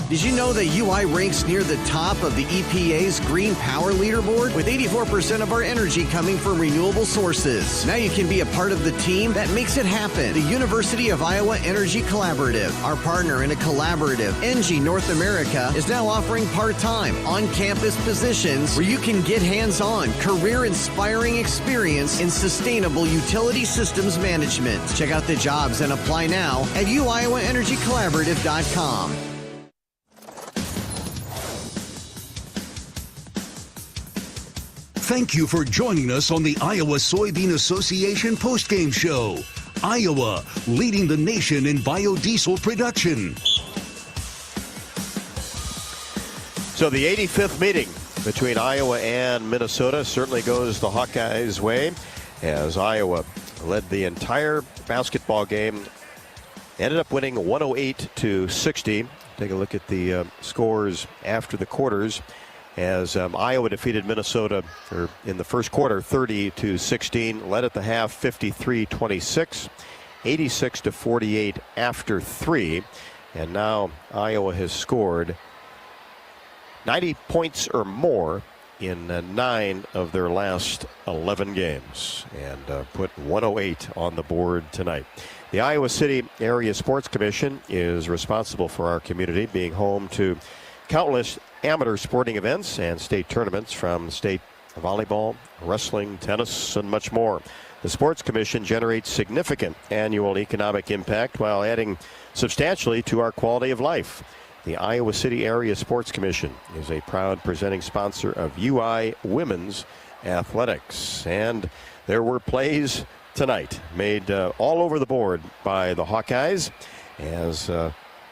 Did you know that UI ranks near the top of the EPA's Green Power Leaderboard? With 84% of our energy coming from renewable sources. Now you can be a part of the team that makes it happen. The University of Iowa Energy Collaborative, our partner in a collaborative, ENGIE North America, is now offering part-time, on-campus positions where you can get hands-on, career-inspiring experience in sustainable utility systems management. Check out the jobs and apply now at uiowaenergycollaborative.com. Thank you for joining us on the Iowa Soybean Association postgame show. Iowa, leading the nation in biodiesel production. So the 85th meeting between Iowa and Minnesota certainly goes the Hawkeyes' way, as Iowa led the entire basketball game. Ended up winning 108-60. Take a look at the scores after the quarters, as Iowa defeated Minnesota in the first quarter 30-16, led at the half 53-26, 86-48 after 3, and now Iowa has scored 90 points or more in 9 of their last 11 games, and put 108 on the board tonight. The Iowa City Area Sports Commission is responsible for our community, being home to countless amateur sporting events and state tournaments, from state volleyball, wrestling, tennis, and much more. The Sports Commission generates significant annual economic impact while adding substantially to our quality of life. The Iowa City Area Sports Commission is a proud presenting sponsor of UI Women's Athletics. And there were plays tonight made all over the board by the Hawkeyes, as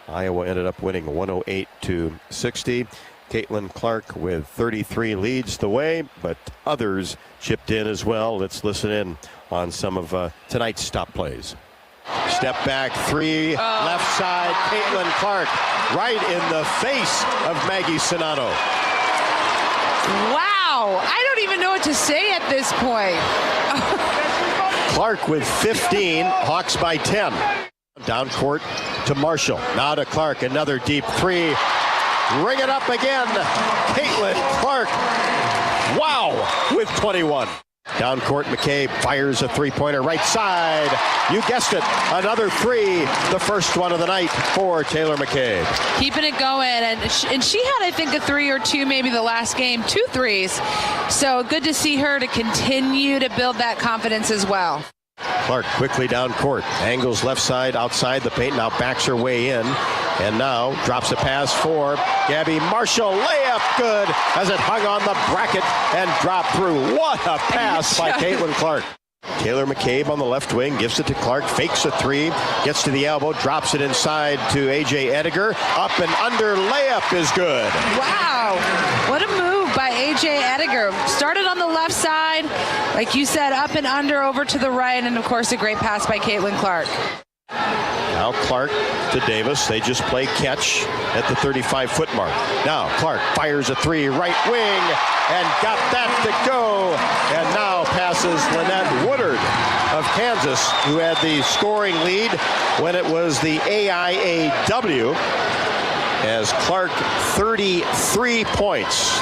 Iowa ended up winning 108-60. Caitlin Clark with 33 leads the way, but others chipped in as well. Let's listen in on some of tonight's stop plays. Step back three, left side, Caitlin Clark, right in the face of Maggie Sonato. Wow, I don't even know what to say at this point. Clark with 15, Hawks by 10. Down court to Marshall, now to Clark, another deep three. Ring it up again, Caitlin Clark. Wow, with 21. Down court, McCabe fires a three-pointer right side. You guessed it, another three, the first one of the night for Taylor McCabe. Keeping it going, and she had, I think, a 3 or 2, maybe the last game, 2 threes. So good to see her to continue to build that confidence as well. Clark quickly down court, angles left side outside the paint, now backs her way in, and now drops a pass for Gabby Marshall. Layup good as it hung on the bracket and dropped through. What a pass by Caitlin Clark. Taylor McCabe on the left wing, gives it to Clark, fakes a three, gets to the elbow, drops it inside to A.J. Ediger. Up and under, layup is good. Wow, what a move by A.J. Ediger. Started on the left side, like you said, up and under, over to the right, and of course a great pass by Caitlin Clark. Now Clark to Davis. They just play catch at the 35-foot mark. Now Clark fires a three, right wing, and got that to go. And now passes Lynette Woodard of Kansas, who had the scoring lead when it was the AIAW, as Clark 33 points.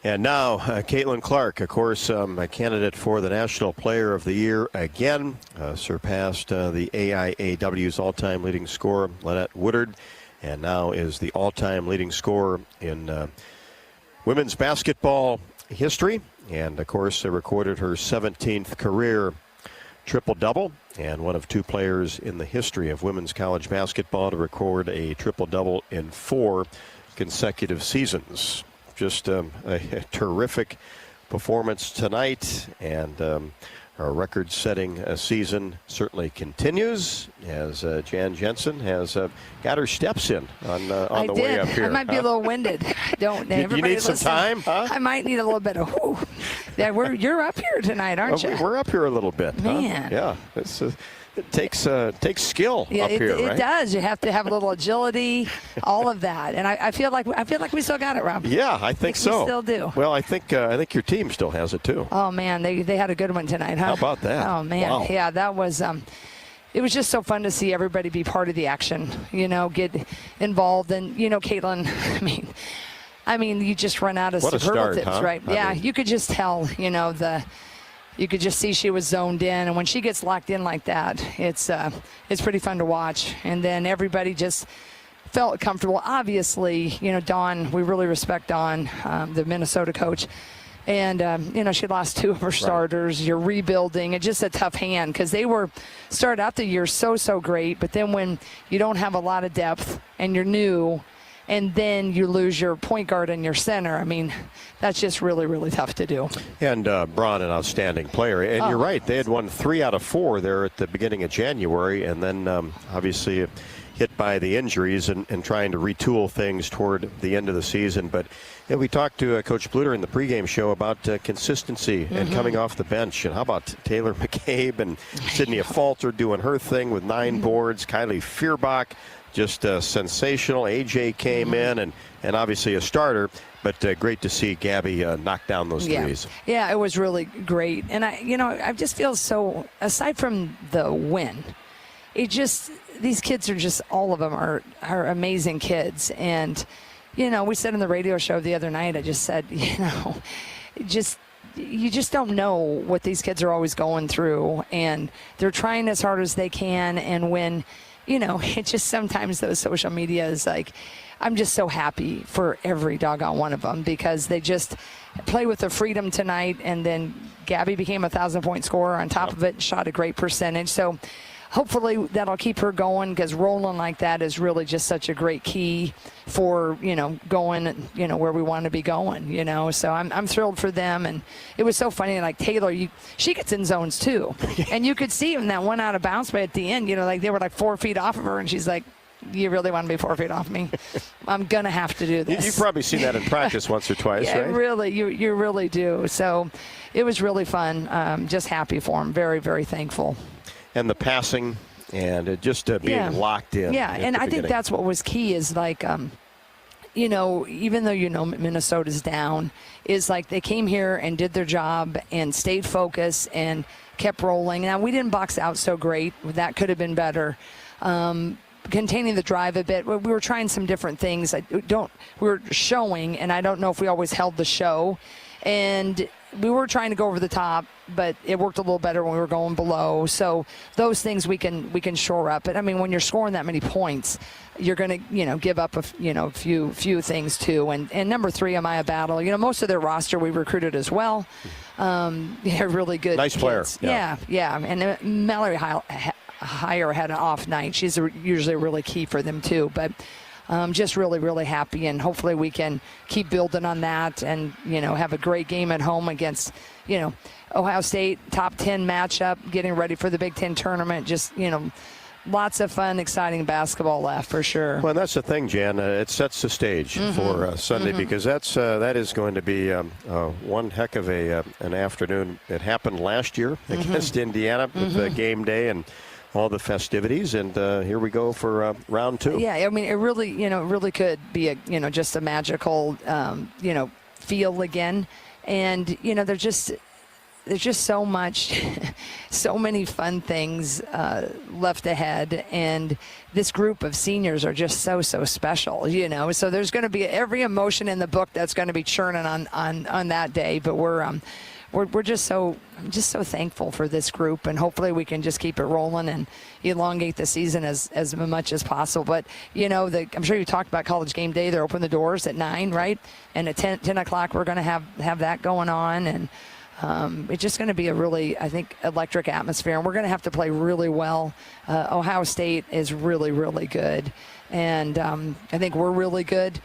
And now, Caitlin Clark, of course, a candidate for the National Player of the Year again, surpassed the AIAW's all-time leading scorer, Lynette Woodard, and now is the all-time leading scorer in women's basketball history. And, of course, recorded her 17th career triple-double, and one of 2 players in the history of women's college basketball to record a triple-double in 4 consecutive seasons. Just a terrific performance tonight, and our record-setting season certainly continues as Jan Jensen has got her steps in on the way up here. I might be a little winded. You need some time, huh? I might need a little bit of whoo. Yeah, you're up here tonight, aren't you? We're up here a little bit. Man. Huh? Yeah. It takes skill up here, right? It does. You have to have a little agility, all of that, and I feel like we still got it, Rob. Yeah, I think so. We still do. Well, I think your team still has it too. Oh man, they had a good one tonight, huh? How about that? Oh man, wow. Yeah, that was. It was just so fun to see everybody be part of the action. Get involved, and Caitlin. I mean, you just run out of superlatives, start, huh? right? Yeah, you could just tell. You could just see she was zoned in, and when she gets locked in like that, it's pretty fun to watch. And then everybody just felt comfortable. Obviously, Dawn, we really respect Dawn, the Minnesota coach. And, she lost 2 of her starters. Right. You're rebuilding. It's just a tough hand because they started out the year so great. But then when you don't have a lot of depth and you're new, and then you lose your point guard and your center, I mean, that's just really, really tough to do. And Braun, an outstanding player. And you're right, they had won 3 out of 4 there at the beginning of January, and then obviously hit by the injuries and trying to retool things toward the end of the season. But we talked to Coach Bluder in the pregame show about consistency and coming off the bench. And how about Taylor McCabe and Sydney Falter doing her thing with 9 boards, Kylie Fierbach, just sensational. AJ came in and obviously a starter, but great to see Gabby knock down those threes. Yeah, it was really great. And I just feel so, aside from the win, these kids are just, all of them are amazing kids. And, we said in the radio show the other night, I just said, you just don't know what these kids are always going through, and they're trying as hard as they can. And when it just sometimes those social media is like, I'm just so happy for every doggone one of them because they just play with the freedom tonight. And then Gabby became a 1,000-point scorer on top of it and shot a great percentage. So hopefully that'll keep her going because rolling like that is really just such a great key for, going, where we want to be going, So I'm thrilled for them. And it was so funny, like Taylor, she gets in zones too. And you could see in that one out of bounds, but at the end, like they were like 4 feet off of her and she's like, you really want to be 4 feet off me? I'm going to have to do this. You've probably seen that in practice once or twice, yeah, right? Really, you really do. So it was really fun. Just happy for him. Very, very thankful. And the passing and just being locked in. Yeah, and I think that's what was key is like, even though Minnesota's down, is like they came here and did their job and stayed focused and kept rolling. Now, we didn't box out so great. That could have been better. containing the drive a bit. We were trying some different things. We were showing, and I don't know if we always held the show. And we were trying to go over the top, but it worked a little better when we were going below. So those things we can shore up. But I mean, when you're scoring that many points, you're going to, give up a few things too. And number 3, Amaya Battle, most of their roster we recruited as well. They're really good. Nice player. Yeah. And Mallory Heyer had an off night. She's usually really key for them too. But just really, really happy, and hopefully we can keep building on that and, have a great game at home against, Ohio State, top 10 matchup, getting ready for the Big Ten tournament. Just, lots of fun, exciting basketball left for sure. Well, that's the thing, Jan. It sets the stage for Sunday because that is going to be one heck of an afternoon. It happened last year against Indiana with game day and all the festivities, and here we go for round 2. Yeah, I mean, it really could be just a magical, feel again, and there's just so much, so many fun things left ahead, and this group of seniors are just so special, So there's going to be every emotion in the book that's going to be churning on that day, but we're just so thankful for this group, and hopefully we can just keep it rolling and elongate the season as much as possible. But, I'm sure you talked about College Game Day. They're open the doors at 9, right? And at 10 o'clock we're going to have that going on. And it's just going to be a really, I think, electric atmosphere. And we're going to have to play really well. Ohio State is really, really good. And I think we're really good.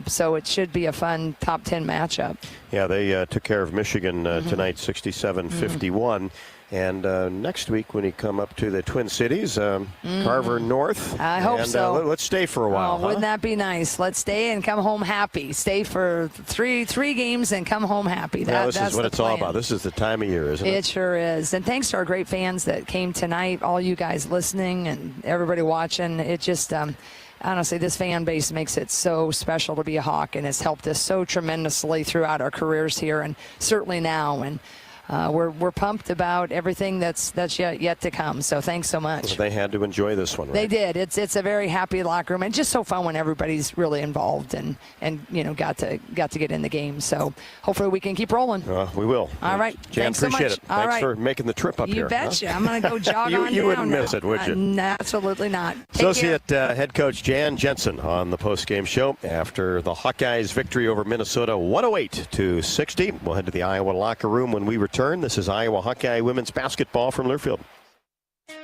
So it should be a fun top 10 matchup. Yeah, they took care of Michigan tonight, 67-51. And next week when you come up to the Twin Cities, Carver North. I hope so. Let's stay for a while. Wouldn't that be nice? Let's stay and come home happy. Stay for three games and come home happy. This is what it's all about. This is the time of year, isn't it? It sure is. And thanks to our great fans that came tonight, all you guys listening and everybody watching. It just, honestly, this fan base makes it so special to be a Hawk, and it's helped us so tremendously throughout our careers here, and certainly now. And we're pumped about everything that's yet to come. So thanks so much. Well, they had to enjoy this one, right? They did. It's a very happy locker room, and just so fun when everybody's really involved and got to get in the game. So hopefully we can keep rolling. We will. All right. Jan, thanks so appreciate much. it. Thanks for making the trip up here. You betcha. I'm going to go jog on You down wouldn't now. miss it, would you? Absolutely not. Associate head coach Jan Jensen on the postgame show after the Hawkeyes' victory over Minnesota, 108-60. We'll head to the Iowa locker room when we return. This is Iowa Hawkeye women's basketball from Learfield.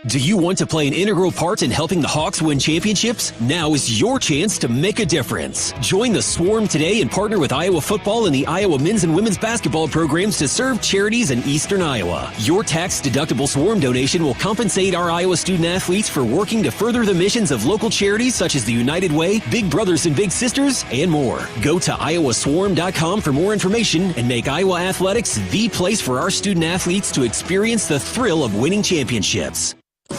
Do you want to play an integral part in helping the Hawks win championships? Now is your chance to make a difference. Join the Swarm today and partner with Iowa football and the Iowa men's and women's basketball programs to serve charities in eastern Iowa. Your tax-deductible Swarm donation will compensate our Iowa student athletes for working to further the missions of local charities such as the United Way, Big Brothers and Big Sisters, and more. Go to iowaswarm.com for more information and make Iowa athletics the place for our student athletes to experience the thrill of winning championships.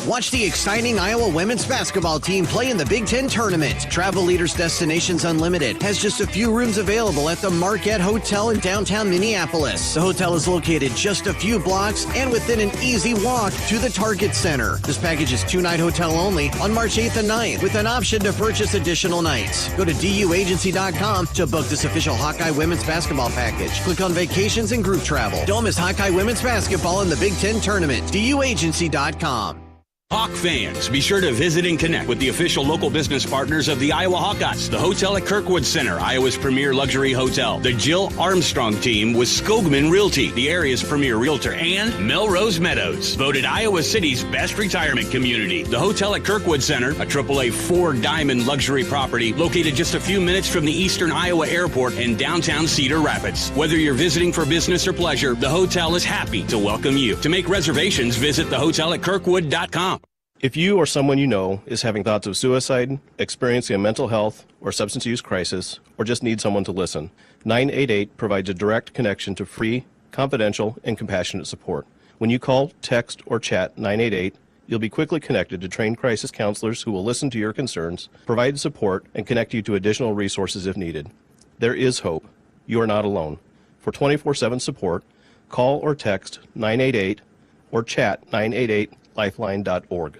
Watch the exciting Iowa women's basketball team play in the Big Ten tournament. Travel Leaders Destinations Unlimited has just a few rooms available at the Marquette Hotel in downtown Minneapolis. The hotel is located just a few blocks and within an easy walk to the Target Center. This package is 2-night hotel only on March 8th and 9th with an option to purchase additional nights. Go to duagency.com to book this official Hawkeye women's basketball package. Click on vacations and group travel. Don't miss Hawkeye women's basketball in the Big Ten tournament. duagency.com. Hawk fans, be sure to visit and connect with the official local business partners of the Iowa Hawkeyes, the Hotel at Kirkwood Center, Iowa's premier luxury hotel, the Jill Armstrong team with Skogman Realty, the area's premier realtor, and Melrose Meadows, voted Iowa City's best retirement community. The Hotel at Kirkwood Center, a AAA 4-diamond luxury property located just a few minutes from the Eastern Iowa Airport in downtown Cedar Rapids. Whether you're visiting for business or pleasure, the hotel is happy to welcome you. To make reservations, visit thehotelatKirkwood.com. If you or someone you know is having thoughts of suicide, experiencing a mental health or substance use crisis, or just need someone to listen, 988 provides a direct connection to free, confidential, and compassionate support. When you call, text, or chat 988, you'll be quickly connected to trained crisis counselors who will listen to your concerns, provide support, and connect you to additional resources if needed. There is hope. You are not alone. For 24/7 support, call or text 988 or chat 988lifeline.org.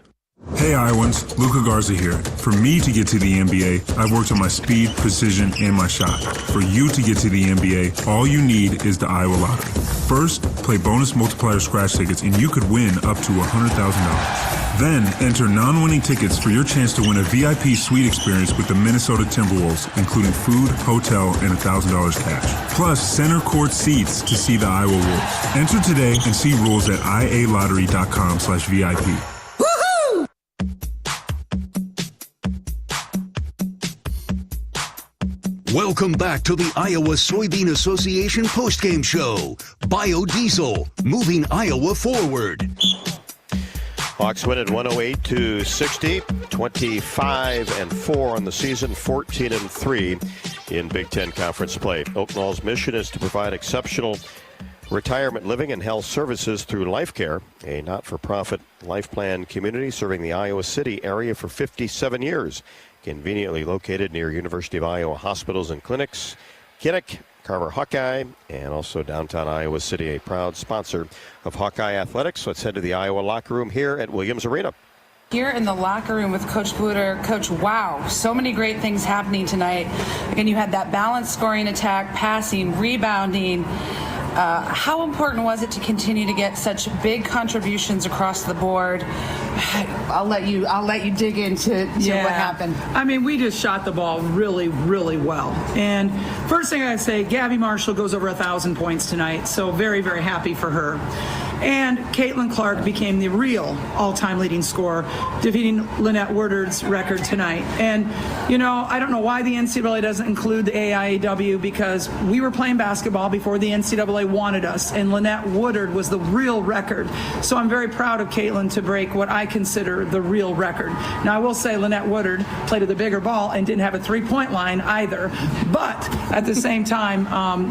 Hey Iowans, Luka Garza here. For me to get to the NBA, I've worked on my speed, precision, and my shot. For you to get to the NBA, all you need is the Iowa Lottery. First, play bonus multiplier scratch tickets and you could win up to $100,000. Then, enter non-winning tickets for your chance to win a VIP suite experience with the Minnesota Timberwolves, including food, hotel, and $1,000 cash. Plus, center court seats to see the Iowa Wolves. Enter today and see rules at ialottery.com/VIP. Welcome back to the Iowa Soybean Association postgame show. Biodiesel, moving Iowa forward. Hawks win at 108-60, 25-4 on the season, 14-3 in Big Ten Conference play. Oaknall's mission is to provide exceptional retirement living and health services through Life Care, a not-for-profit life plan community serving the Iowa City area for 57 years. Conveniently located near University of Iowa hospitals and clinics, Kinnick, Carver Hawkeye, and also downtown Iowa City, a proud sponsor of Hawkeye Athletics. Let's head to the Iowa locker room here at Williams Arena. Here in the locker room with Coach Bluder. Coach, wow, so many great things happening tonight. Again, you had that balanced scoring attack, passing, rebounding. How important was it to continue to get such big contributions across the board? I'll let you dig into what happened. I mean, we just shot the ball really, really well. And first thing I'd say, Gabby Marshall goes over 1,000 points tonight, so very, very happy for her. And Caitlin Clark became the real all-time leading scorer, defeating Lynette Woodard's record tonight. And, you know, I don't know why the NCAA doesn't include the AIAW, because we were playing basketball before the NCAA wanted us, and Lynette Woodard was the real record. So I'm very proud of Caitlin to break what I consider the real record. Now, I will say Lynette Woodard played with a bigger ball and didn't have a three-point line either. But at the same time,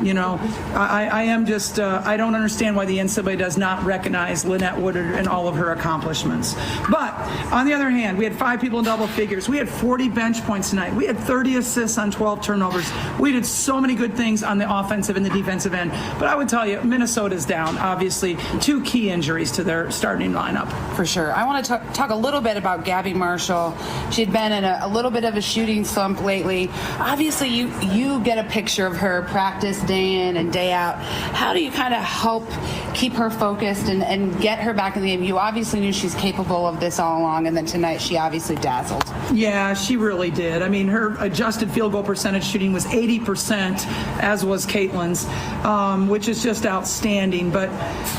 you know, I am just, I don't understand why the NCAA does not recognize Lynette Woodard and all of her accomplishments. But on the other hand, we had 5 people in double figures. We had 40 bench points tonight. We had 30 assists on 12 turnovers. We did so many good things on the offensive and the defensive end. But I would tell you, Minnesota's down, obviously. 2 key injuries to their starting lineup. For sure. I want to talk a little bit about Gabby Marshall. She'd been in a little bit of a shooting slump lately. Obviously, you get a picture of her practice day in and day out. How do you kind of help keep her focused and get her back in the game? You obviously knew she's capable of this all along, and then tonight she obviously dazzled. Yeah, she really did. I mean, her adjusted field goal percentage shooting was 80%, as was Caitlin's, which is just outstanding. But,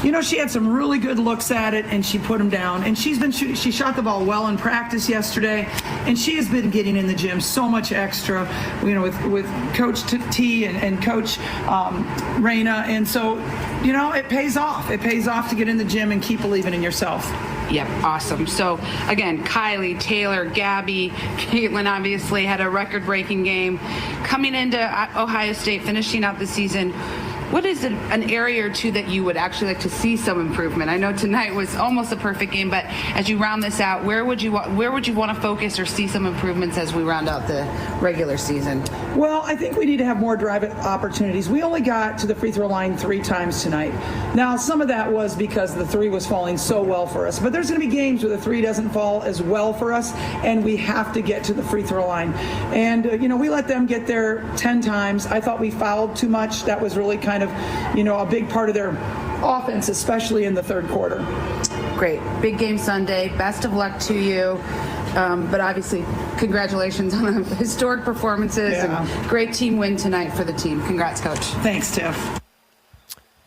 you know, she had some really good looks at it, and she put them down. And she's been shooting. She shot the ball well in practice yesterday, and she has been getting in the gym so much extra, you know, with Coach T and Coach Raina. And so, you know, it pays off. It pays off to get in the gym and keep believing in yourself. Yep, awesome. So, again, Kylie, Taylor, Gabby, Caitlin obviously had a record-breaking game. Coming into Ohio State, finishing out the season, what is an area or two that you would actually like to see some improvement? I know tonight was almost a perfect game, but as you round this out, where would you want to focus or see some improvements as we round out the regular season? Well, I think we need to have more drive opportunities. We only got to the free throw line 3 times tonight. Now, some of that was because the 3 was falling so well for us, but there's going to be games where the 3 doesn't fall as well for us, and we have to get to the free throw line. And, you know, we let them get there 10 times. I thought we fouled too much. That was really kind of, you know, a big part of their offense, especially in the third quarter. Great. Big game Sunday. Best of luck to you. But obviously, congratulations on the historic performances and great team win tonight for the team. Congrats, Coach. Thanks, Tiff.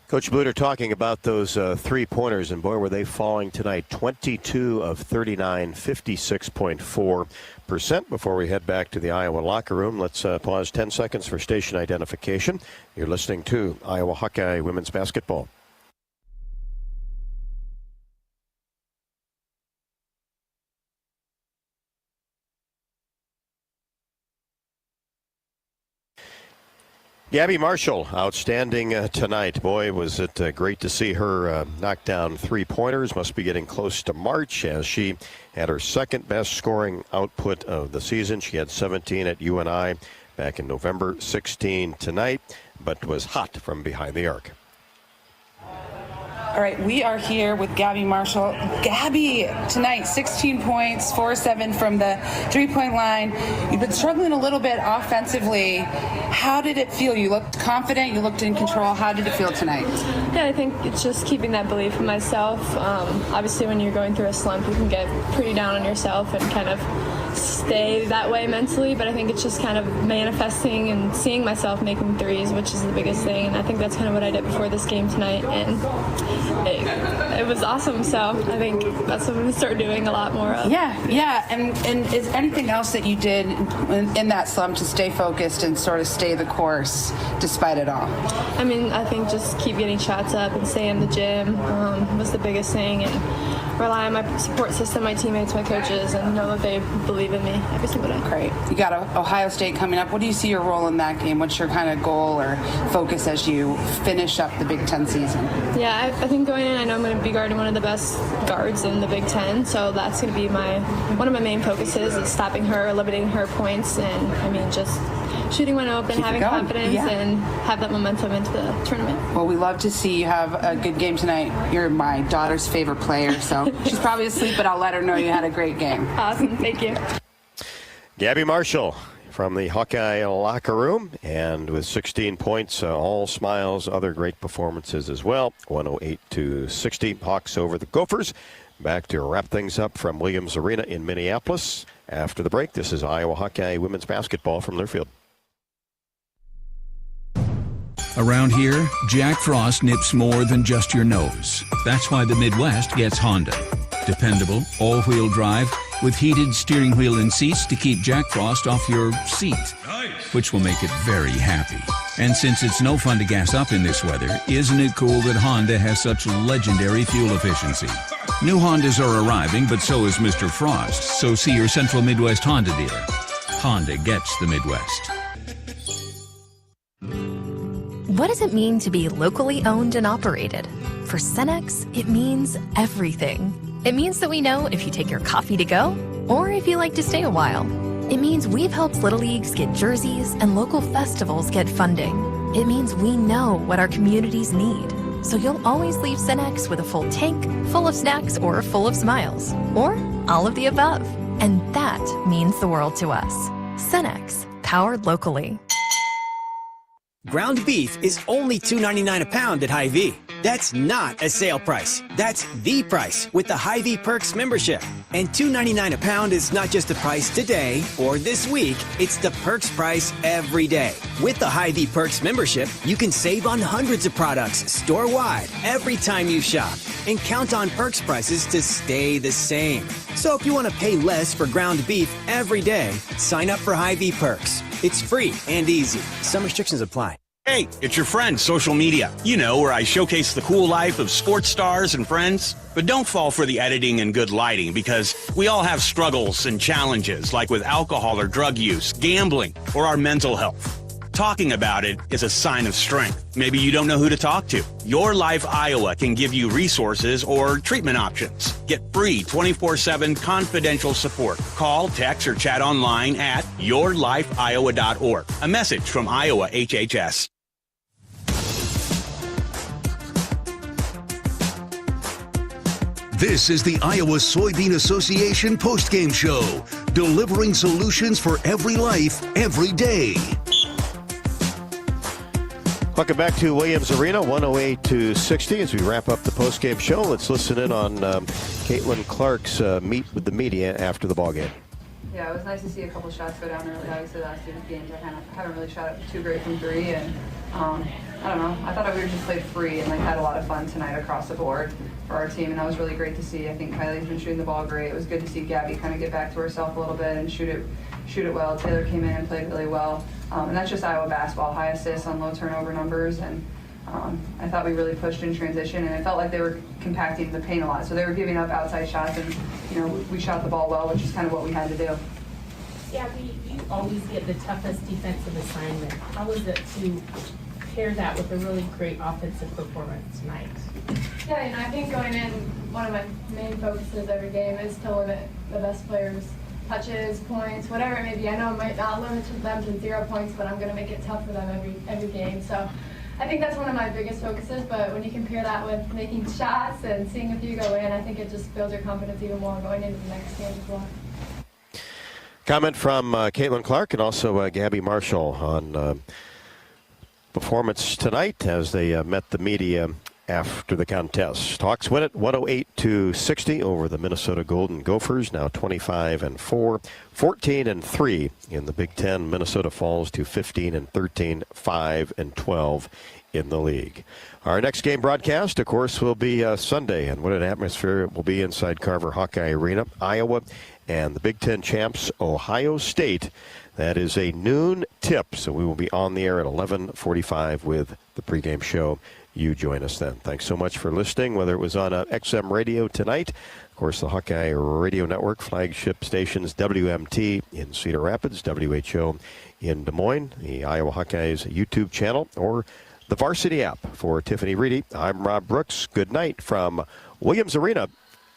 Coach Bluder talking about those three-pointers, and boy, were they falling tonight. 22 of 39, 56.4%. Before we head back to the Iowa locker room, let's pause 10 seconds for station identification. You're listening to Iowa Hawkeye Women's Basketball. Gabby Marshall, outstanding tonight. Boy, was it great to see her knock down 3-pointers. Must be getting close to March, as she had her second best scoring output of the season. She had 17 at UNI back in November, 16 tonight, but was hot from behind the arc. All right, we are here with Gabby Marshall. Gabby, tonight, 16 points, 4-7 from the three-point line. You've been struggling a little bit offensively. How did it feel? You looked confident, you looked in control. How did it feel tonight? Yeah, I think it's just keeping that belief in myself. Obviously, when you're going through a slump, you can get pretty down on yourself and kind of stay that way mentally, but I think it's just kind of manifesting and seeing myself making threes, which is the biggest thing, and I think that's kind of what I did before this game tonight, and it was awesome, so I think that's what I'm going to start doing a lot more of. Yeah, and is anything else that you did in that slump to stay focused and sort of stay the course despite it all? I mean, I think just keep getting shots up and stay in the gym was the biggest thing, and rely on my support system, my teammates, my coaches, and know that they believe in me every single day. Great. You got Ohio State coming up. What do you see your role in that game? What's your kind of goal or focus as you finish up the Big Ten season? Yeah, I think going in, I know I'm going to be guarding one of the best guards in the Big Ten, so that's going to be one of my main focuses is stopping her, limiting her points, and I mean just shooting one open, having confidence, and have that momentum into the tournament. Well, we love to see you have a good game tonight. You're my daughter's favorite player, so she's probably asleep, but I'll let her know you had a great game. Awesome. Thank you. Gabby Marshall from the Hawkeye locker room, and with 16 points, all smiles, other great performances as well. 108-60, Hawks over the Gophers. Back to wrap things up from Williams Arena in Minneapolis. After the break, this is Iowa Hawkeye women's basketball from Learfield. Around here, Jack Frost nips more than just your nose. That's why the Midwest gets Honda. Dependable, all-wheel drive with heated steering wheel and seats to keep Jack Frost off your seat, which will make it very happy. And since it's no fun to gas up in this weather, isn't it cool that Honda has such legendary fuel efficiency? New Hondas are arriving, but so is Mr. Frost. So see your Central Midwest Honda dealer. Honda gets the Midwest. What does it mean to be locally owned and operated? For Cenex, it means everything. It means that we know if you take your coffee to go or if you like to stay a while. It means we've helped Little Leagues get jerseys and local festivals get funding. It means we know what our communities need. So you'll always leave Cenex with a full tank, full of snacks, or full of smiles. Or all of the above. And that means the world to us. Cenex, powered locally. Ground beef is only $2.99 a pound at Hy-Vee. That's not a sale price. That's the price with the Hy-Vee Perks membership. And $2.99 a pound is not just the price today or this week. It's the Perks price every day. With the Hy-Vee Perks membership, you can save on hundreds of products store-wide every time you shop. And count on Perks prices to stay the same. So if you want to pay less for ground beef every day, sign up for Hy-Vee Perks. It's free and easy. Some restrictions apply. Hey, it's your friend, social media. You know, where I showcase the cool life of sports stars and friends. But don't fall for the editing and good lighting, because we all have struggles and challenges, like with alcohol or drug use, gambling, or our mental health. Talking about it is a sign of strength. Maybe you don't know who to talk to. Your Life Iowa can give you resources or treatment options. Get free 24/7 confidential support. Call, text, or chat online at yourlifeiowa.org. A message from Iowa HHS. This is the Iowa Soybean Association postgame show, delivering solutions for every life, every day. Welcome back to Williams Arena, 108-60. As we wrap up the postgame show, let's listen in on Caitlin Clark's meet with the media after the ballgame. Yeah, it was nice to see a couple shots go down early. Obviously, the last few games I haven't really shot it too great from three, and I don't know. I thought we were just played free and had a lot of fun tonight across the board for our team, and that was really great to see. I think Kylie's been shooting the ball great. It was good to see Gabby kind of get back to herself a little bit and shoot it well. Taylor came in and played really well, and that's just Iowa basketball. High assists on low turnover numbers, and I thought we really pushed in transition, and it felt like they were compacting the paint a lot. So they were giving up outside shots, and we shot the ball well, which is kind of what we had to do. Yeah, you always get the toughest defensive assignment. How was it to pair that with a really great offensive performance tonight? Yeah, I think going in, one of my main focuses every game is to limit the best players' touches, points, whatever it may be. I know I might not limit them to 0 points, but I'm going to make it tough for them every game. So I think that's one of my biggest focuses, but when you compare that with making shots and seeing a few go in, I think it just builds your confidence even more going into the next game as well. Comment from Caitlin Clark and also Gabby Marshall on performance tonight as they met the media after the contest. Hawks win it 108-60 over the Minnesota Golden Gophers, now 25-4, 14-3 in the Big Ten. Minnesota falls to 15-13, 5-12 in the league. Our next game broadcast, of course, will be Sunday, and what an atmosphere it will be inside Carver Hawkeye Arena. Iowa and the Big Ten champs, Ohio State. That is a noon tip, so we will be on the air at 11:45 with the pregame show. You join us then. Thanks so much for listening, whether it was on XM Radio tonight, of course, the Hawkeye Radio Network, flagship stations WMT in Cedar Rapids, WHO in Des Moines, the Iowa Hawkeyes YouTube channel, or the Varsity app. For Tiffany Reedy, I'm Rob Brooks. Good night from Williams Arena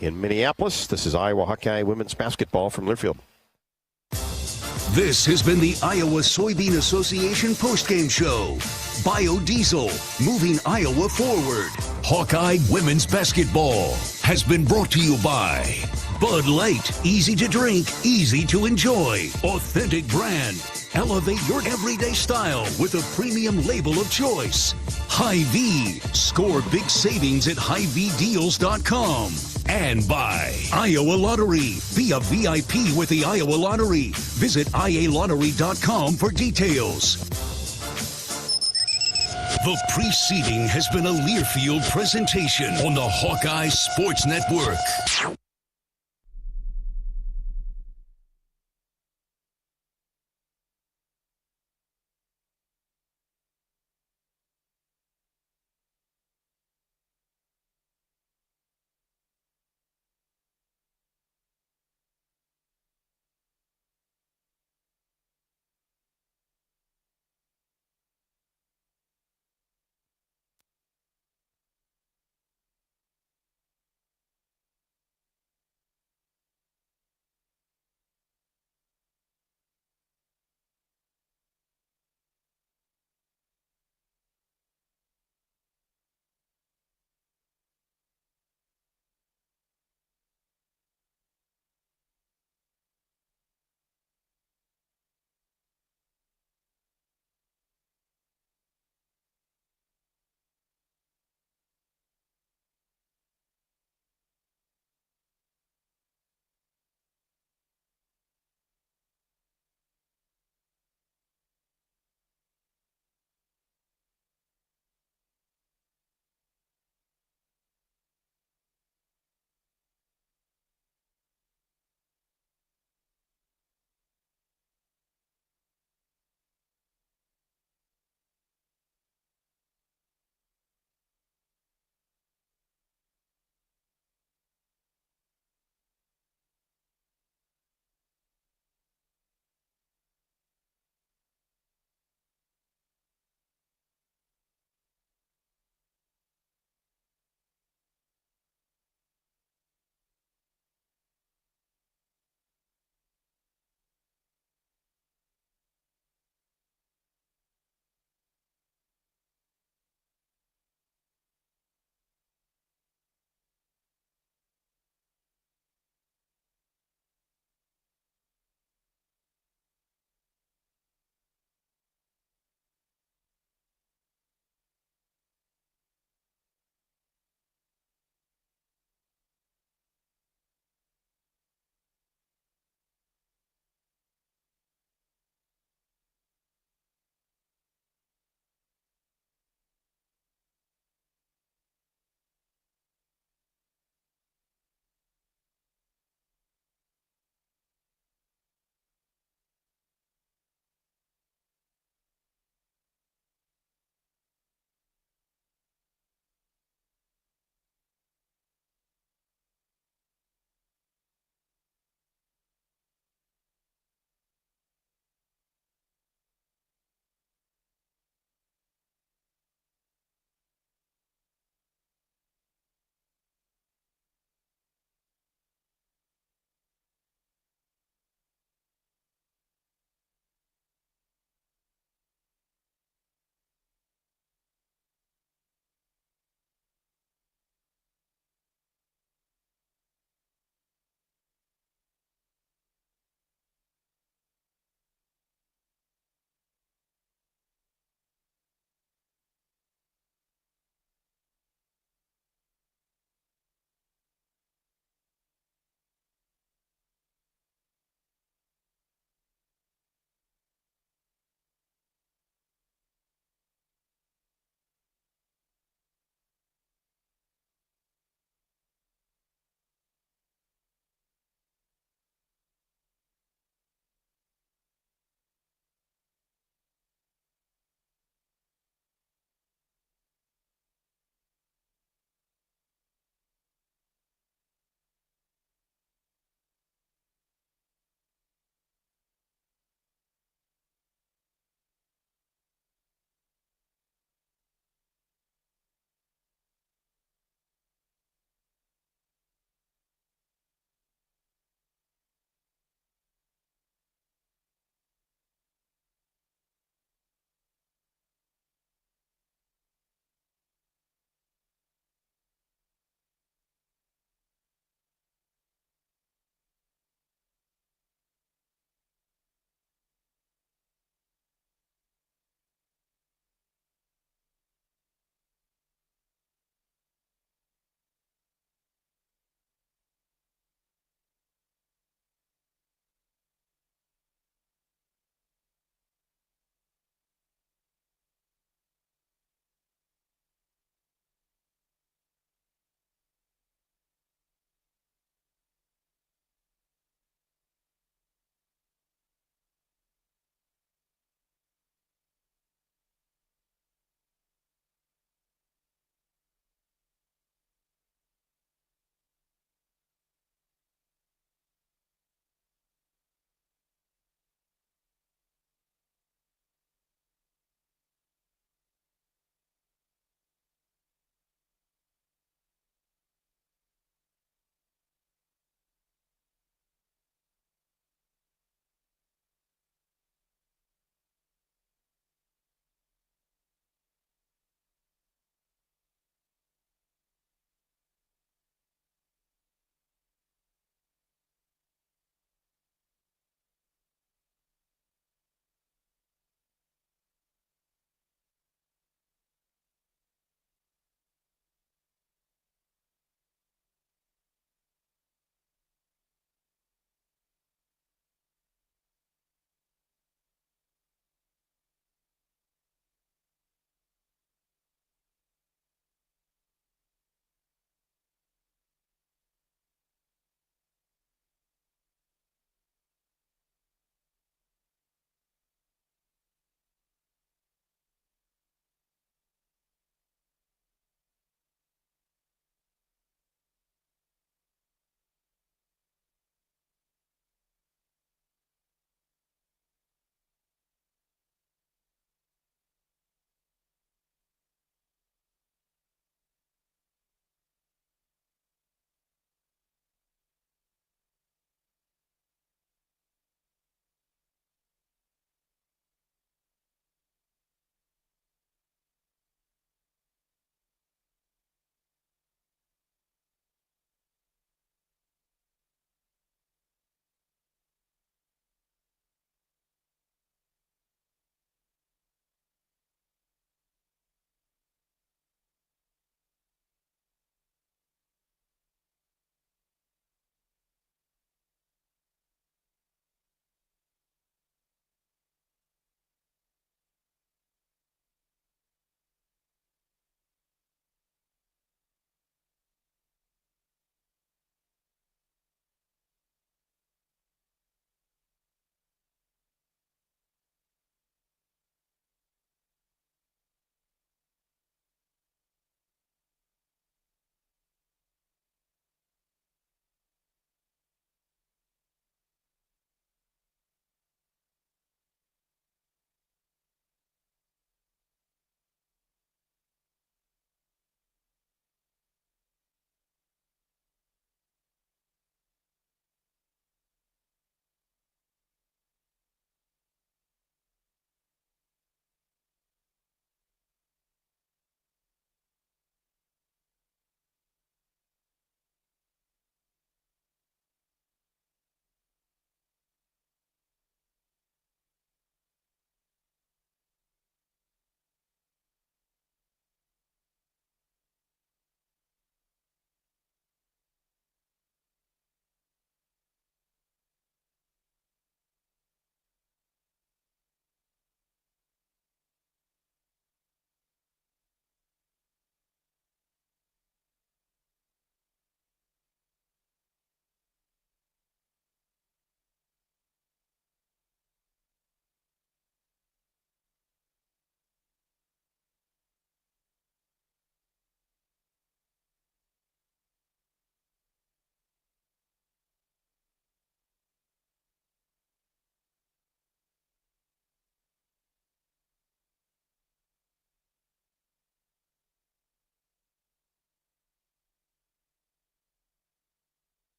in Minneapolis. This is Iowa Hawkeye women's basketball from Learfield. This has been the Iowa Soybean Association postgame show. Biodiesel, moving Iowa forward. Hawkeye women's basketball has been brought to you by Bud Light, easy to drink, easy to enjoy. Authentic brand. Elevate your everyday style with a premium label of choice. Hy-Vee, score big savings at HyVeeDeals.com. And by Iowa Lottery. Be a VIP with the Iowa Lottery. Visit IALottery.com for details. The preceding has been a Learfield presentation on the Hawkeye Sports Network.